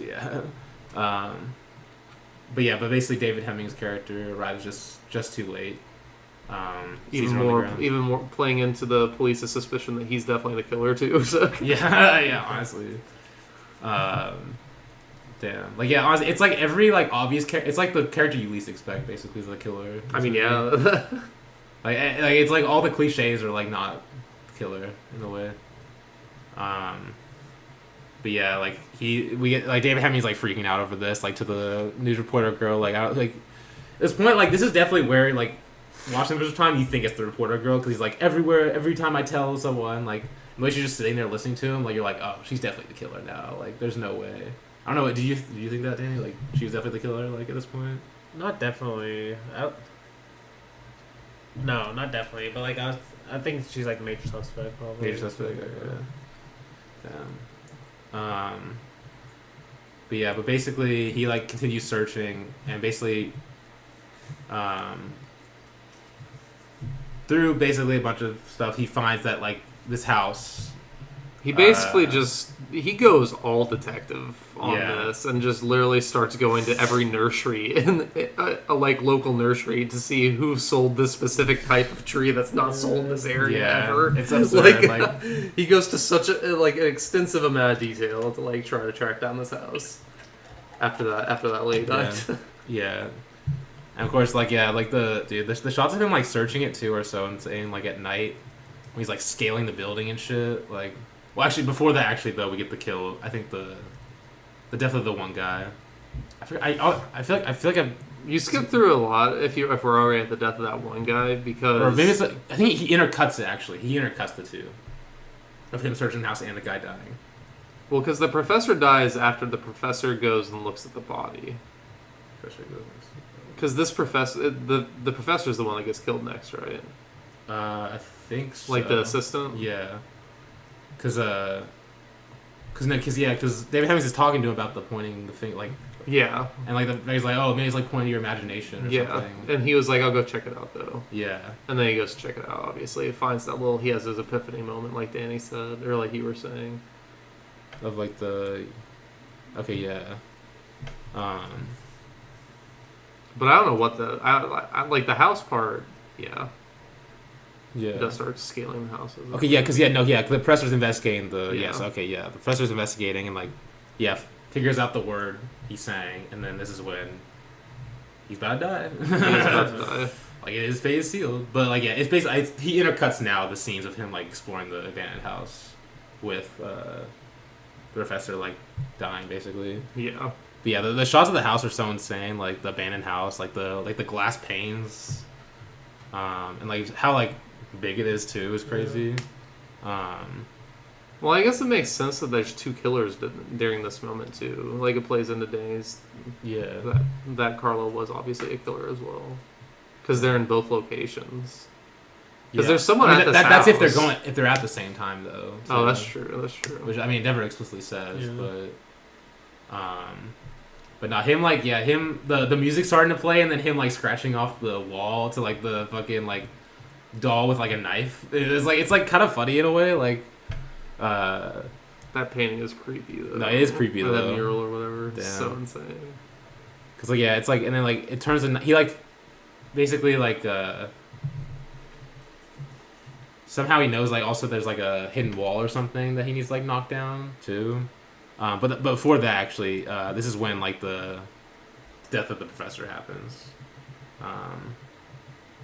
Yeah. But basically David Hemming's character arrives just too late. Sees her on the ground. Even more playing into the police's suspicion that he's definitely the killer too. So. Yeah, honestly. Damn. Like, yeah, honestly, it's like every, like, obvious character. It's like the character you least expect, basically, is the killer. I mean, yeah. like, it's like all the cliches are, like, not killer, in a way. But yeah, like, we get, like, David Hemming's, like, freaking out over this, like, to the news reporter girl, like, at this point, like, this is definitely where, like, watching the first time, you think it's the reporter girl, because he's, like, every time I tell someone, like, the way she's just sitting there listening to him, like, you're like, oh, she's definitely the killer now. Like, there's no way. I don't know. Do you think that, Danny? Like, she was definitely the killer, like, at this point? Not definitely. No, not definitely. But like, I think she's like the major suspect, probably. Major suspect. Yeah. But yeah, but basically he like continues searching, and basically, through basically a bunch of stuff, he finds that like this house. He basically he goes all detective on Yeah. this and just literally starts going to every nursery in a like local nursery to see who sold this specific type of tree that's not sold in this area ever. It's absurd. Like, he goes to such a like an extensive amount of detail to like try to track down this house after that late night. Yeah. And of course, like the shots of him like searching it too are so insane. Like at night, when he's like scaling the building and shit. Like, well, actually, before that, though, we get the kill. I think the death of the one guy. I feel like I've. You skip through a lot if we're already at the death of that one guy because. Or maybe it's like, I think he intercuts it. Actually, he intercuts the two of him searching the house and the guy dying. Well, because the professor dies after the professor goes and looks at the body. Because this professor, the professor's the one that gets killed next, right? I think so. Like the assistant? Yeah. Because David Hemmings is talking to him about the pointing the finger, like. Yeah. And like he's like, oh, maybe it's like pointing to your imagination or something. And he was like, I'll go check it out though. Yeah. And then he goes to check it out, obviously. He finds that he has his epiphany moment, like Danny said, or like you were saying. Of like the. Okay, yeah. But I don't know what I like the house part, yeah. Yeah. It does start scaling the houses. Okay, yeah, because the professor's investigating the. Yeah. Yes, okay, yeah. The professor's investigating and, like, figures out the word he's saying, and then this is when he's about to die. He's about to die. Like, his fate is sealed. But, like, yeah, it's basically. He intercuts now the scenes of him, like, exploring the abandoned house with the professor, like, dying, basically. Yeah. But yeah, the shots of the house are so insane. Like, the abandoned house, like the glass panes. And, like, how, like, big it is too is crazy. Well, I guess it makes sense that there's two killers during this moment too. Like it plays into Danny's. Yeah. That Carlo was obviously a killer as well, because they're in both locations. Because there's someone at this that's house. if they're at the same time though. Oh, too. that's true. That's true. Which I mean, it never explicitly says, but not him. Like, yeah, him. The music starting to play, and then him like scratching off the wall to like the fucking like doll with like a knife. It's like kind of funny in a way. Like, that painting is creepy though. No, it is creepy or though. That mural or whatever. Damn. It's so insane. Cause like it's like, and then like it turns in. He like basically like somehow he knows like also there's like a hidden wall or something that he needs to like knock down too. But before that actually, this is when like the death of the professor happens.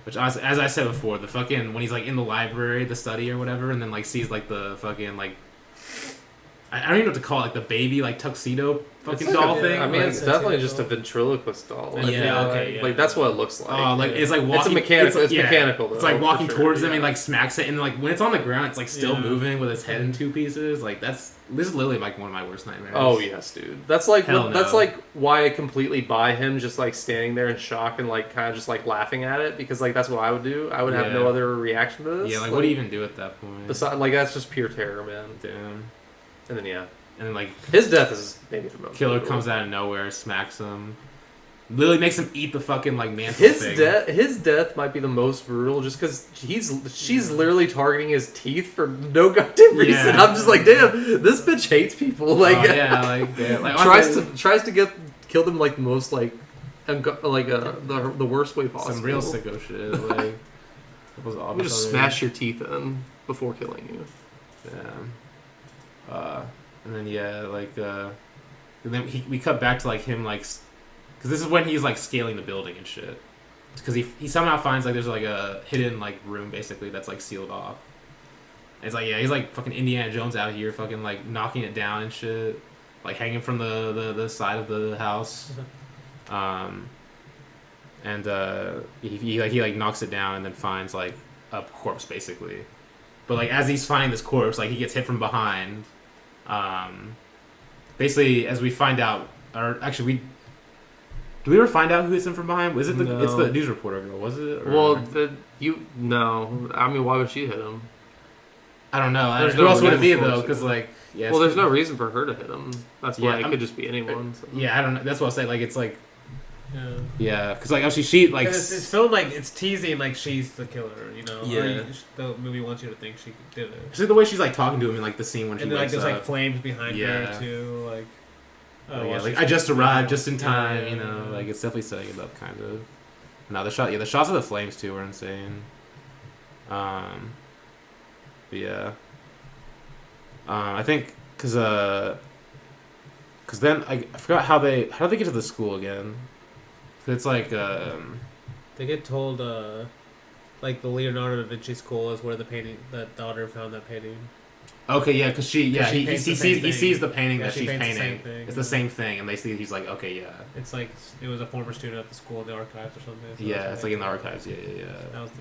Which as I said before, the fucking when he's like in the library, the study or whatever, and then like sees like the fucking like I don't even know what to call it, like the baby like tuxedo fucking doll thing. I mean, like, it's definitely just a ventriloquist doll. Yeah, Like that's what it looks like. Oh, like it's like walking. It's a mechanical. It's mechanical. Though, it's like walking sure. towards him and like smacks it, and like when it's on the ground, it's like still moving with its head in two pieces. Like this is literally like one of my worst nightmares. Oh yes, dude. That's like Hell like why I completely buy him just like standing there in shock and like kind of just like laughing at it, because like that's what I would do. I would have no other reaction to this. Yeah, like what do you even do at that point? Besides, like that's just pure terror, man. Damn. And then and then like his death is maybe the most. Killer brutal. comes out of nowhere, smacks him, literally makes him eat the fucking like mantle thing. His death might be the most brutal, just because she's literally targeting his teeth for no goddamn reason. Yeah. I'm just like, damn, this bitch hates people. Like, tries to kill them like the most the worst way possible. Some real sicko shit. Like it was I'm obvious. gonna smash your teeth in before killing you. Yeah. And then and then we cut back to like him like, because this is when he's like scaling the building and shit. Because he somehow finds like there's like a hidden like room basically that's like sealed off. And it's like he's like fucking Indiana Jones out here fucking like knocking it down and shit, like hanging from the side of the house. And he like knocks it down and then finds like a corpse basically. But like as he's finding this corpse, like he gets hit from behind. Basically, as we find out, or actually, do we ever find out who hits him from behind? Was it it's the news reporter girl? Was it? Or? Well, no. I mean, why would she hit him? I don't know. There's Who no else would it be reason though? for Because like, yeah. Well, there's no reason for her to hit him. That's why it could just be anyone. So. Yeah, I don't know. That's what I say. Like, it's like. Yeah, because like actually she like it's filmed like it's teasing like she's the killer, you know. Yeah. Or the movie wants you to think she did it. Just the way she's like talking to him in like the scene when she and then, wakes like there's up. like flames behind her too, like. Like I just arrived just in time, you know. Like it's definitely setting it up, kind of. No, the shots of the flames too were insane. But yeah. I think because then I forgot how they get to the school again. It's like they get told like the Leonardo da Vinci school is where that daughter found that painting. Okay, yeah, because he sees the painting that she's painting. It's the same thing, and he's like, okay, yeah. It's like it was a former student at the school in the archives or something. So yeah, it's like in the archives. Yeah. That was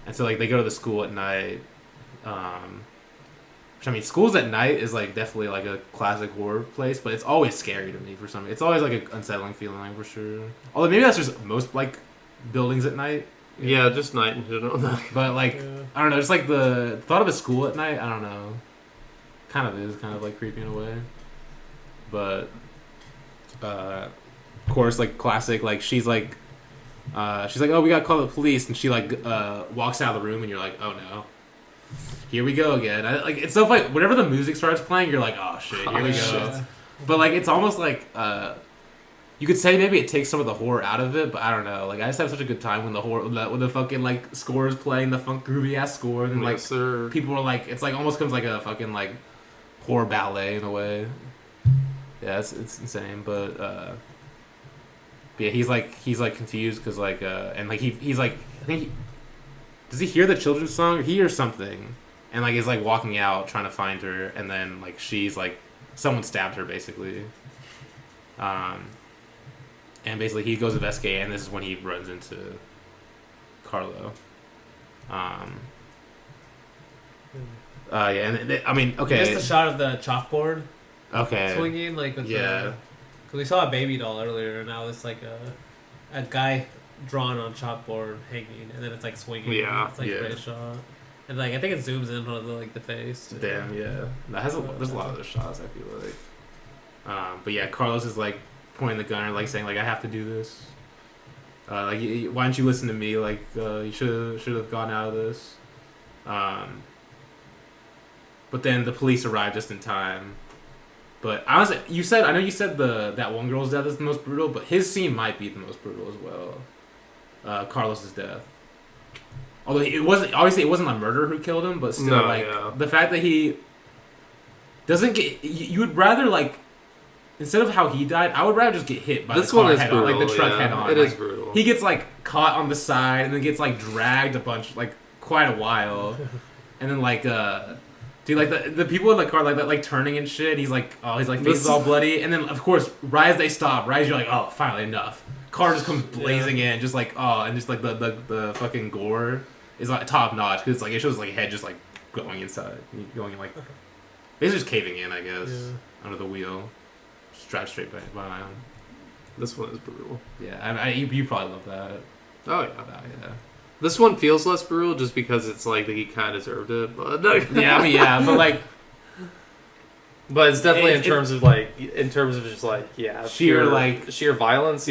and so like they go to the school at night. Which I mean, schools at night is like definitely like a classic horror place, but it's always scary to me for some reason. It's always like an unsettling feeling for sure. Although maybe that's just most like buildings at night. Yeah, just night in general. But like I don't know, just like the thought of a school at night. I don't know. Kind of like creepy in a way. But of course, like classic. Like she's like, oh, we gotta call the police, and she like walks out of the room, and you're like, oh no. Here we go again. It's so like whenever the music starts playing, you're like, oh shit, here we go. Shit. But like it's almost like you could say maybe it takes some of the horror out of it, but I don't know. Like I just have such a good time when the fucking like score is playing, the funk groovy ass score, and like people are like, it's like almost comes like a fucking like horror ballet in a way. Yeah, it's insane, but yeah, he's like confused because like and like he's like I think does he hear the children's song or he hears something? And, like, is, like, walking out trying to find her, and then, like, she's, like, someone stabbed her, basically. And basically he goes to investigate, and this is when he runs into Yeah, and I mean, okay. Just the shot of the chalkboard Okay. swinging, like with Yeah. because we saw a baby doll earlier, and now it's like a guy drawn on chalkboard hanging, and then it's like swinging. Yeah. It's like a great shot, and like I think it zooms in on the face. Too. Damn, yeah. That has there's a lot of those shots, I feel like. But yeah, Carlos is like pointing the gun, like saying like I have to do this. Like why don't you listen to me? Like you should have gone out of this. But then the police arrive just in time. But honestly, I know you said that one girl's death is the most brutal, but his scene might be the most brutal as well. Carlos's death. Although it wasn't a murderer who killed him, but still, the fact that he doesn't get, you would rather like, instead of how he died, I would rather just get hit by the car head on, like the truck head on. It is brutal. He gets like caught on the side and then gets like dragged quite a while, and then like dude, like the people in the car like that, like turning and shit. He's like face is all bloody, and then of course right as they stop, right as you're like, oh, finally enough. Car just comes blazing in, just like and just like the fucking gore is like top notch because it's like it shows like head just like going inside, going in, like basically just caving in, I guess, under the wheel, just drive straight by. This one is brutal. Yeah, you probably love that. Oh yeah. Yeah. This one feels less brutal just because it's like he kind of deserved it, but but like. But it's definitely in terms of just like sheer violence. Sheer violence.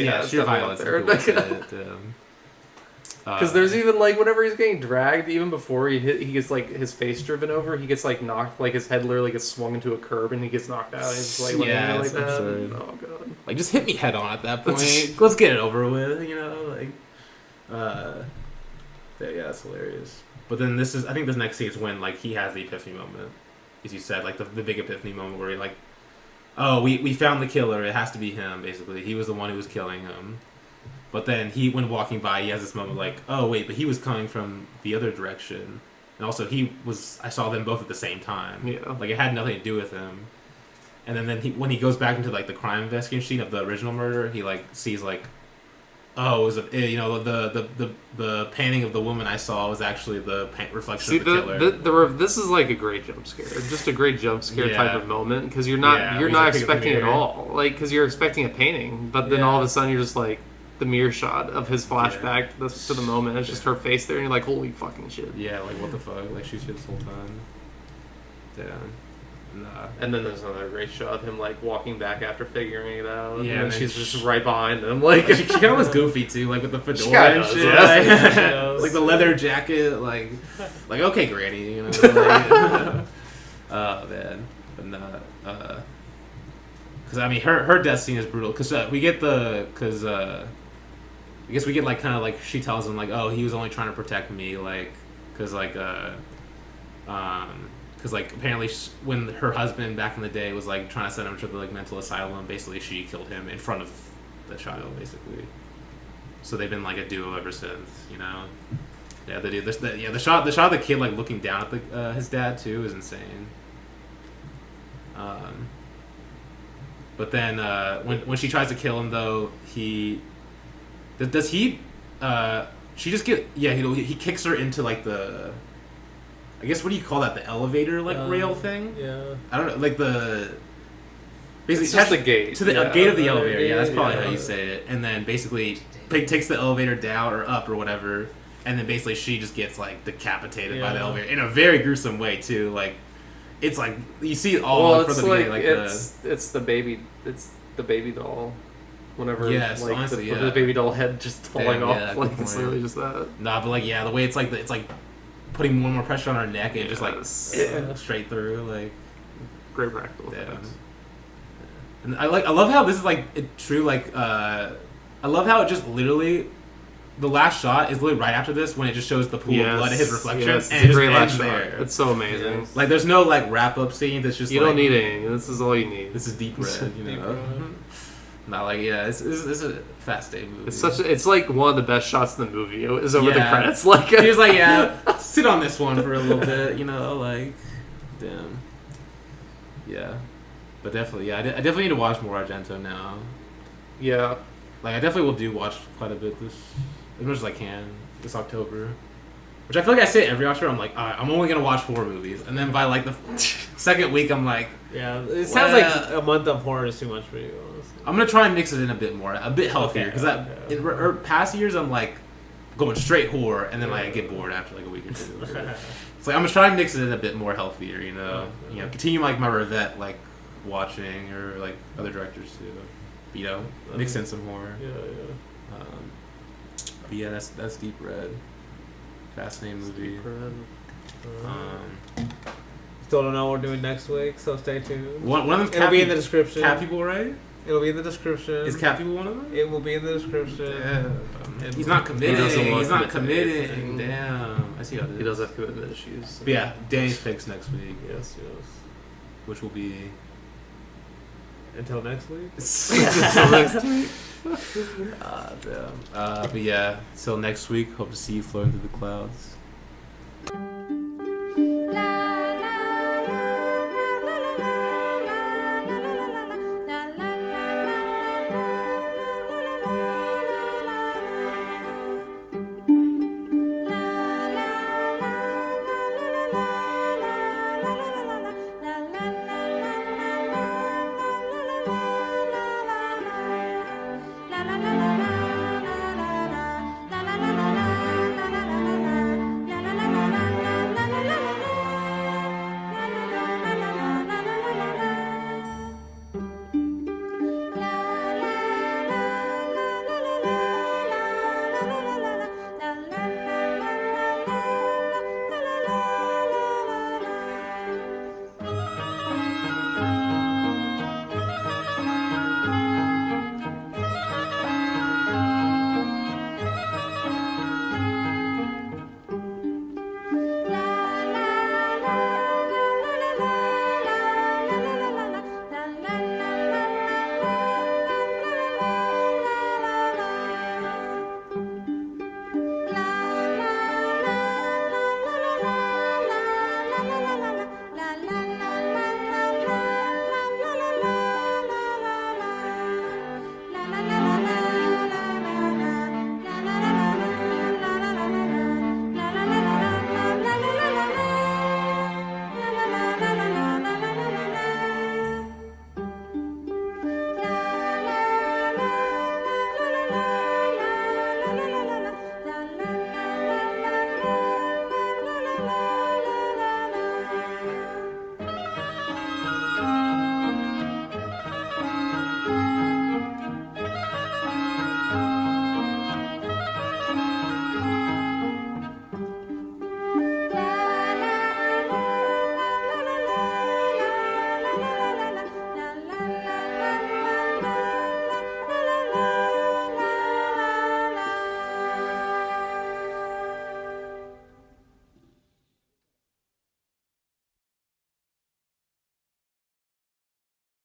Because there's even like whenever he's getting dragged, even before he gets like his face driven over, he gets like knocked, like his head literally gets swung into a curb and he gets knocked out. And he's like like that. Absurd. Oh god! Like just hit me head on at that point. Let's get it over with. You know, like. Yeah, it's hilarious. But then I think this next scene is when like he has the epiphany moment, as you said, like the big epiphany moment where he like, oh, we found the killer. It has to be him. Basically, he was the one who was killing him. But then when walking by, he has this moment like, oh wait, but he was coming from the other direction, and also I saw them both at the same time. Yeah, like it had nothing to do with him. And then when he goes back into like the crime investigation scene of the original murder, he like sees like. Oh, it was the painting of the woman I saw was actually the reflection of the killer. This is like a great jump scare, just a great jump scare type of moment because you're not expecting it at all, like because you're expecting a painting, but then all of a sudden you're just like the mirror shot of his flashback to the moment. It's just her face there, and you're like, holy fucking shit. Yeah, like what the fuck? Like she's here this whole time. Damn. Nah. And then there's another great shot of him like walking back after figuring it out. Yeah, and she's just right behind him. Like she kind of was goofy too, like with the fedora and shit. Like the leather jacket, like okay, Granny, you know. Like, oh man, but not. Because I mean, her death scene is brutal. Because I guess we get like kind of like she tells him like, oh, he was only trying to protect me, like, because like apparently when her husband back in the day was like trying to send him to the like mental asylum, basically she killed him in front of the child, basically. So they've been like a duo ever since, you know. Yeah, the shot of the kid like looking down at his dad too is insane. But then when she tries to kill him though, she just get he kicks her into like the. I guess what do you call that? The elevator rail thing? Yeah. I don't know, like the. Basically, it's just the gate. To the gate of the elevator. Yeah, that's probably how you say it. And then basically, takes the elevator down or up or whatever, and then basically she just gets like decapitated by the elevator in a very gruesome way too. Like, it's like you see it all from the beginning. Like it's the baby doll. Whenever honestly, the baby doll head just falling off, like it's literally just that. Nah, but like the way it's like putting more and more pressure on her neck and just like straight through, like great practical effects. And I love how this is like true, like I love how it just literally the last shot is literally right after this when it just shows the pool of blood and his reflection, and it's a great last shot. There. It's so amazing. Yes. Like there's no like wrap up scene. That's just you don't need any. This is all you need. This is deep red, you know. Not like it's a fast day movie. It's like one of the best shots in the movie. Is over the credits. Like he was like, sit on this one for a little bit, you know, like, damn. Yeah, but definitely, I definitely need to watch more Argento now. Yeah, like I definitely will watch quite a bit as much as I can this October. Which I feel like I say every Oscar. I'm like, all right, I'm only gonna watch horror movies, and then by like the second week, I'm like, Yeah, it sounds like a month of horror is too much for you. Honestly. I'm gonna try and mix it in a bit more, a bit healthier. Because in past years, I'm like going straight horror, and then like I get bored after like a week or two. It's like I'm gonna try and mix it in a bit more healthier. You know, continue like my Revette like watching or like other directors too. You know, mix in some horror. Yeah. But yeah, that's Deep Red. Fascinating movie. Still don't know what we're doing next week, so stay tuned. One of them. It'll be in the description. Cat People, right? It'll be in the description. Is Cat People one of them? It will be in the description. Yeah. He's not committing. He's not committing. Damn. I see how it is. He does have commitment issues. But yeah, Danny's picks next week. Yes. Which will be until next week. Until next week. Damn. But yeah, till next week. Hope to see you floating through the clouds.